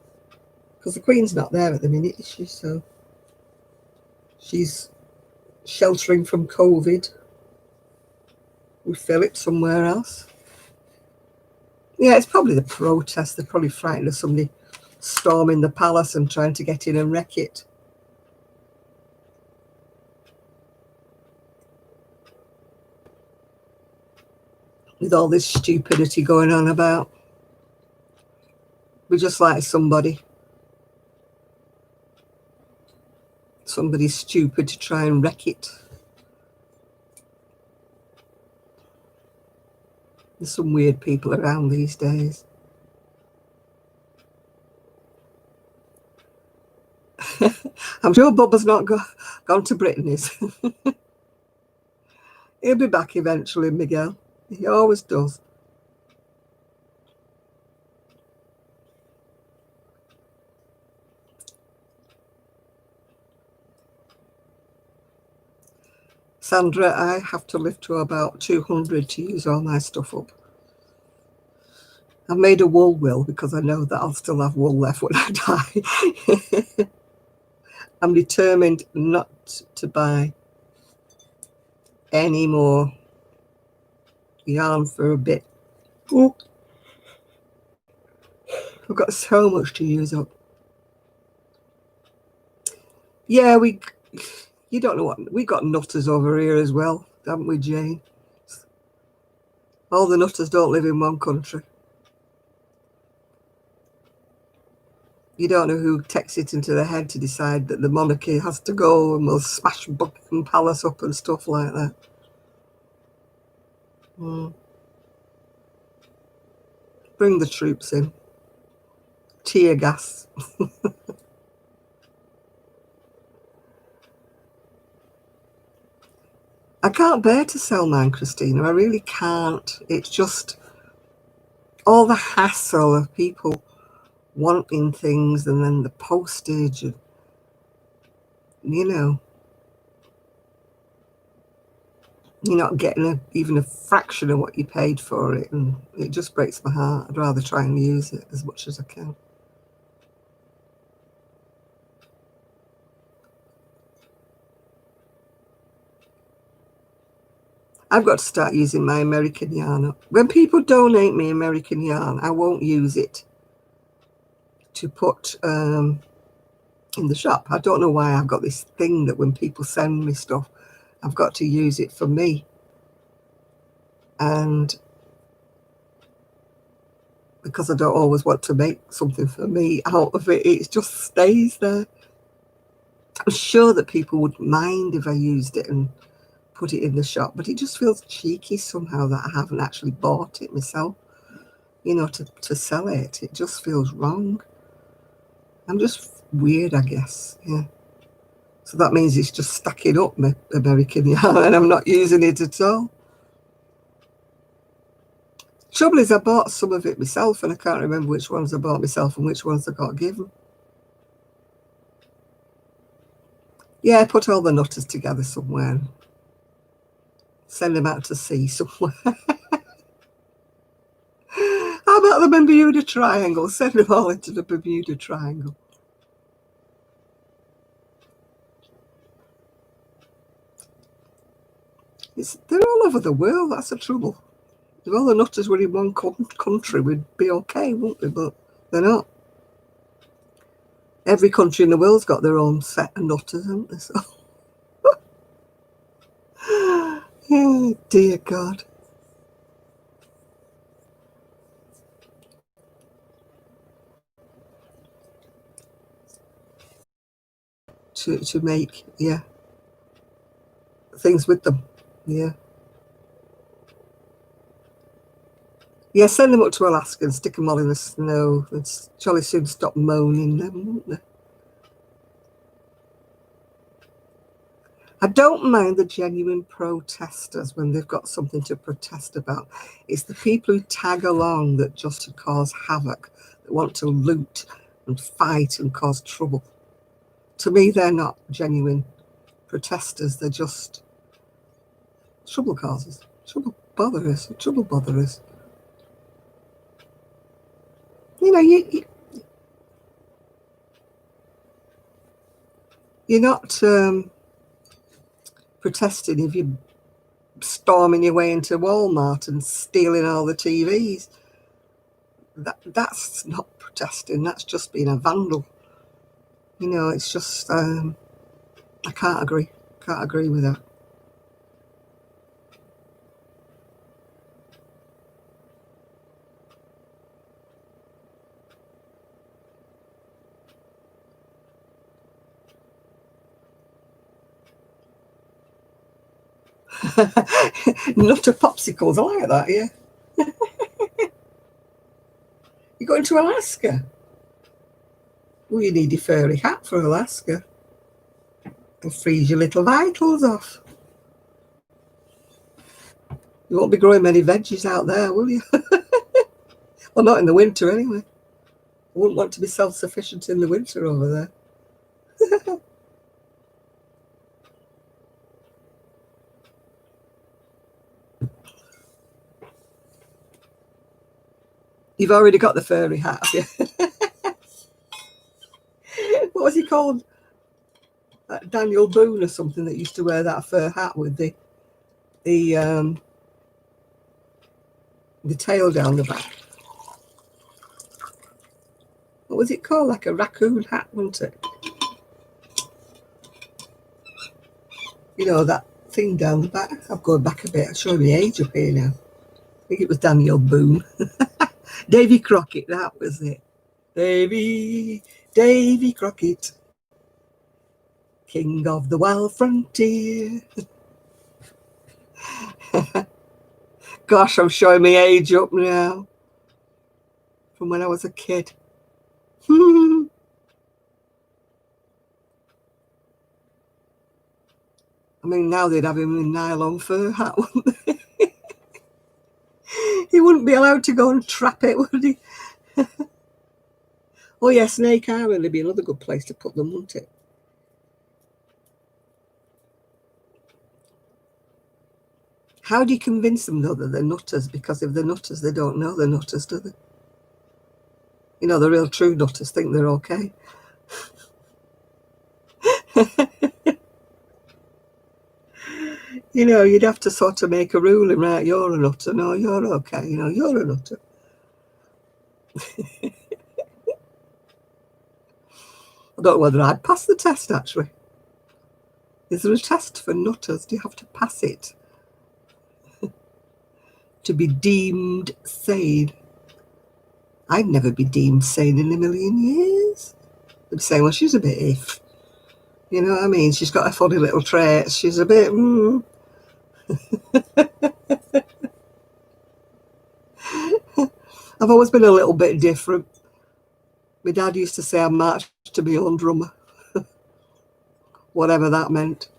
[SPEAKER 1] Because the Queen's not there at the minute, is she? So she's sheltering from COVID with Philip somewhere else. Yeah, it's probably the protest. They're probably frightened of somebody storming the palace and trying to get in and wreck it. With all this stupidity going on about. We're just like somebody's stupid to try and wreck it. There's some weird people around these days. I'm sure Bubba's not gone to Britain, is he'll be back eventually, Miguel. He always does. Sandra, I have to live to about 200 to use all my stuff up. I've made a wool will because I know that I'll still have wool left when I die. I'm determined not to buy any more yarn for a bit. Ooh. I've got so much to use up. Yeah, you don't know what, we got nutters over here as well, haven't we, Jane? All the nutters don't live in one country. You don't know who takes it into their head to decide that the monarchy has to go and we'll smash Buckingham Palace up and stuff like that. Bring the troops in. Tear gas. I can't bear to sell mine, Christina. I really can't. It's just all the hassle of people wanting things and then the postage and, you know, you're not getting even a fraction of what you paid for it, and it just breaks my heart. I'd rather try and use it as much as I can. I've got to start using my American yarn up. When people donate me American yarn, I won't use it to put in the shop. I don't know why I've got this thing that when people send me stuff, I've got to use it for me. And because I don't always want to make something for me out of it, it just stays there. I'm sure that people wouldn't mind if I used it and put it in the shop, but it just feels cheeky somehow that I haven't actually bought it myself, you know, to sell it. It just feels wrong. I'm just weird, I guess. Yeah. So that means it's just stacking up my American yarn and I'm not using it at all. Trouble is, I bought some of it myself and I can't remember which ones I bought myself and which ones I got given. Yeah, I put all the nutters together somewhere. Send them out to sea somewhere. How about the Bermuda Triangle? Send them all into the Bermuda Triangle. They're all over the world. That's the trouble. If all the nutters were in one country, we'd be okay, wouldn't we? But they're not. Every country in the world's got their own set of nutters, haven't they? So. Oh, dear God. To make, yeah, things with them. Yeah. Yeah, send them up to Alaska and stick them all in the snow. It's jolly soon stop moaning them, won't they? I don't mind the genuine protesters when they've got something to protest about. It's the people who tag along that just to cause havoc, that want to loot and fight and cause trouble. To me, they're not genuine protesters. They're just trouble causers, trouble botherers. You know, you're not protesting if you're storming your way into Walmart and stealing all the TVs. That's not protesting. That's just being a vandal. You know, it's just I can't agree with that. Nutter popsicles, I like that, yeah. You're going to Alaska? Well, you need your furry hat for Alaska. It'll freeze your little vitals off. You won't be growing many veggies out there, will you? Well, not in the winter anyway. I wouldn't want to be self-sufficient in the winter over there. You've already got the furry hat, have you? What was he called? Daniel Boone or something that used to wear that fur hat with the tail down the back. What was it called? Like a raccoon hat, wasn't it? You know, that thing down the back. I'm going back a bit. I'm showing my age up here now. I think it was Daniel Boone. Davy Crockett, that was it. Davy Crockett, king of the wild frontier. Gosh, I'm showing my age up now. From when I was a kid. I mean, now they'd have him in nylon fur hat, wouldn't they? He wouldn't be allowed to go and trap it, would he? Oh, yeah, Snake Island would be another good place to put them, wouldn't it? How do you convince them, though, that they're nutters? Because if they're nutters, they don't know they're nutters, do they? You know, the real true nutters think they're okay. You know, you'd have to sort of make a ruling, right? You're a nutter. No, you're okay. You know, you're a nutter. I don't know whether I'd pass the test, actually. Is there a test for nutters? Do you have to pass it to be deemed sane? I'd never be deemed sane in a million years. They'd be saying, well, she's a bit iff. You know what I mean? She's got a funny little traits. She's a bit... I've always been a little bit different. My dad used to say I marched to my own drummer. Whatever that meant.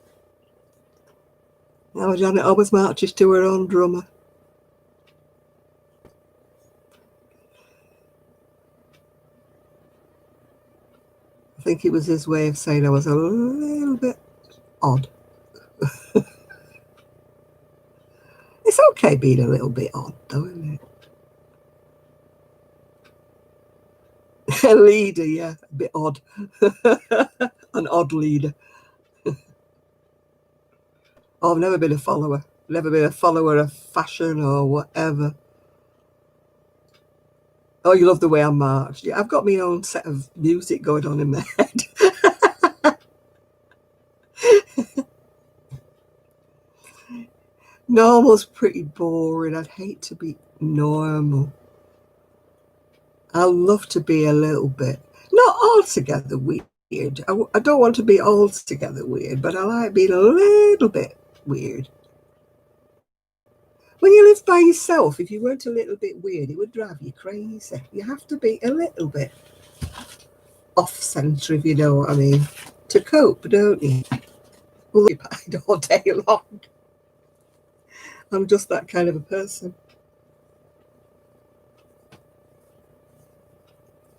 [SPEAKER 1] Now Janet always marches to her own drummer. I think it was his way of saying I was a little bit odd. It's okay being a little bit odd, though, isn't it? A leader, yeah, a bit odd. An odd leader. Oh, I've never been a follower. Never been a follower of fashion or whatever. Oh, you love the way I march. Yeah, I've got my own set of music going on in my head. Normal's pretty boring. I'd hate to be normal. I love to be a little bit, not altogether weird. I don't want to be altogether weird, but I like being a little bit weird. When you live by yourself, if you weren't a little bit weird, it would drive you crazy. You have to be a little bit off-centre, if you know what I mean, to cope, don't you? Well, you hide all day long. I'm just that kind of a person.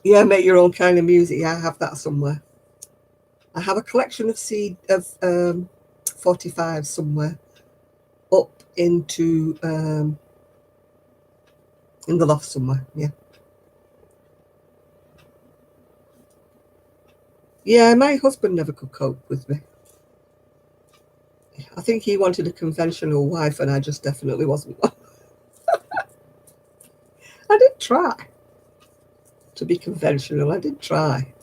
[SPEAKER 1] Yeah, make your own kind of music. Yeah, I have that somewhere. I have a collection of 45 somewhere up into in the loft somewhere. Yeah, my husband never could cope with me. I think he wanted a conventional wife, and I just definitely wasn't one. I did try to be conventional. I did try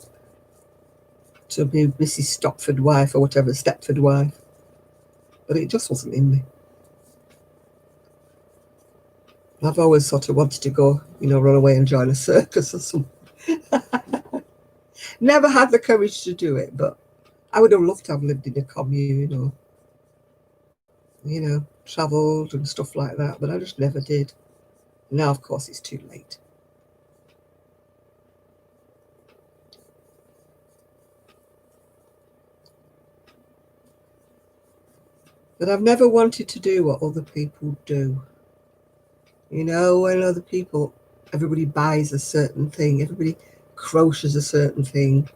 [SPEAKER 1] to be Mrs. Stopford wife or whatever, Stepford wife, but it just wasn't in me. I've always sort of wanted to go, run away and join a circus or something. Never had the courage to do it, but I would have loved to have lived in a commune or, travelled and stuff like that, but I just never did. Now, of course, it's too late. But I've never wanted to do what other people do. When other people, everybody buys a certain thing, everybody crochets a certain thing,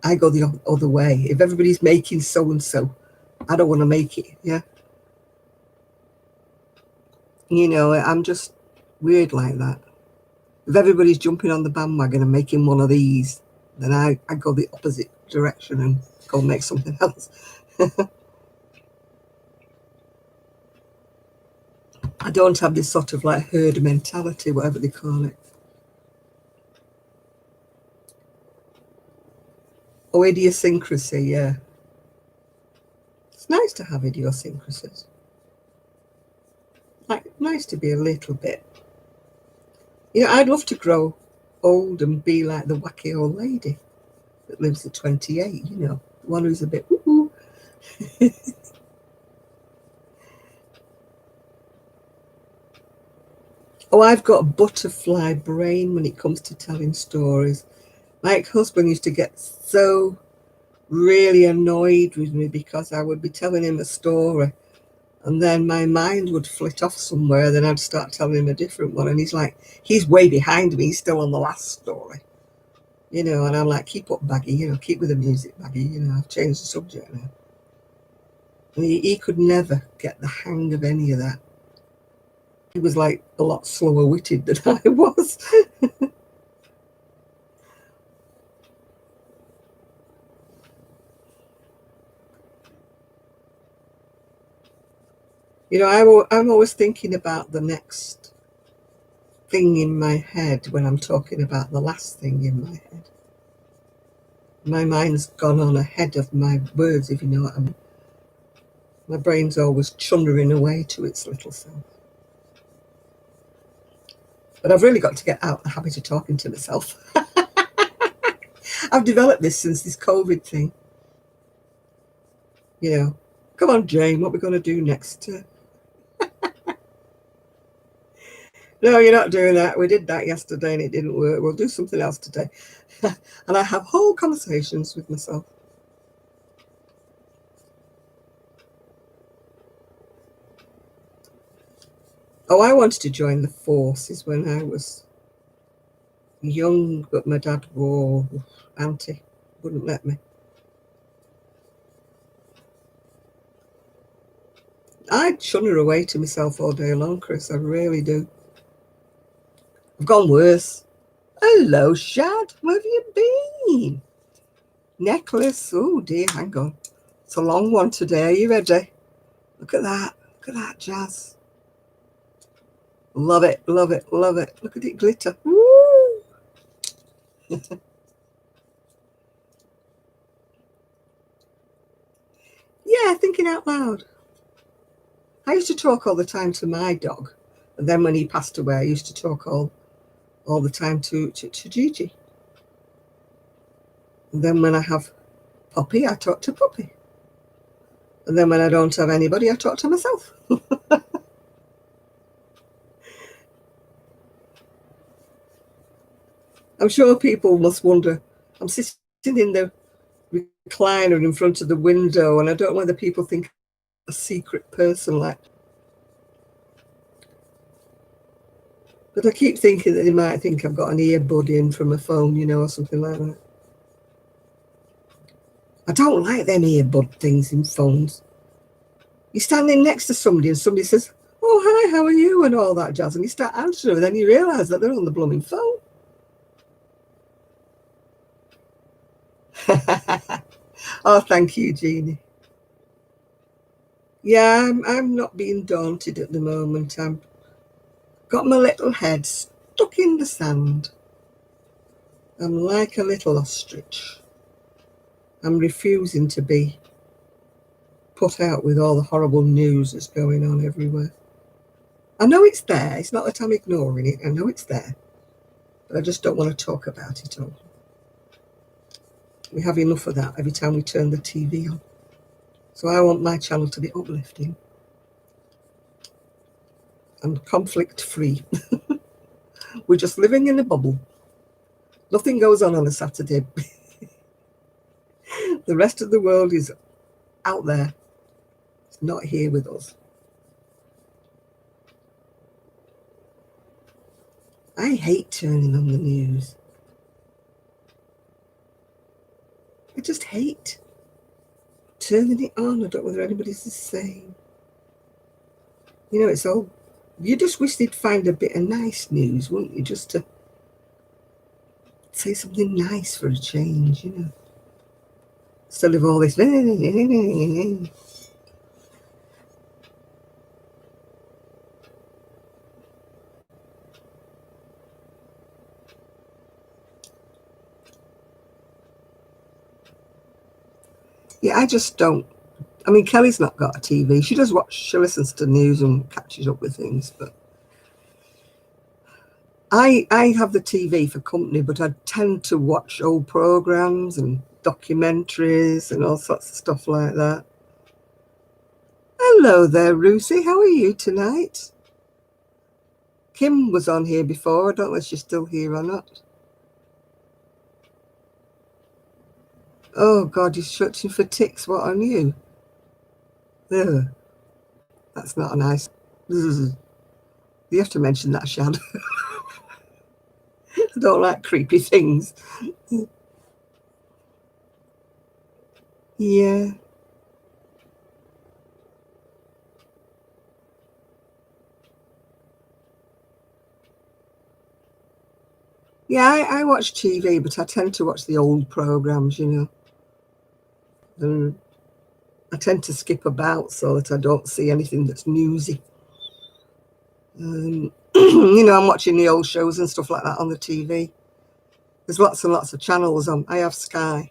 [SPEAKER 1] I go the other way. If everybody's making so-and-so, I don't want to make it, yeah? I'm just weird like that. If everybody's jumping on the bandwagon and making one of these, then I go the opposite direction and go make something else. I don't have this sort of like herd mentality, whatever they call it. Oh, idiosyncrasy, yeah. It's nice to have idiosyncrasies. Like, nice to be a little bit. I'd love to grow old and be like the wacky old lady that lives at 28, the one who's a bit woo-hoo. Oh, I've got a butterfly brain when it comes to telling stories. My ex-husband used to get so really annoyed with me because I would be telling him a story and then my mind would flit off somewhere, then I'd start telling him a different one, and he's way behind me, he's still on the last story, and I'm like, keep up, Baggy, keep with the music, Baggy, I've changed the subject now. And he could never get the hang of any of that. He was like a lot slower witted than I was. I'm always thinking about the next thing in my head when I'm talking about the last thing in my head. My mind's gone on ahead of my words, if you know what I mean. My brain's always chunnering away to its little self. But I've really got to get out of the habit of talking to myself. I've developed this since this COVID thing. Come on, Jane, what are we going to do next? No, you're not doing that. We did that yesterday and it didn't work. We'll do something else today. And I have whole conversations with myself. Oh, I wanted to join the forces when I was young, but my dad, auntie, wouldn't let me. I shun her away to myself all day long, Chris. I really do. I've gone worse. Hello, Shad. Where have you been? Necklace. Oh, dear. Hang on. It's a long one today. Are you ready? Look at that. Look at that jazz. Love it, love it, love it. Look at it glitter. Woo! Yeah, thinking out loud. I used to talk all the time to my dog. And then when he passed away, I used to talk all the time to Gigi. And then when I have Poppy, I talk to Poppy. And then when I don't have anybody, I talk to myself. I'm sure people must wonder. I'm sitting in the recliner in front of the window, and I don't know whether people think I'm a secret person like. But I keep thinking that they might think I've got an earbud in from a phone, you know, or something like that. I don't like them earbud things in phones. You're standing next to somebody and somebody says, "Oh, hi, how are you?" and all that jazz, and you start answering, and then you realise that they're on the blooming phone. Oh, thank you, Jeannie. Yeah, I'm not being daunted at the moment. I'm got my little head stuck in the sand. I'm like a little ostrich. I'm refusing to be put out with all the horrible news that's going on everywhere. I know it's there. It's not that I'm ignoring it. I know it's there. But I just don't want to talk about it all. We have enough of that every time we turn the TV on. So I want my channel to be uplifting and conflict-free. We're just living in a bubble. Nothing goes on a Saturday. The rest of the world is out there. It's not here with us. I hate turning on the news. I just hate turning it on. I don't know whether anybody's the same. You know, it's all. You just wish they'd find a bit of nice news, wouldn't you? Just to say something nice for a change, you know. Instead of all this. Yeah, I just don't. I mean, Kelly's not got a TV. She does watch, she listens to news and catches up with things, but I have the TV for company, but I tend to watch old programs and documentaries and all sorts of stuff like that. Hello there, Ruthie. How are you tonight? Kim was on here before. I don't know if she's still here or not. Oh, God, you're searching for ticks. What on you? Ugh, that's not a nice. Ugh. You have to mention that, Shad. I don't like creepy things. Yeah. Yeah, I watch TV, but I tend to watch the old programs, you know. And I tend to skip about so that I don't see anything that's newsy. You know, I'm watching the old shows and stuff like that on the TV. There's lots and lots of channels on. I have Sky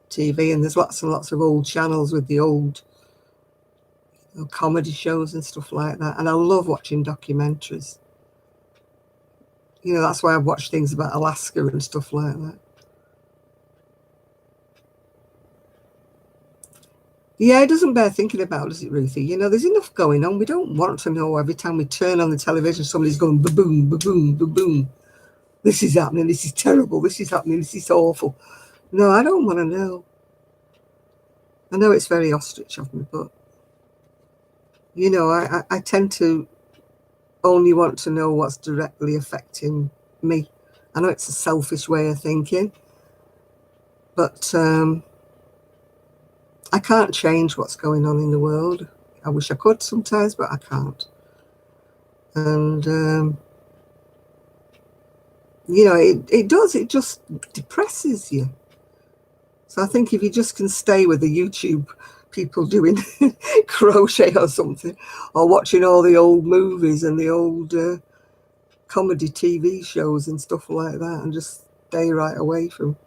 [SPEAKER 1] TV, and there's lots and lots of old channels with the old comedy shows and stuff like that. And I love watching documentaries. You know, that's why I've watched things about Alaska and stuff like that. Yeah, it doesn't bear thinking about, does it, Ruthie? You know, there's enough going on. We don't want to know every time we turn on the television, somebody's going ba-boom, ba-boom, ba-boom. This is happening. This is terrible. This is happening. This is awful. No, I don't want to know. I know it's very ostrich of me, but, you know, I tend to only want to know what's directly affecting me. I know it's a selfish way of thinking, but I can't change what's going on in the world. I wish I could sometimes, but I can't. And, you know, it does. It just depresses you. So I think if you just can stay with the YouTube people doing crochet or something, or watching all the old movies and the old comedy TV shows and stuff like that, and just stay right away from.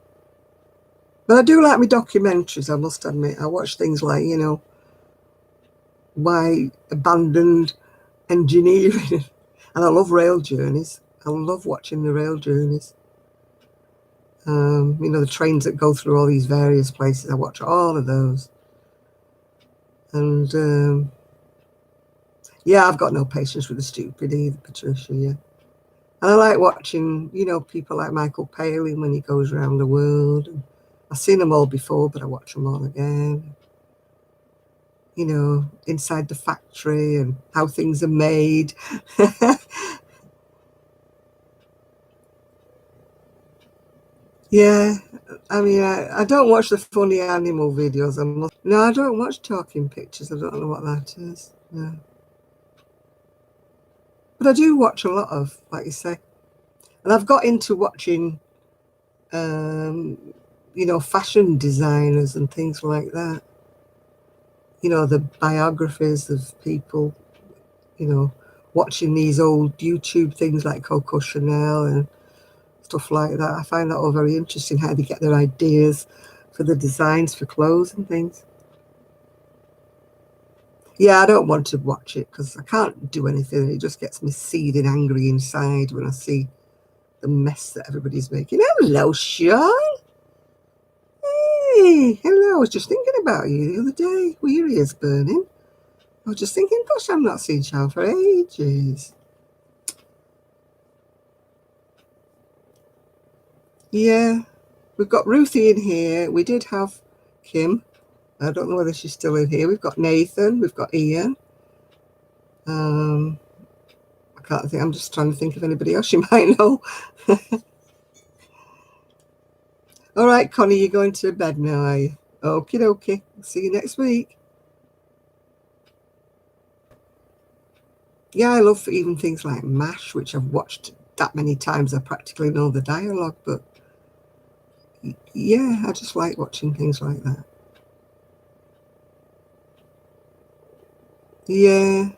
[SPEAKER 1] But I do like my documentaries, I must admit. I watch things like, you know, why abandoned engineering, and I love rail journeys. I love watching the rail journeys. You know, the trains that go through all these various places. I watch all of those. And yeah, I've got no patience with the stupid either, Patricia. Yeah, and I like watching, you know, people like Michael Palin when he goes around the world. And I've seen them all before, but I watch them all again. You know, inside the factory and how things are made. Yeah, I mean, I don't watch the funny animal videos. No, I don't watch talking pictures. I don't know what that is. No. But I do watch a lot of, like you say. And I've got into watching, um, you know, fashion designers and things like that. You know, the biographies of people, you know, watching these old YouTube things like Coco Chanel and stuff like that. I find that all very interesting, how they get their ideas for the designs for clothes and things. Yeah, I don't want to watch it because I can't do anything. It just gets me seething angry inside when I see the mess that everybody's making. Hello, Sean. Hey, hello. I was just thinking about you the other day. Were your ears burning? I was just thinking, gosh, I've not seen Sean for ages. Yeah, we've got Ruthie in here. We did have Kim. I don't know whether she's still in here. We've got Nathan. We've got Ian. I can't think. I'm just trying to think of anybody else you might know. All right, Connie, you're going to bed now, are you? Okie dokie. See you next week. Yeah, I love even things like MASH, which I've watched that many times I practically know the dialogue, but yeah, I just like watching things like that. Yeah.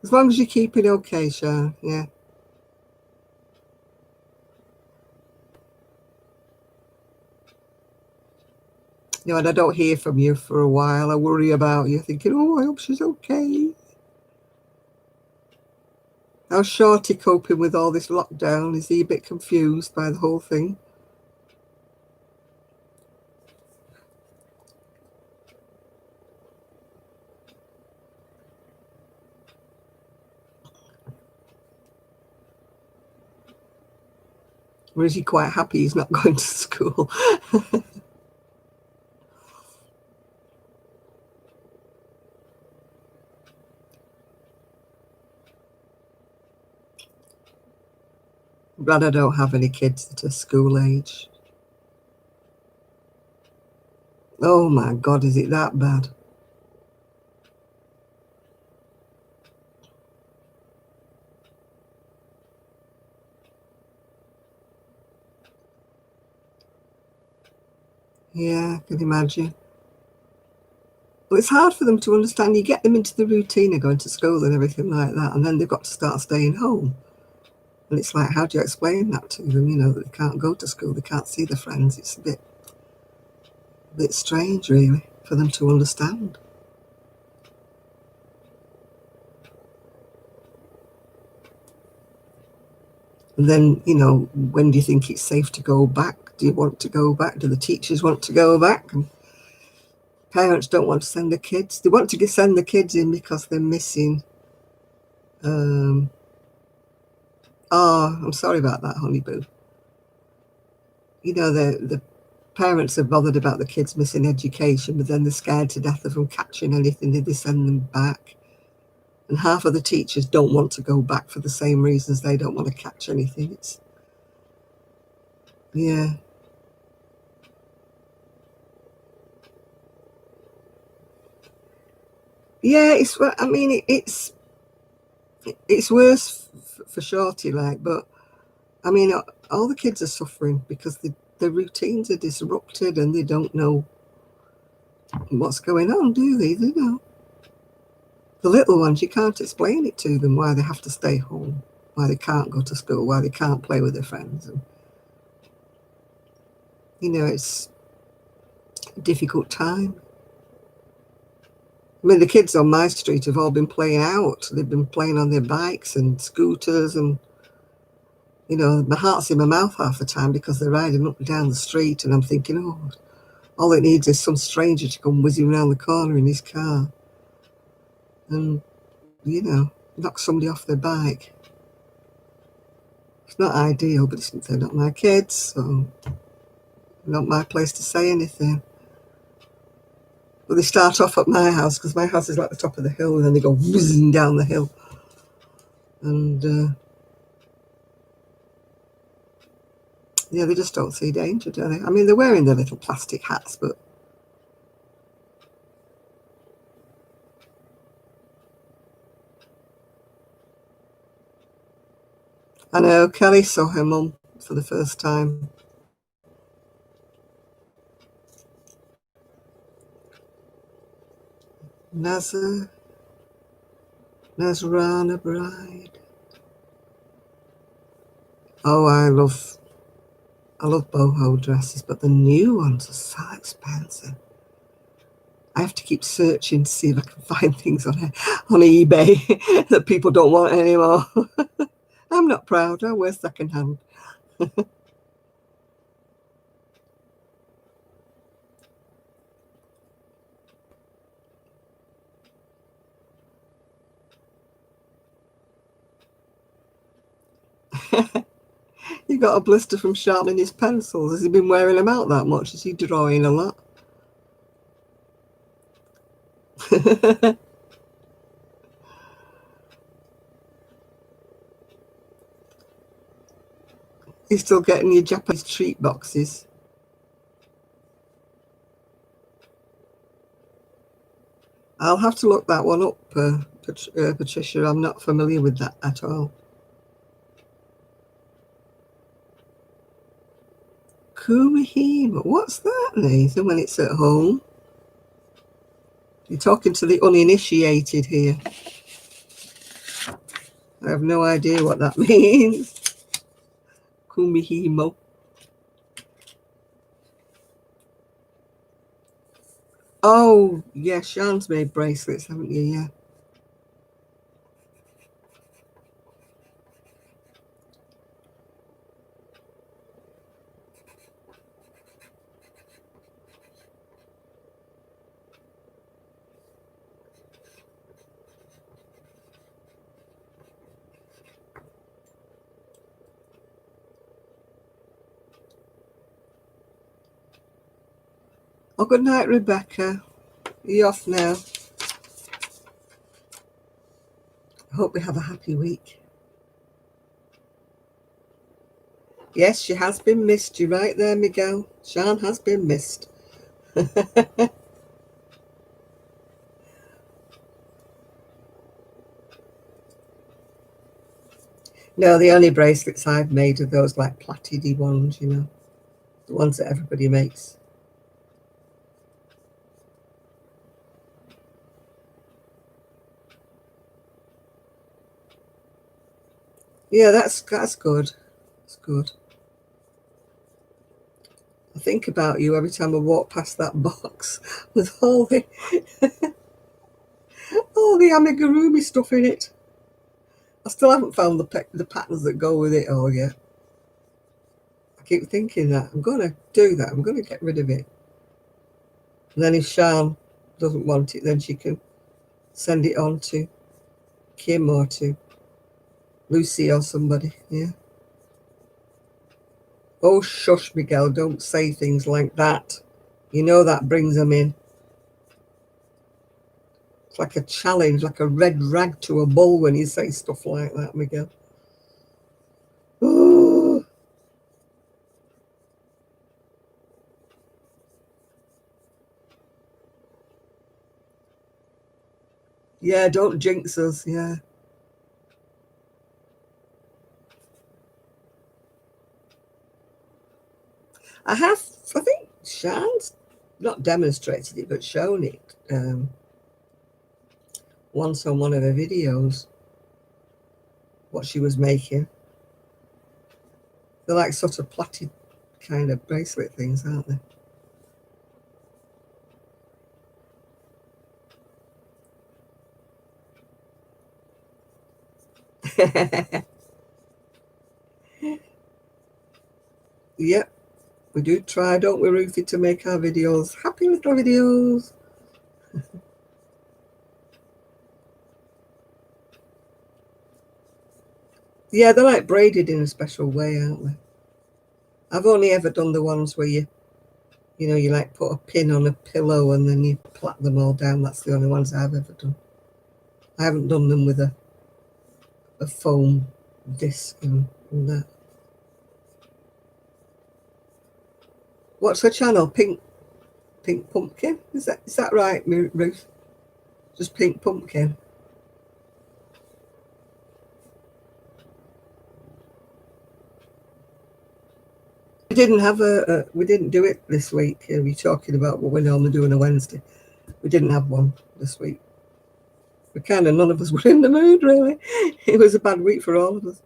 [SPEAKER 1] As long as you keep it okay, Sean. Yeah. You know, and I don't hear from you for a while. I worry about you, thinking, oh, I hope she's okay. How's Shorty coping with all this lockdown? Is he a bit confused by the whole thing? Or is he quite happy he's not going to school? I'm glad I don't have any kids that are school age. Oh my God, is it that bad? Yeah, I can imagine. But it's hard for them to understand. You get them into the routine of going to school and everything like that, and then they've got to start staying home. And it's like, how do you explain that to them? You know, that they can't go to school, they can't see their friends. It's a bit strange, really, for them to understand. And then, you know, when do you think it's safe to go back? Do you want to go back? Do the teachers want to go back? And parents don't want to send the kids. They want to send the kids in because they're missing. Um, oh, I'm sorry about that, honey boo. You know, the parents are bothered about the kids missing education, but then they're scared to death of them catching anything if they send them back. And half of the teachers don't want to go back for the same reasons. They don't want to catch anything. It's, yeah. Yeah, I mean, it's worse for Shorty, like, but I mean, all the kids are suffering because the routines are disrupted and they don't know what's going on, do they? They don't. The little ones, you can't explain it to them why they have to stay home, why they can't go to school, why they can't play with their friends. And, you know, it's a difficult time. I mean, the kids on my street have all been playing out. They've been playing on their bikes and scooters and, you know, my heart's in my mouth half the time because they're riding up and down the street and I'm thinking, oh, all it needs is some stranger to come whizzing around the corner in his car and, you know, knock somebody off their bike. It's not ideal, but they're not my kids, so not my place to say anything. But they start off at my house because my house is like the top of the hill and then they go whizzing down the hill. And yeah, they just don't see danger, do they? I mean, they're wearing their little plastic hats, but I know Kelly saw her mum for the first time. Nazrana Bride. Oh, I love boho dresses, but the new ones are so expensive. I have to keep searching to see if I can find things on eBay that people don't want anymore. I'm not proud. I wear secondhand. He got a blister from sharpening his pencils. Has he been wearing them out that much? Is he drawing a lot? He's still getting your Japanese treat boxes. I'll have to look that one up, Patricia. I'm not familiar with that at all. Kumihima. What's that, Nathan, when it's at home? You're talking to the uninitiated here. I have no idea what that means. Kumihimo. Oh, yeah, Sean's made bracelets, haven't you? Yeah. Oh, good night, Rebecca. Are you off now? I hope we have a happy week. Yes, she has been missed. You're right there, Miguel. Sean has been missed. No, the only bracelets I've made are those like platty ones, you know, the ones that everybody makes. Yeah, that's good. That's good. I think about you every time I walk past that box with all the amigurumi stuff in it. I still haven't found the patterns that go with it all yet. I keep thinking that I'm going to do that. I'm going to get rid of it. And then if Sean doesn't want it, then she can send it on to Kim or to Lucy or somebody. Yeah. Oh, shush, Miguel. Don't say things like that. You know that brings them in. It's like a challenge, like a red rag to a bull when you say stuff like that, Miguel. Oh. Yeah, don't jinx us. Yeah. I think Shan's not demonstrated it, but shown it once on one of her videos, what she was making. They're like sort of plaited kind of bracelet things, aren't they? Yep, we do try, don't we, Ruthie, to make our videos happy little videos. Yeah, they're like braided in a special way, aren't they? I've only ever done the ones where you like put a pin on a pillow and then you plait them all down. That's the only ones I've ever done. I haven't done them with a foam disc and that. What's her channel? Pink Pumpkin? Is that right, Ruth? Just Pink Pumpkin. We didn't have we didn't do it this week. We're talking about what we normally do on a Wednesday. We didn't have one this week. We none of us were in the mood, really. It was a bad week for all of us.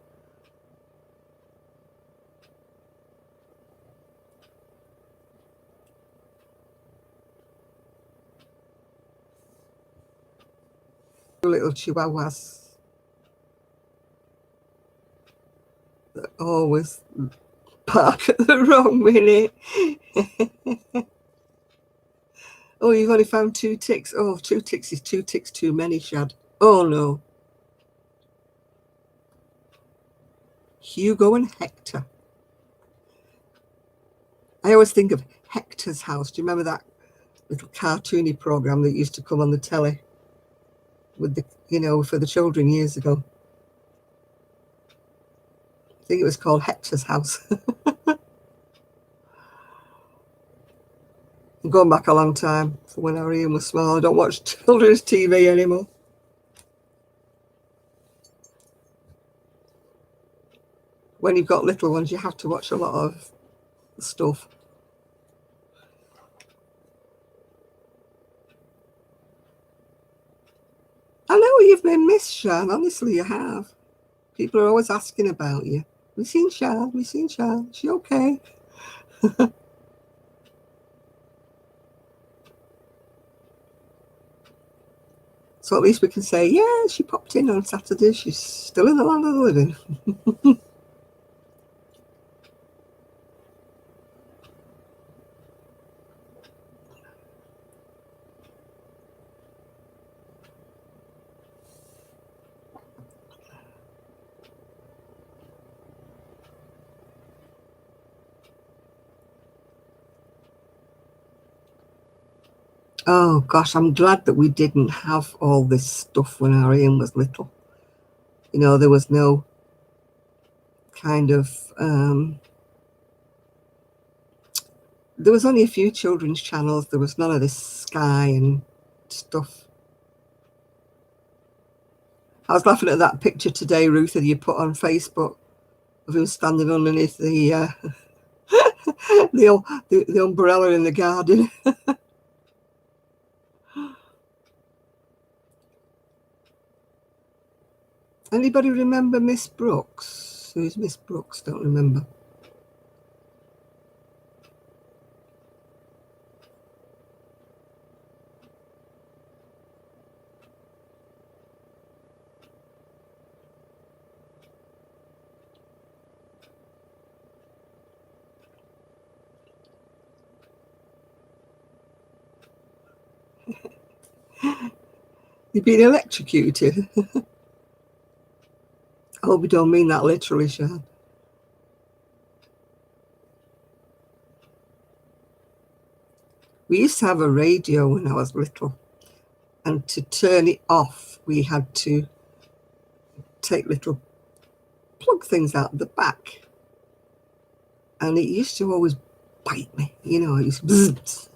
[SPEAKER 1] Little chihuahuas that always park at the wrong minute. Oh, you've only found 2 ticks. Oh, 2 ticks is 2 ticks too many, Shad. Oh, no. Hugo and Hector. I always think of Hector's House. Do you remember that little cartoony program that used to come on the telly with the, for the children years ago? I think it was called Hector's House. I'm going back a long time for when Ian was small. I don't watch children's TV anymore. When you've got little ones, you have to watch a lot of stuff. I know you've been missed, Shan. Honestly, you have. People are always asking about you. We've seen Shan. We've seen Shan. Is she okay? So at least we can say, yeah, she popped in on Saturday. She's still in the land of the living. Oh, gosh, I'm glad that we didn't have all this stuff when our Ian was little. There was no kind of... there was only a few children's channels. There was none of this Sky and stuff. I was laughing at that picture today, Ruth, that you put on Facebook of him standing underneath the the umbrella in the garden. Anybody remember Miss Brooks? Who's Miss Brooks? Don't remember. You've been electrocuted. I hope you don't mean that literally, Shan. We used to have a radio when I was little, and to turn it off, we had to take little plug things out the back, and it used to always bite me. It used to bzzz.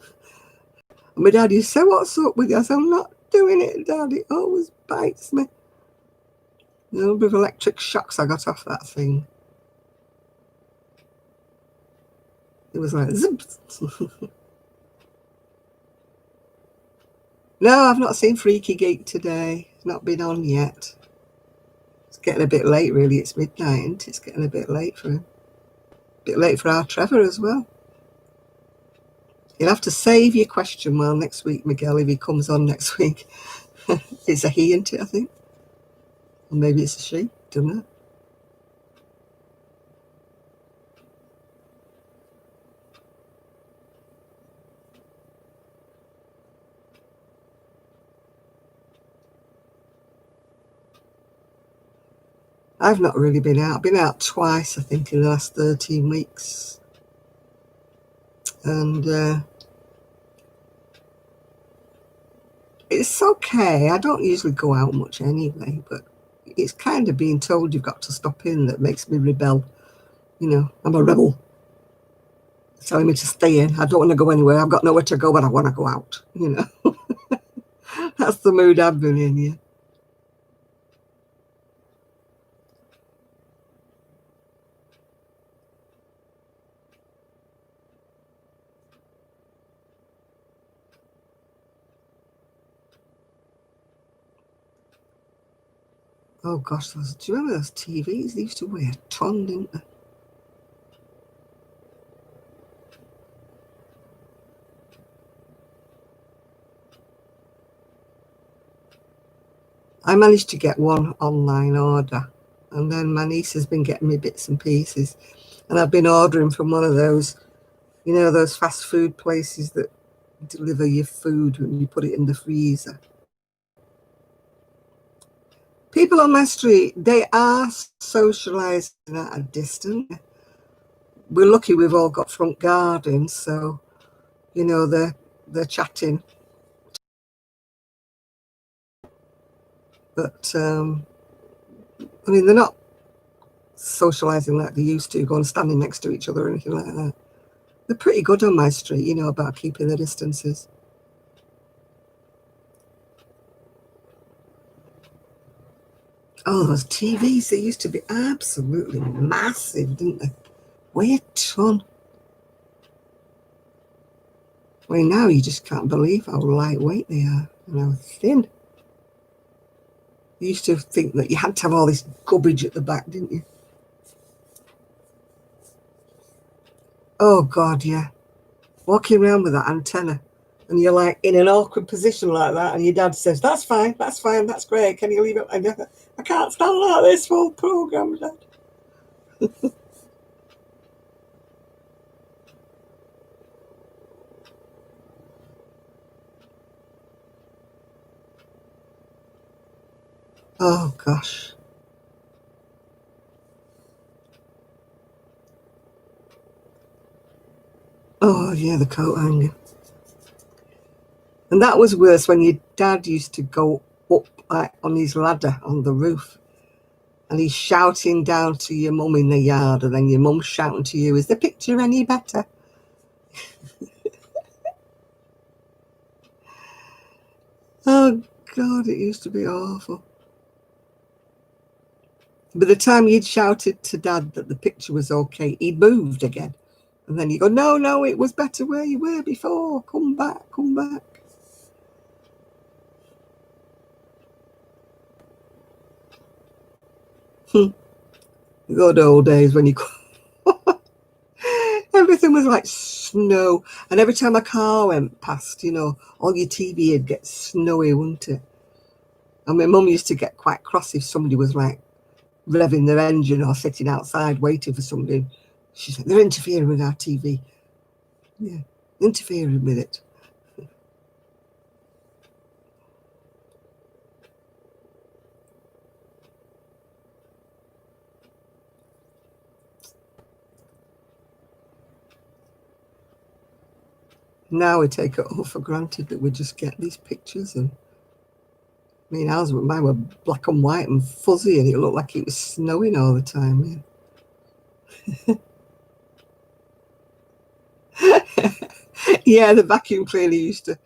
[SPEAKER 1] And my dad used to say, "What's up with you?" I said, "I'm not doing it, Dad. It always bites me." The number of electric shocks I got off that thing. It was like zip. No, I've not seen Freaky Geek today. It's not been on yet. It's getting a bit late, really. It's midnight, isn't it? It's getting a bit late for him. A bit late for our Trevor as well. You'll have to save your question well next week, Miguel, if he comes on next week. It's a he, isn't it, I think? Or maybe it's a she. Don't know. I've not really been out. I've been out twice, I think, in the last 13 weeks. And it's okay. I don't usually go out much anyway, but it's kind of being told you've got to stop in that makes me rebel. You know, I'm a rebel. It's telling me to stay in. I don't want to go anywhere. I've got nowhere to go, but I want to go out, you know. That's the mood I've been in, yeah. Oh gosh, do you remember those TVs? They used to weigh a ton, didn't they? I managed to get one online order, and then my niece has been getting me bits and pieces, and I've been ordering from one of those, you know, those fast food places that deliver your food when you put it in the freezer. People on my street, they are socialising at a distance. We're lucky we've all got front gardens, so, you know, they're chatting. But, I mean, they're not socialising like they used to, going standing next to each other or anything like that. They're pretty good on my street, you know, about keeping the distances. Oh, those TVs, they used to be absolutely massive, didn't they? Weigh a ton. Well, now you just can't believe how lightweight they are and how thin. You used to think that you had to have all this garbage at the back, didn't you? Oh, God, yeah. Walking around with that antenna, and you're like in an awkward position like that, and your dad says, that's fine, that's great, can you leave it? I can't stand like this whole programme, Dad. Oh, gosh. Oh, yeah, the coat hanger. And that was worse when your dad used to go up like on his ladder on the roof, and he's shouting down to your mum in the yard, and then your mum's shouting to you, is the picture any better? Oh, God, it used to be awful. By the time you'd shouted to Dad that the picture was okay, he'd moved again. And then you go, no, it was better where you were before. Come back. The good old days when you everything was like snow. And every time a car went past, you know, all your TV would get snowy, wouldn't it? And my mum used to get quite cross if somebody was like revving their engine or sitting outside waiting for somebody. She said, they're interfering with our TV. Yeah, interfering with it. Now we take it all for granted that we just get these pictures. And I mean, mine were black and white and fuzzy, and it looked like it was snowing all the time. Yeah. Yeah, the vacuum cleaner used to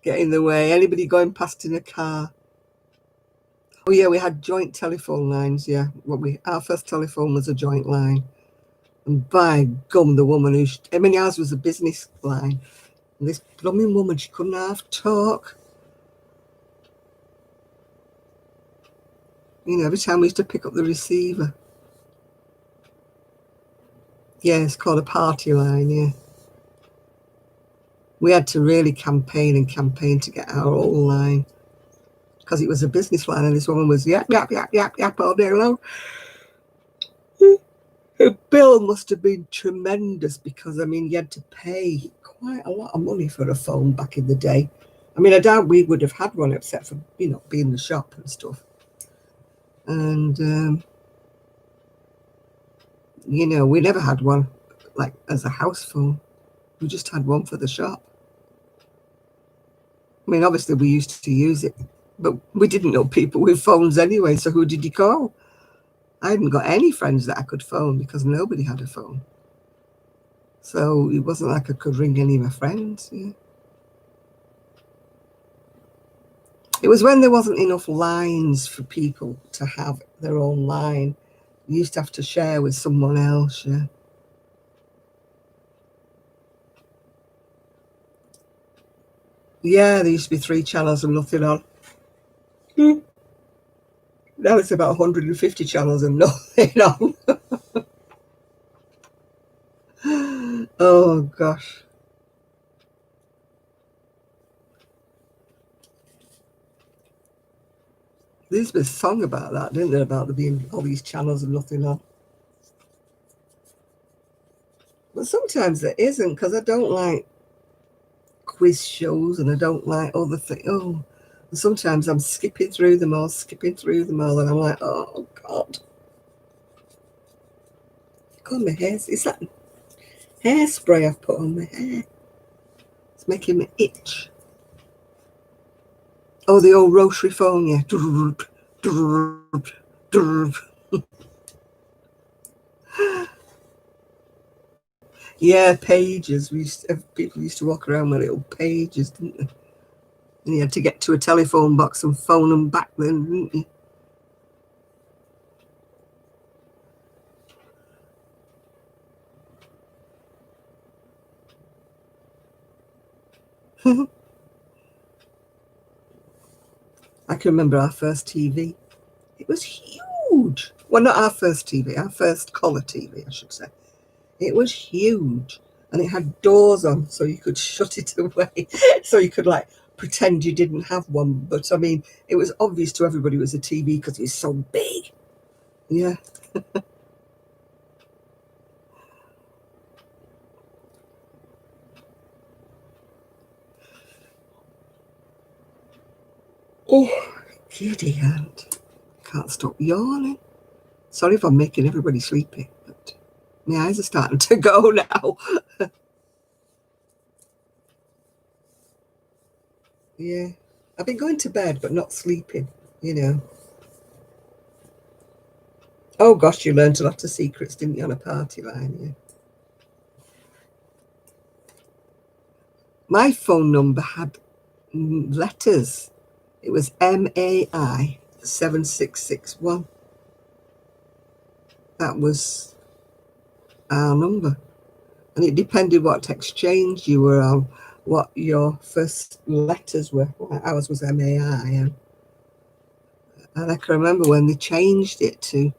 [SPEAKER 1] get in the way. Anybody going past in a car. Oh yeah, we had joint telephone lines. Yeah, our first telephone was a joint line, And by gum, the woman who, I mean, ours was a business line. And this blooming woman, she couldn't half talk. You know, every time we used to pick up the receiver. Yeah, it's called a party line, yeah. We had to really campaign and campaign to get our own line. Because it was a business line and this woman was yap, yap, yap, yap, yap all day long. Her bill must have been tremendous because, I mean, you had to pay quite a lot of money for a phone back in the day. I mean, I doubt we would have had one except for, you know, being in the shop and stuff. And, you know, we never had one, like, as a house phone. We just had one for the shop. I mean, obviously we used to use it, but we didn't know people with phones anyway, so who did you call? I hadn't got any friends that I could phone because nobody had a phone. So it wasn't like I could ring any of my friends. Yeah. It was when there wasn't enough lines for people to have their own line. You used to have to share with someone else, yeah. Yeah, there used to be 3 channels and nothing on. Now it's about 150 channels and nothing on. Oh, gosh. There used to be a song about that, didn't there? About there being all these channels and nothing on. But sometimes there isn't, because I don't like quiz shows and I don't like other things. Oh, and sometimes I'm skipping through them all, and I'm like, oh, God. God, my hair. It's that hairspray I've put on my hair. It's making me itch. Oh, the old rotary phone, yeah. Yeah, pages. People used to walk around with little pages, didn't they? And you had to get to a telephone box and phone them back then, didn't you? I can remember our first TV. It was huge. Well, not our first TV, our first colour TV, I should say. It was huge. And it had doors on so you could shut it away. So you could, like, pretend you didn't have one. But, I mean, it was obvious to everybody it was a TV because it was so big. Yeah. Oh, giddy aunt. Can't stop yawning. Sorry if I'm making everybody sleepy, but my eyes are starting to go now. Yeah. I've been going to bed, but not sleeping, you know. Oh, gosh, you learned a lot of secrets, didn't you, on a party line? Yeah. My phone number had letters. It was MAI 7661. That was our number. And it depended what exchange you were on, what your first letters were. Ours was MAI. And I can remember when they changed it to,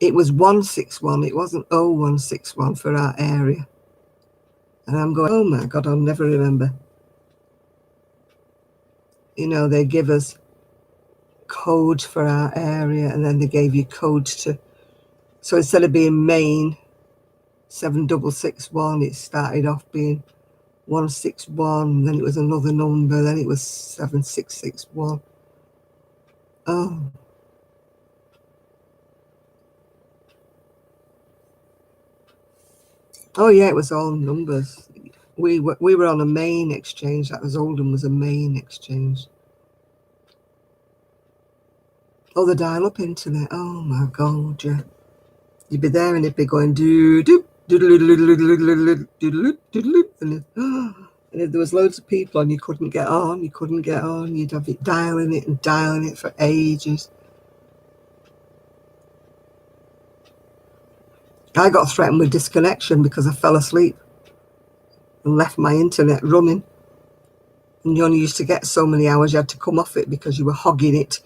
[SPEAKER 1] it was 161. It wasn't 0161 for our area. And I'm going, oh my God, I'll never remember. You know, they give us codes for our area and then they gave you codes to, so instead of being main 7661, it started off being 161, then it was another number, then it was 7661. Oh. Oh yeah, it was all numbers. We were on a main exchange. That was Oldham was a main exchange. Oh, the dial-up internet. Oh my God, yeah. You'd be there and it'd be going doo doo doo doo doo doo doo doo, and if there was loads of people and you couldn't get on, you'd have it dialing it for ages. I got threatened with disconnection because I fell asleep and left my internet running. And you only used to get so many hours, you had to come off it because you were hogging it.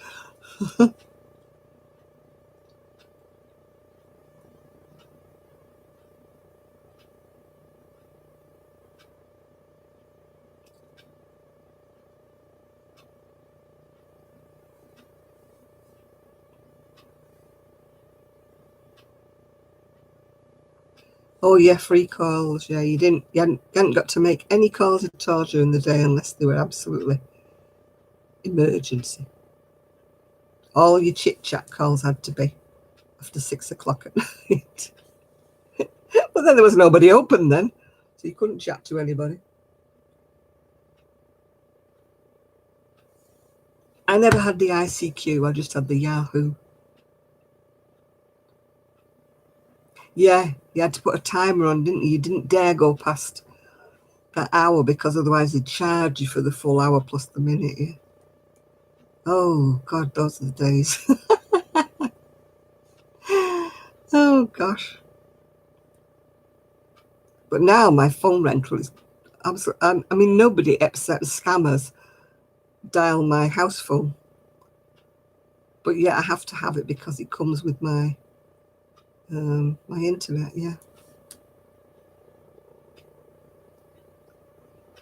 [SPEAKER 1] Oh yeah, free calls. Yeah, you hadn't got to make any calls at all during the day unless they were absolutely emergency. All your chit chat calls had to be after 6 o'clock at night. But then there was nobody open then, so you couldn't chat to anybody. I never had the ICQ, I just had the Yahoo. Yeah, you had to put a timer on, didn't you? You didn't dare go past that hour because otherwise they'd charge you for the full hour plus the minute. Yeah. Oh, God, those are the days. Oh, gosh. But now my phone rental is absolutely, I mean, nobody except scammers dial my house phone. But yeah, I have to have it because it comes with my my internet, yeah.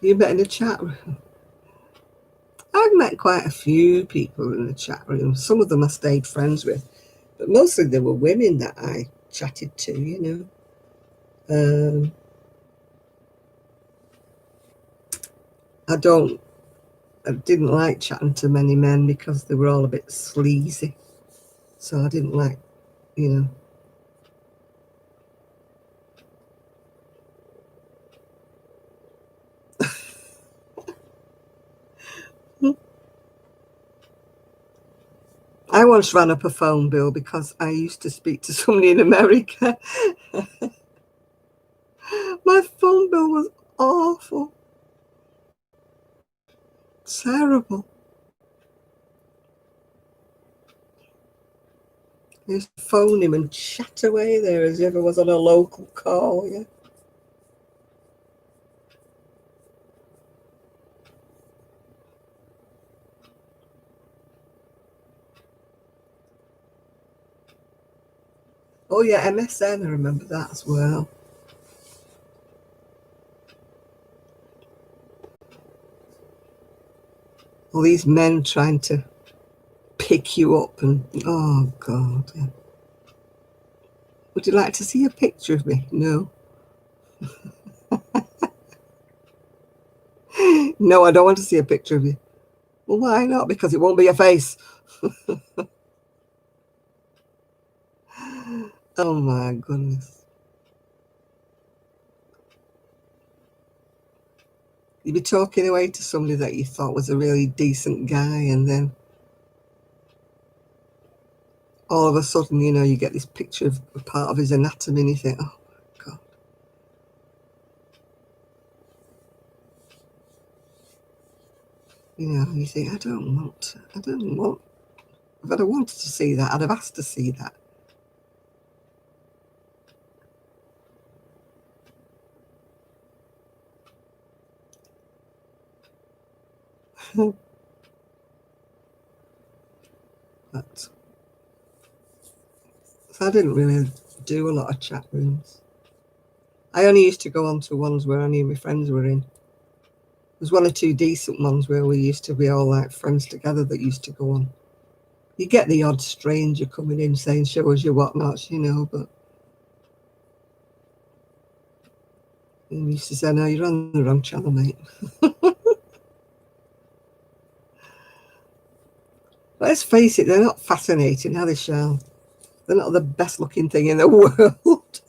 [SPEAKER 1] You met in a chat room? I've met quite a few people in the chat room. Some of them I stayed friends with, but mostly they were women that I chatted to, you know. I didn't like chatting to many men because they were all a bit sleazy. So I didn't like, you know. I once ran up a phone bill because I used to speak to somebody in America. My phone bill was awful. Terrible. I used to phone him and chat away there as if I was on a local call, yeah. Oh yeah, MSN, I remember that as well. All these men trying to pick you up and, oh God. Yeah. Would you like to see a picture of me? No. No, I don't want to see a picture of you. Well, why not? Because it won't be your face. Oh my goodness. You'd be talking away to somebody that you thought was a really decent guy, and then all of a sudden, you know, you get this picture of a part of his anatomy and you think, oh my God. You know, you think, I don't want, if I'd have wanted to see that, I'd have asked to see that. But, so I didn't really do a lot of chat rooms. I only used to go on to ones where I knew my friends were in. There's one or two decent ones where we used to be all like friends together that used to go on. You get the odd stranger coming in saying, show us your whatnots, you know, but he used to say, no, you're on the wrong channel, mate. Let's face it, they're not fascinating, are they, Shell? They're not the best looking thing in the world.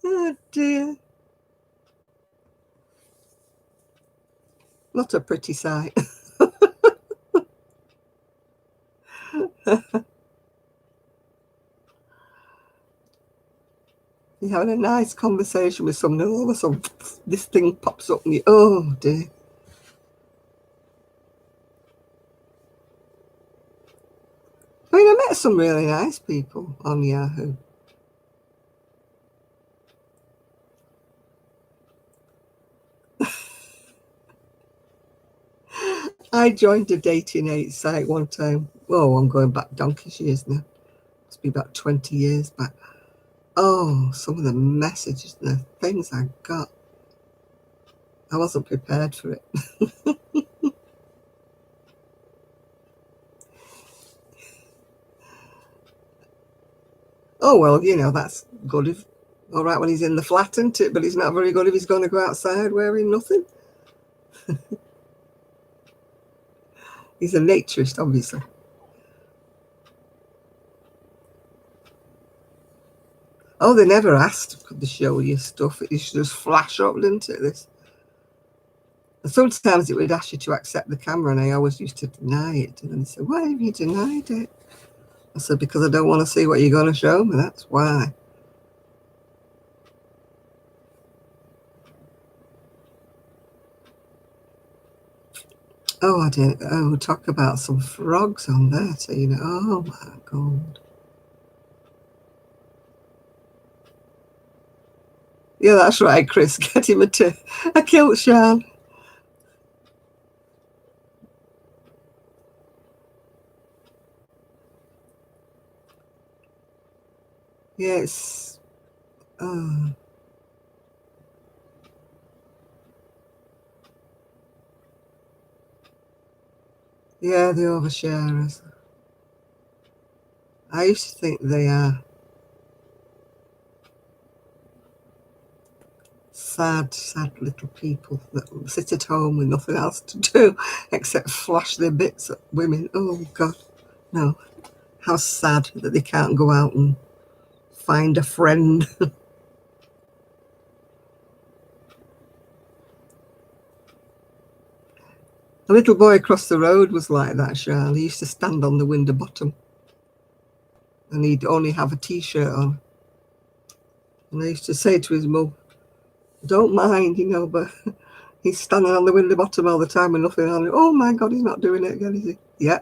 [SPEAKER 1] Oh dear. Not a pretty sight. You're having a nice conversation with someone, and all of a sudden, this thing pops up, and you, oh dear. I mean, I met get some really nice people on Yahoo. I joined a dating aid site one time. Oh, I'm going back donkey's years now. Must be about 20 years back. Oh, some of the messages and the things I got. I wasn't prepared for it. Oh, well, that's good if, all right when he's in the flat, isn't it? But it's not very good if he's going to go outside wearing nothing. He's a naturist, obviously. Oh, they never asked, could they show you stuff? It used to just flash up, didn't it, this? And sometimes it would ask you to accept the camera, and I always used to deny it. And then they said, why have you denied it? I said, because I don't want to see what you're going to show me, that's why. Oh, I did. Oh, talk about some frogs on there, Tina. Oh, my God. Yeah, that's right, Chris. Get him a kilt shawl. Yes. Oh, yeah, the oversharers. I used to think they are sad, sad little people that sit at home with nothing else to do except flash their bits at women. Oh, God. No. How sad that they can't go out and find a friend. A little boy across the road was like that, Charles. He used to stand on the window bottom and he'd only have a T-shirt on. And I used to say to his mum, don't mind, but he's standing on the window bottom all the time with nothing on. Oh, my God, he's not doing it again, is he? Yeah.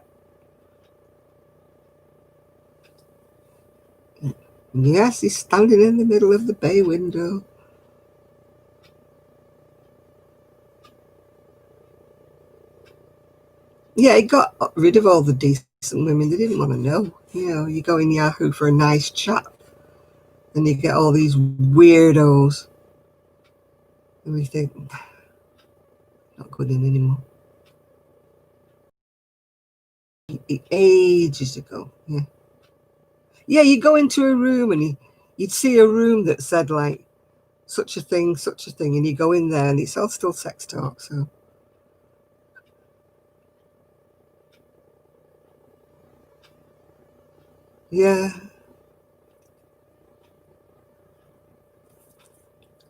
[SPEAKER 1] Yes, he's standing in the middle of the bay window. Yeah, he got rid of all the decent women. They didn't want to know. You go in Yahoo for a nice chat and you get all these weirdos. And we think, not good in anymore. Ages ago, yeah. Yeah, you go into a room and you'd see a room that said like such a thing, and you go in there and it's all still sex talk. So yeah,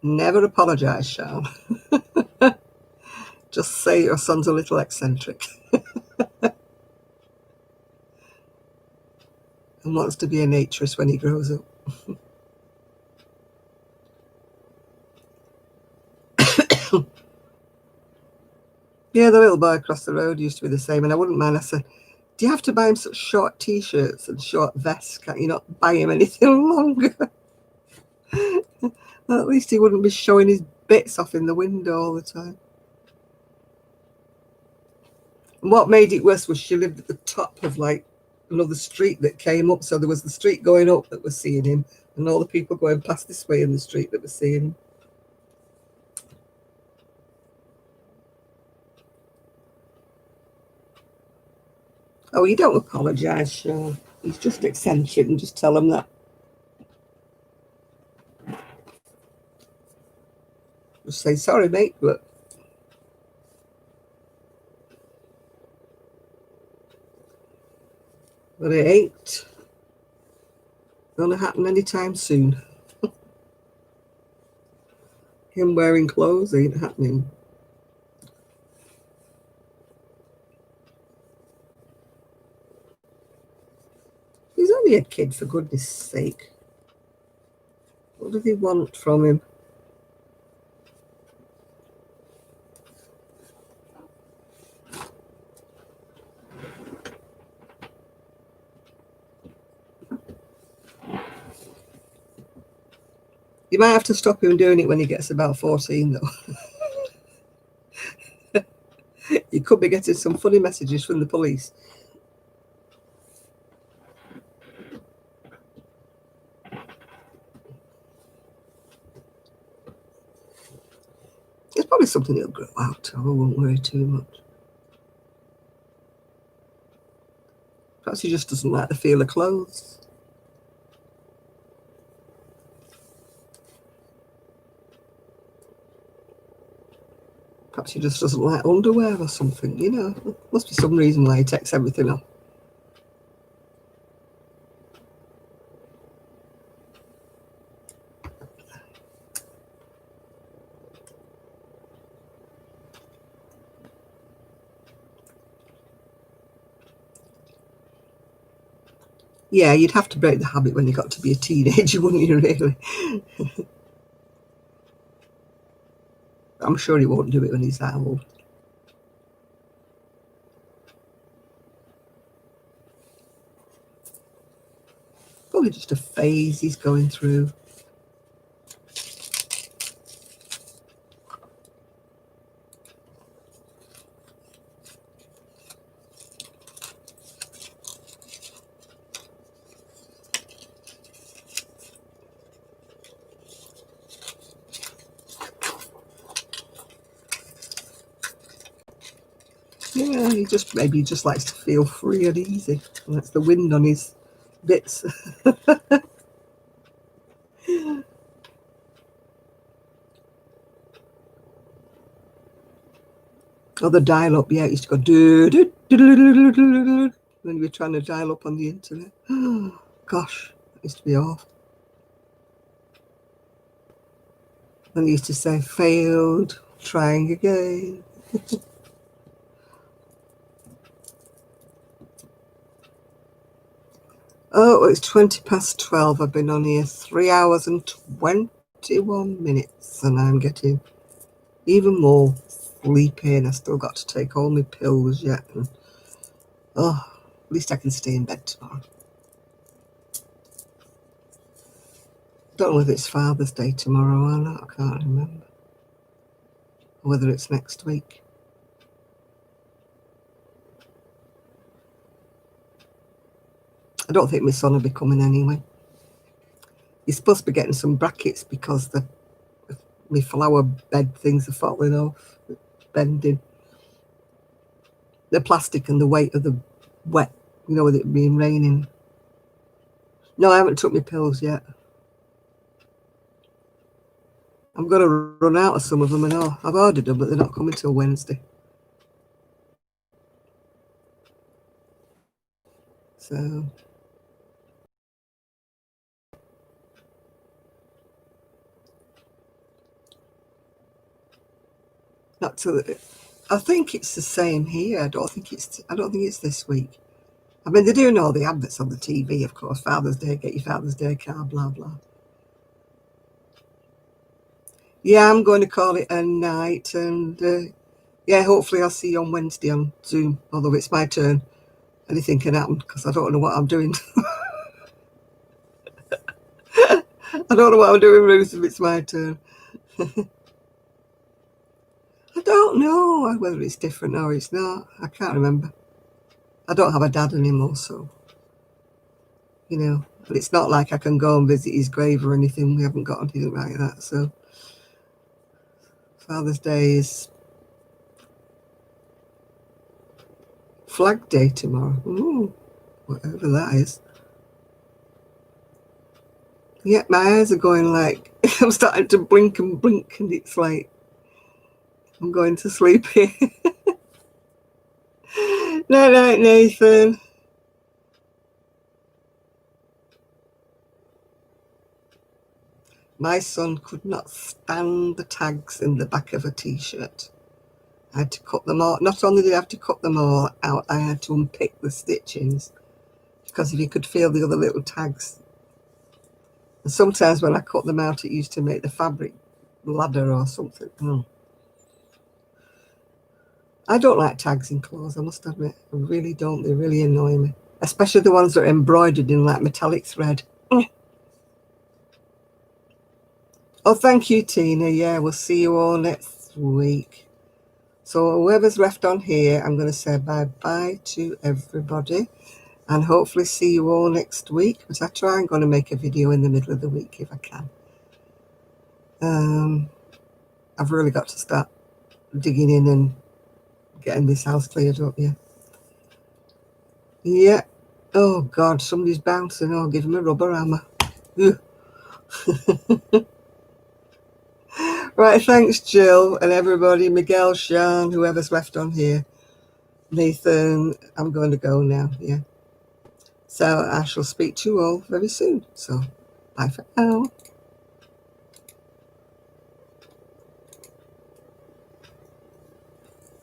[SPEAKER 1] never apologise, Sean. Just say your son's a little eccentric and wants to be a naturist when he grows up. Yeah, the little boy across the road used to be the same, and I wouldn't mind. I said, do you have to buy him such short T-shirts and short vests? Can't you not buy him anything longer? At least he wouldn't be showing his bits off in the window all the time. And what made it worse was she lived at the top of like another street that came up. So there was the street going up that was seeing him, and all the people going past this way in the street that were seeing him. Oh, you don't apologise, Sean. He's just eccentric, and just tell him that. Just say, sorry, mate, but it ain't going to happen anytime soon. Him wearing clothes ain't happening. He's only a kid, for goodness sake. What do they want from him? You might have to stop him doing it when he gets about 14, though. You could be getting some funny messages from the police. It's probably something he'll grow out of. I won't worry too much. Perhaps he just doesn't like the feel of clothes. Perhaps he just doesn't like underwear or something, you know. There must be some reason why he takes everything off. Yeah, you'd have to break the habit when you got to be a teenager, wouldn't you, really? I'm sure he won't do it when he's that old. Probably just a phase he's going through. Yeah, maybe he just likes to feel free and easy. And that's the wind on his bits. Oh, the dial up, yeah, it used to go do do do do do do when you were trying to dial up on the internet. Oh, gosh, that used to be awful. And they used to say failed, trying again. Oh, it's 12:20. I've been on here 3 hours and 21 minutes, and I'm getting even more sleepy, and I still got to take all my pills yet. And, oh, at least I can stay in bed tomorrow. Don't know whether it's Father's Day tomorrow or not. I can't remember. Or whether it's next week. I don't think my son will be coming anyway. He's supposed to be getting some brackets because my flower bed things are falling off, bending. The plastic and the weight of the wet, you know, with it being raining. No, I haven't took my pills yet. I'm going to run out of some of them and all. I've ordered them, but they're not coming till Wednesday. So not till I think it's the same here. I don't think it's this week. I mean, they're doing all the adverts on the TV, of course. Father's Day, get your Father's Day card, blah blah. Yeah, I'm going to call it a night, and yeah, hopefully I'll see you on Wednesday on Zoom. Although it's my turn, anything can happen because I don't know what I'm doing. I don't know what I'm doing, Ruth, if it's my turn. I don't know whether it's different or it's not. I can't remember. I don't have a dad anymore, so, you know. But it's not like I can go and visit his grave or anything. We haven't got anything like that, so. Father's Day is Flag Day tomorrow. Ooh, whatever that is. Yeah, my eyes are going like, I'm starting to blink and blink, and it's like, I'm going to sleep here. Night, night, Nathan. My son could not stand the tags in the back of a t-shirt. I had to cut them all. Not only did I have to cut them all out, I had to unpick the stitchings because if you could feel the other little tags. And sometimes when I cut them out, it used to make the fabric ladder or something. Oh. I don't like tags in clothes, I must admit. I really don't. They really annoy me. Especially the ones that are embroidered in like metallic thread. Oh, thank you, Tina. Yeah, we'll see you all next week. So whoever's left on here, I'm going to say bye-bye to everybody and hopefully see you all next week. But I try and going to make a video in the middle of the week if I can. I've really got to start digging in and getting this house cleared up, yeah. Yeah. Oh, God, somebody's bouncing. Oh, give him a rubber hammer. Right, thanks, Jill and everybody. Miguel, Sean, whoever's left on here. Nathan, I'm going to go now, yeah. So I shall speak to you all very soon. So bye for now.